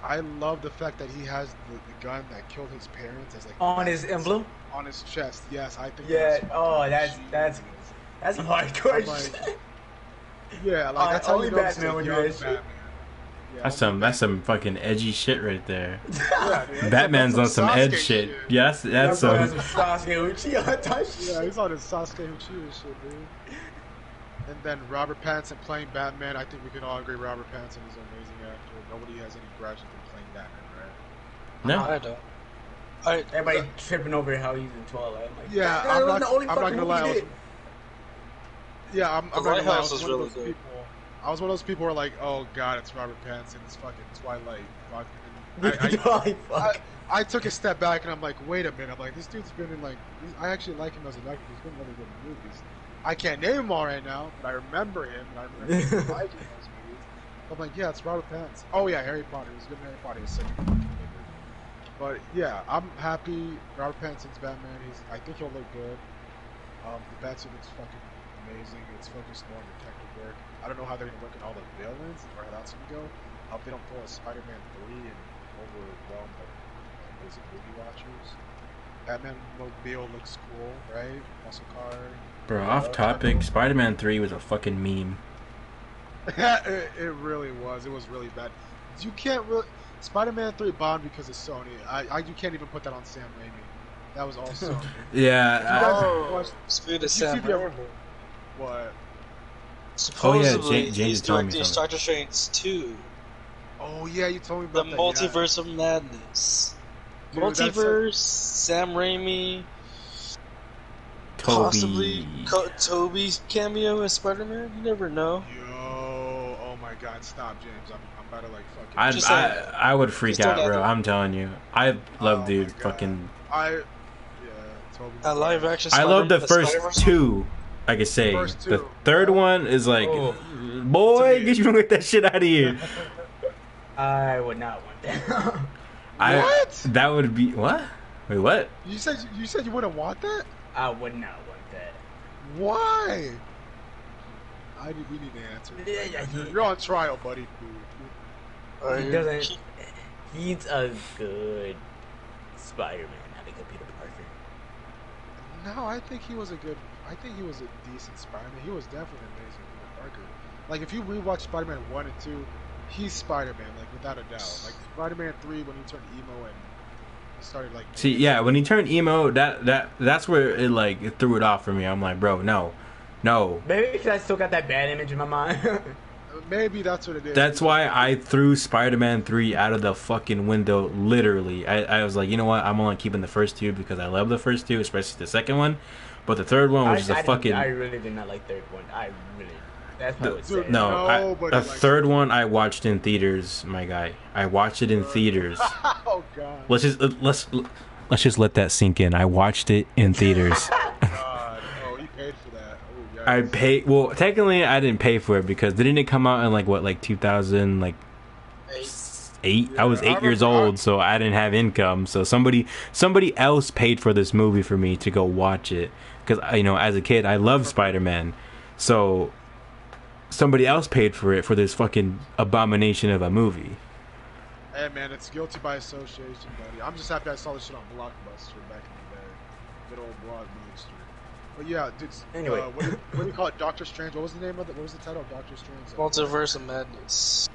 I love the fact that he has the gun that killed his parents as like On his emblem? on his chest. Yes, I think. Yeah. that's Oh, fucking that's genius. that's hardcore. I'm like- Yeah, like that's how only you know it's Batman a would do young that shit. Batman. Yeah, That's only some fucking edgy shit right there. Yeah, dude, Batman's on that's some Sasuke edge shit. Yes, that's some some. Sasuke Uchiha type Yeah, shit. he's on his Sasuke Uchiha shit, dude. And then Robert Pattinson playing Batman. I think we can all agree Robert Pattinson is an amazing actor. Nobody has any grudge with him playing Batman, right? No, I don't. I Everybody tripping over how he's in Twilight. I'm like, Yeah, that I'm was not- the only I'm not fucking gonna lie, movie I he was- did. Yeah, I'm The not gonna lie. I Lighthouse was is one of really those good. people. I was one of those people who are like, "Oh God, it's Robert Pattinson. It's fucking Twilight." Fuck. And Twilight, fuck. I took a step back and I'm like, "Wait a minute." I'm like, "This dude's been in like, I actually like him as an actor. He's been in other good movies. I can't name them all right now, but I remember him and I remember liking those movies." I'm like, "Yeah, it's Robert Pattinson." Oh yeah, Harry Potter. He was good in Harry Potter. He was such a good figure. But yeah, I'm happy. Robert Pattinson's Batman. I think he'll look good. The Batsuit looks fucking amazing. It's focused more on detective work. I don't know how they're gonna work in all the villains or how that's gonna go. I hope they don't pull a Spider-Man 3 and overwhelm the basic movie watchers. Batman mobile looks cool, right? Muscle car. bro. Off topic. Spider-Man 3 was a fucking meme. it really was. It was really bad. You can't really Spider-Man 3 bombed because of Sony. You can't even put that on Sam Raimi. That was all Sony. Yeah. Watch- Speed of you see Sam the- Raimi. What? Supposedly, James he's told me directing something. Doctor Strange 2, Oh yeah, you told me the about that. Multiverse of Madness. Dude, that's Multiverse, Sam Raimi, possibly Toby. Toby's cameo as Spider-Man. You never know. Yeah. Yo, oh my God, stop, James. I'm about to like fucking. Just saying. I would freak Just don't out, bro. have to- I'm telling you. I love Oh dude. my God. Fucking. Toby. A live action. I love the first Spider-Verse? 2. I could say First the two. third one is like, Oh. boy, To me. get you get that shit out of here. I would not want that. What? That would be what? Wait, what? You said you wouldn't want that? I would not want that. Why? We need an answer. You're on trial, buddy. He doesn't. He's a good Spider-Man, not a good Peter Parker. No, I think he was a good I think he was a decent Spider-Man. He was definitely an amazing Peter Parker. Like, if you rewatch Spider-Man 1 and 2, he's Spider-Man, like, without a doubt. Like, Spider-Man 3, when he turned emo and started, like... See, yeah, when he turned emo, that's where it threw it off for me. I'm like, bro, no. Maybe because I still got that bad image in my mind. Maybe that's what it is. That's why I threw Spider-Man 3 out of the fucking window, literally. I was like, you know what? I'm only keeping the first two because I love the first two, especially the second one. But the third one was I really did not like third one. That's what I would say. The third one I watched in theaters, my guy. I watched it in theaters. Oh, God. Let's just let that sink in. I watched it in theaters. Oh, you paid for that. Oh, I paid. Well, technically, I didn't pay for it because didn't it come out in 2008? Yeah, I was 8 years old, so I didn't have income. So somebody else paid for this movie for me to go watch it because as a kid, I loved Spider-Man. So somebody else paid for it for this fucking abomination of a movie. Hey, man, it's guilty by association, buddy. I'm just happy I saw this shit on Blockbuster back in the day. Good old Blockbuster. But yeah, dude. Anyway, what do you call it? Doctor Strange. What was the name of it? What was the title of Doctor Strange? Multiverse of Madness.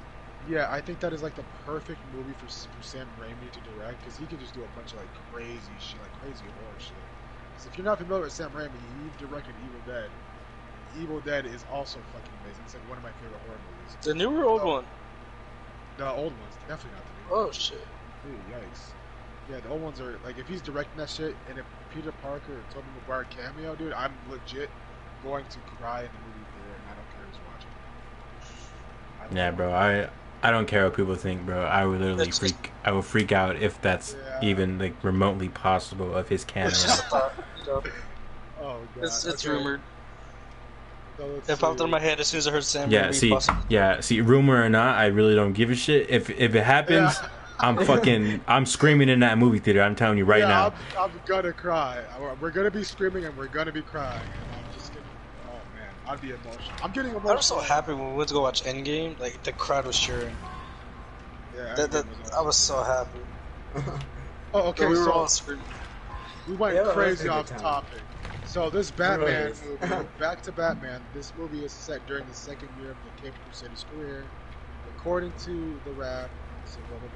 Yeah, I think that is like the perfect movie for Sam Raimi to direct because he can just do a bunch of like crazy shit, like crazy horror shit. So if you're not familiar with Sam Raimi, he directed Evil Dead. Evil Dead is also fucking amazing. It's like one of my favorite horror movies. The new or old one? The old ones, definitely not the new. Oh shit. Dude, yikes. Yeah, the old ones are like if he's directing that shit and if Peter Parker or Tobey Maguire cameo, dude, I'm legit going to cry in the movie theater and I don't care who's watching. Yeah, bro. I don't care what people think, bro. I would literally freak out if that's even like remotely possible of his cameo. Oh god. It's rumored. It popped in my head as soon as I heard Sam. See, rumor or not, I really don't give a shit. If it happens, I'm screaming in that movie theater. I'm telling you right now. I'm gonna cry. We're gonna be screaming and we're gonna be crying. And I'm just gonna. Oh man, I'd be emotional. I'm getting emotional. I was so happy when we went to go watch Endgame. Like the crowd was cheering. Yeah, I was so happy. Oh, okay. We were all screaming. We went crazy off topic. So this Batman movie, back to Batman, this movie is set during the second year of the Cape Crusader's career, according to the rap, so blah blah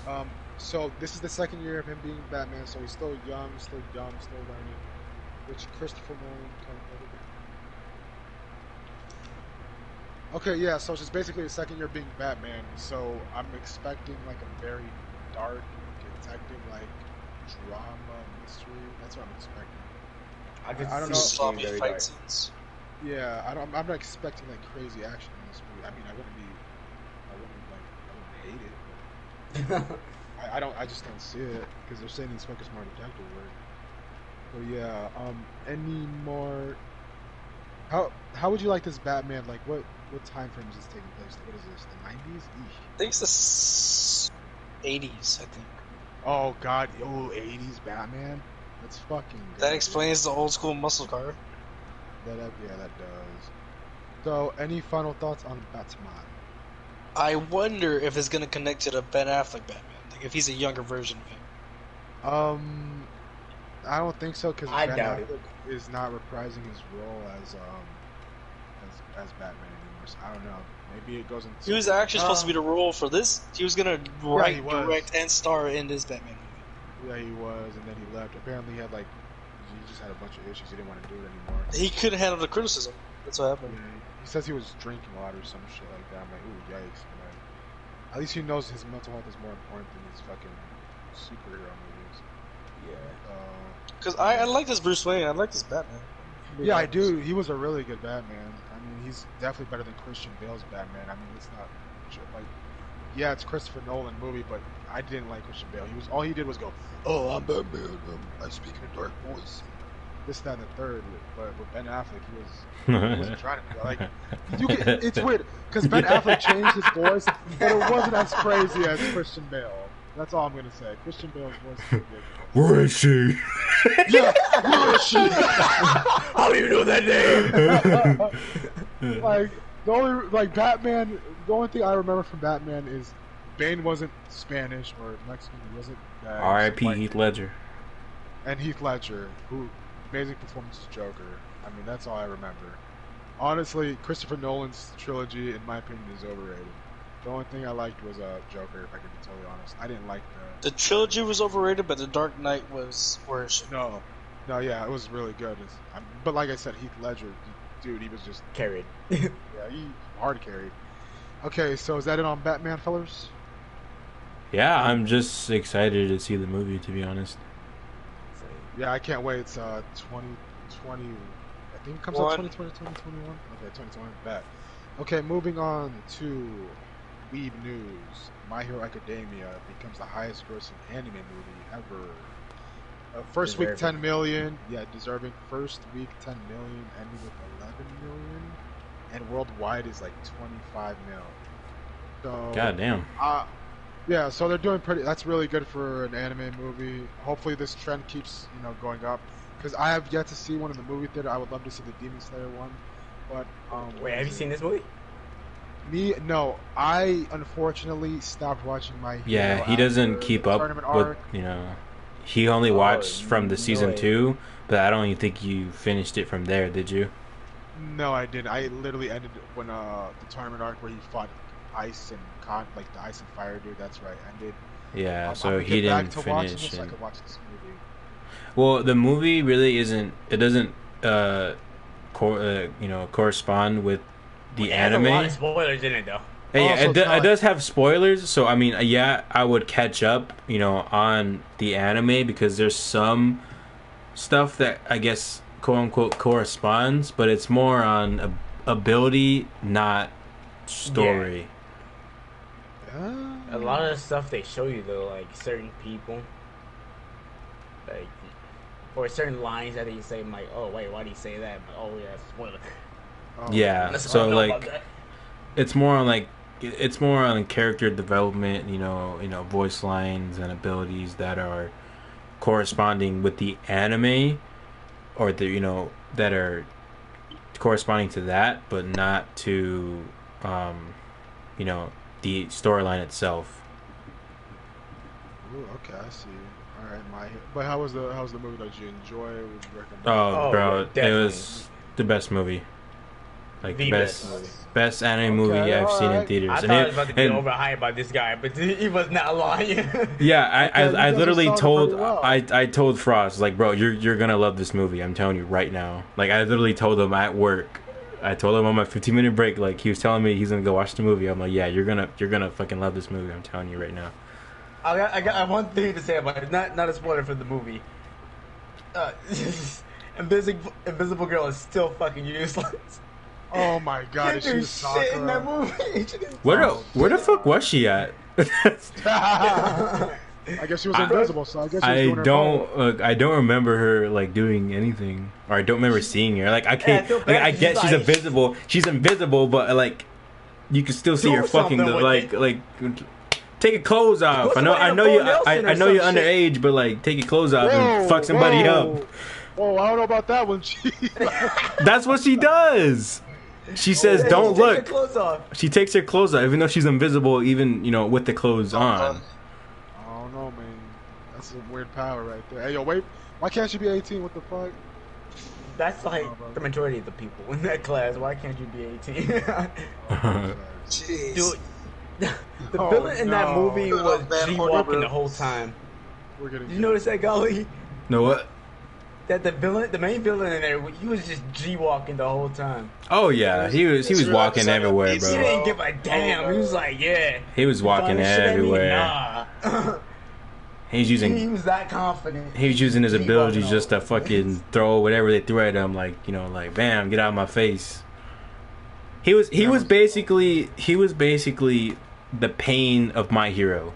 blah. So this is the second year of him being Batman, so he's still young, still dumb, still learning, which Christopher Nolan kind of did. Okay, yeah, so it's basically the second year being Batman, so I'm expecting like a very dark, detective, like drama, mystery. That's what I'm expecting. I don't know. Sloppy fight scenes. Yeah, I'm not expecting like crazy action in this movie. I mean, I wouldn't hate it. I just don't see it because they're saying he's focused more on detective work. But yeah, any more? How would you like this Batman? Like, what time frame is this taking place? What is this? The 90s? I think it's the 80s. I think. Oh God! 80s Batman. That's fucking good. That explains the old school muscle car. That does. So, any final thoughts on Batman? I wonder if it's gonna connect to the Ben Affleck Batman. Like if he's a younger version of him. I don't think so because Ben Affleck is not reprising his role as Batman anymore. So I don't know. Maybe it goes into. He was actually supposed to be the role for this. He was gonna write, direct, and star in this Batman movie. Yeah, he was, and then he left. Apparently, he just had a bunch of issues. He didn't want to do it anymore. He couldn't handle the criticism. That's what happened. Yeah, he says he was drinking a lot or some shit like that. I'm like, ooh, yikes, man. At least he knows his mental health is more important than his fucking superhero movies. Yeah. Because I like this Bruce Wayne. I like this Batman. Yeah, I do. He was a really good Batman. I mean, he's definitely better than Christian Bale's Batman. I mean, it's not like, yeah, it's Christopher Nolan movie, but I didn't like Christian Bale. All he did was go, "Oh, I'm Batman. I speak in a dark voice." This, that, and the third. But with Ben Affleck, he wasn't trying to do like. It's weird because Ben Affleck changed his voice, but it wasn't as crazy as Christian Bale. That's all I'm gonna say. Christian Bale's voice is ridiculous. Where is she? Yeah, where is she? How do you know that name? Like the only Batman. The only thing I remember from Batman is Bane wasn't Spanish or Mexican. He wasn't. R.I.P. Heath Ledger. And Heath Ledger, who amazing performance as Joker. I mean, that's all I remember. Honestly, Christopher Nolan's trilogy, in my opinion, is overrated. The only thing I liked was Joker, if I could be totally honest. I didn't like the trilogy was overrated, but The Dark Knight was worse. No, yeah, it was really good. But like I said, Heath Ledger, dude, he was just carried. Yeah, he hard carried. Okay, so is that it on Batman, fellas? Yeah, I'm just excited to see the movie, to be honest. Yeah, I can't wait. It's 2020. I think it comes out 2020, 2021. Okay, 2021. Bet. Okay, moving on to Weeb News. My Hero Academia becomes the highest-grossing anime movie ever. First week 10 million. Yeah, deserving. First week 10 million, ending with 11 million, and worldwide is like 25 mil. So. God damn. Yeah, so they're doing pretty. That's really good for an anime movie. Hopefully, this trend keeps going up. Because I have yet to see one in the movie theater. I would love to see the Demon Slayer one, but wait, have you seen this movie? No. I unfortunately stopped watching my. Yeah, he doesn't keep up with He only watched from the season 2, but I don't even think you finished it from there. Did you? No, I didn't. I literally ended when the tournament arc where he fought Ice and like the Ice and Fire dude. That's right, ended. Yeah, so he didn't finish. So I could watch this movie. Well, the movie really isn't. It doesn't, correspond with the anime. Has a lot of spoilers in it, though. Yeah, it does have spoilers. So I mean, yeah, I would catch up, on the anime because there's some stuff that I guess quote unquote corresponds, but it's more on ability, not story. Yeah. A lot of the stuff they show you though, like certain people, like or certain lines that they say, I'm like, oh wait, why do you say that? But, oh yeah, spoiler. Yeah, so like, it's more on character development, voice lines and abilities that are corresponding with the anime, or that are corresponding to that, but not to, the storyline itself. Ooh, okay, I see. All right, but how was the movie? Did you enjoy? Would you recommend? Oh, bro, it was the best movie. Like the best anime movie I've seen in theaters. I thought I was about to get overhyped by this guy, but he was not lying. Yeah, I literally I told Frost, like, bro, you're gonna love this movie. I'm telling you right now. Like, I literally told him at work. I told him on my 15-minute break. Like, he was telling me he's gonna go watch the movie. I'm like, yeah, you're gonna fucking love this movie. I'm telling you right now. I got one thing to say about it. Not a spoiler for the movie. Invisible Girl is still fucking useless. Oh my god, she was shit in that movie. Where the fuck was she at? I guess she was invisible, so I guess she was doing I don't remember her like doing anything, or I don't remember seeing her. Like, I can't. Like, I get she's invisible. She's invisible, but like, you can still see her fucking like. Take your clothes off. I know you're underage, but like, take your clothes off and fuck somebody up. Oh, I don't know about that one. That's what she does. She says, "Don't look." She takes her clothes off, even though she's invisible, even with the clothes on. I don't know, man. That's a weird power right there. Hey, yo, wait. Why can't she be 18? What the fuck? That's like the majority of the people in that class. Why can't you be 18? Jeez. Dude, the villain in that movie was G-walking the whole time. Did you notice that, Golly? No, what? That the main villain in there, he was just G-walking the whole time. Oh yeah, he was walking everywhere, bro. He didn't give a damn. He was like, yeah. He was walking everywhere. Nah. He was that confident. He was using his abilities just to fucking throw whatever they threw at him, like bam, get out of my face. He was basically the pain of My Hero.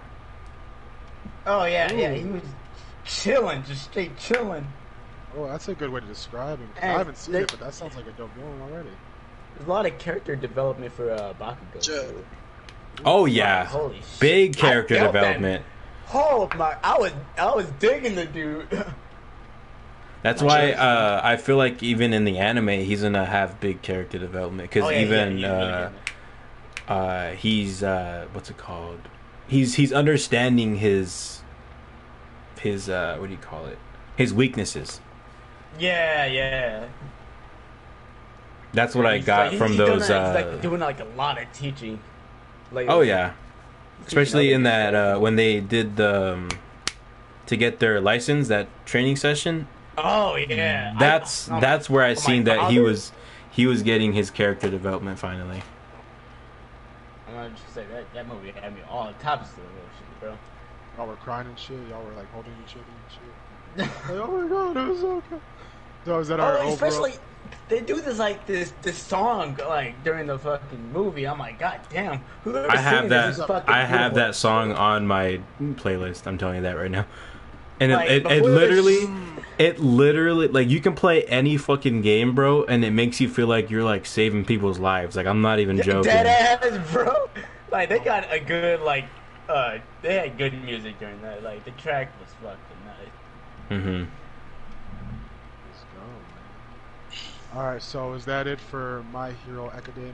Oh yeah, yeah. He was chilling, just straight chilling. Oh, that's a good way to describe him. I haven't seen it, but that sounds like a dope villain already. There's a lot of character development for Bakugo. Too. Oh yeah, holy big character development. Oh my! I was digging the dude. That's why I feel like even in the anime he's gonna have big character development because he's what's it called? He's understanding his what do you call it? His weaknesses. Yeah. That's what I He's got like, from he's those. He's like doing like a lot of teaching. Like, Oh yeah, especially in other that when they did the to get their license, that training session. Oh yeah, That's where I seen that he father? was getting his character development finally. I'm gonna just say that movie had me all types of shit, bro. Y'all were crying and shit. Y'all were like holding each other and shit. Like, oh my god, it was so good. So is that our overall? Especially they do this song like during the fucking movie. I'm like, god damn, whoever I have singing this is that. fucking I have beautiful. that song on my playlist. I'm telling you that right now. And Like, it before literally, like, you can play any fucking game, bro, and it makes you feel like you're like saving people's lives. Like, I'm not even joking. Dead ass, bro. Like they got a good they had good music during that. Like the track was fucking nice. Mm-hmm. Let's go, man. All right, so is that it for My Hero Academia?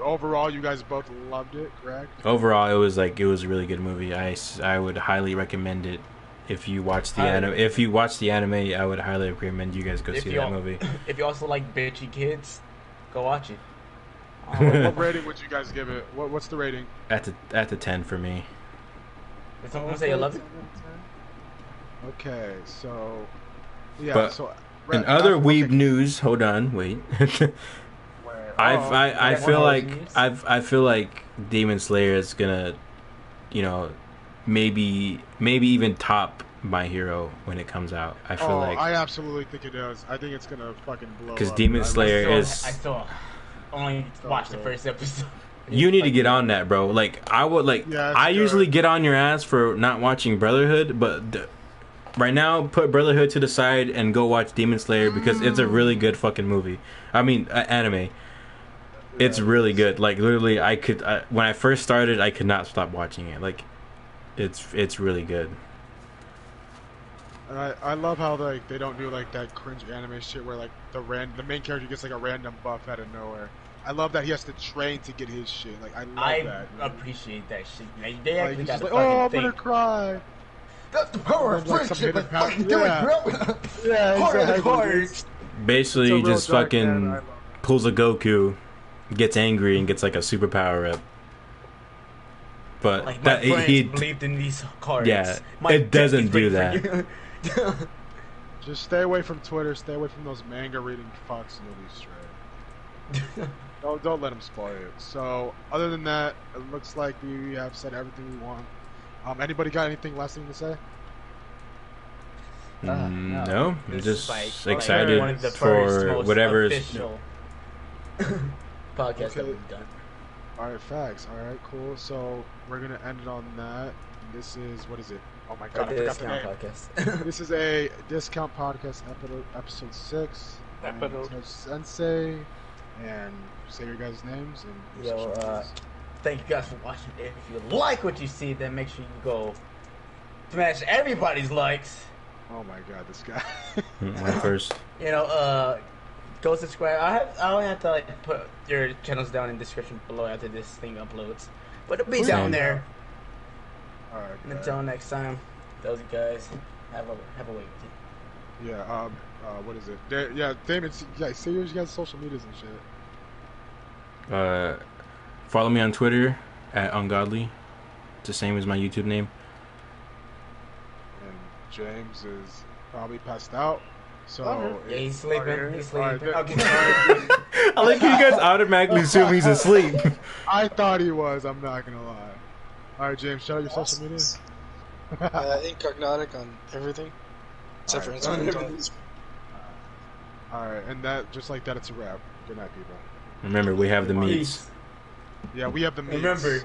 Overall, you guys both loved it, correct? Overall, it was a really good movie. I would highly recommend it. If you watch the anime, I would highly recommend you guys go see that movie. If you also like bitchy kids, go watch it. What rating would you guys give it? What's the rating? At the 10 for me. Did someone say 11? Okay, so yeah. But so in other weeb news, hold on, wait. I feel like Demon Slayer is gonna, maybe even top My Hero when it comes out. I feel like I absolutely think it does. I think it's gonna fucking blow up. because Demon Slayer I still only watched the first episode. You need to get on that, bro. Like I would like. Yeah, I usually get on your ass for not watching Brotherhood, but right now put Brotherhood to the side and go watch Demon Slayer because it's a really good fucking movie. I mean, anime. It's really good. Like literally, when I first started, I could not stop watching it. Like, it's really good. And I love how like they don't do like that cringe anime shit where like the main character gets like a random buff out of nowhere. I love that he has to train to get his shit. Like I love that. I appreciate that shit. Man. They actually Like, got like, to oh, I'm fucking gonna think. cry. That's the power of friendship. Like, fucking do it, bro. Yeah, Hard, exactly. hard. Basically, he It's a real just dark fucking anime. I love pulls a Goku, gets angry, and gets like a superpower up. But Like my that friends he believed in these cards. Yeah, My it doesn't dick do is that. ready for you. Just stay away from Twitter. Stay away from those manga reading fucks. You'll be straight. Don't let them spoil it. So, other than that, it looks like we have said everything we want. Anybody got anything last thing to say? No, I'm This just is like excited one of the for first most whatever's. official podcast that Okay. we've done. All right, facts. All right, cool. So we're gonna end it on that. This is what is it? Oh my god, I forgot the name. Podcast. This is a discount podcast episode 6. Episode. Sensei, and say your guys' names and your Yo, social medias. thank you guys for watching. If you like what you see, then make sure you go smash everybody's likes. Oh my god, this guy. My first. Go subscribe. I only have to like put your channels down in the description below after this thing uploads, but it'll be Same. down there. All right. And until next time, those guys have a week. Yeah. What is it? Yeah, Damon. Yeah, say your guys' social medias and shit. Follow me on Twitter at Ungodly. It's the same as my YouTube name. And James is probably passed out. So Yeah, he's sleeping. He's All right, sleeping. Okay. I like you guys automatically assume he's asleep. I thought he was. I'm not gonna lie. All right, James. Shout out your social media. Incognotic on everything. Except for Alright. Instagram. All right, and that just like that, it's a wrap. Good night, people. Remember, we have the meats. Yeah, we have the meats. Remember,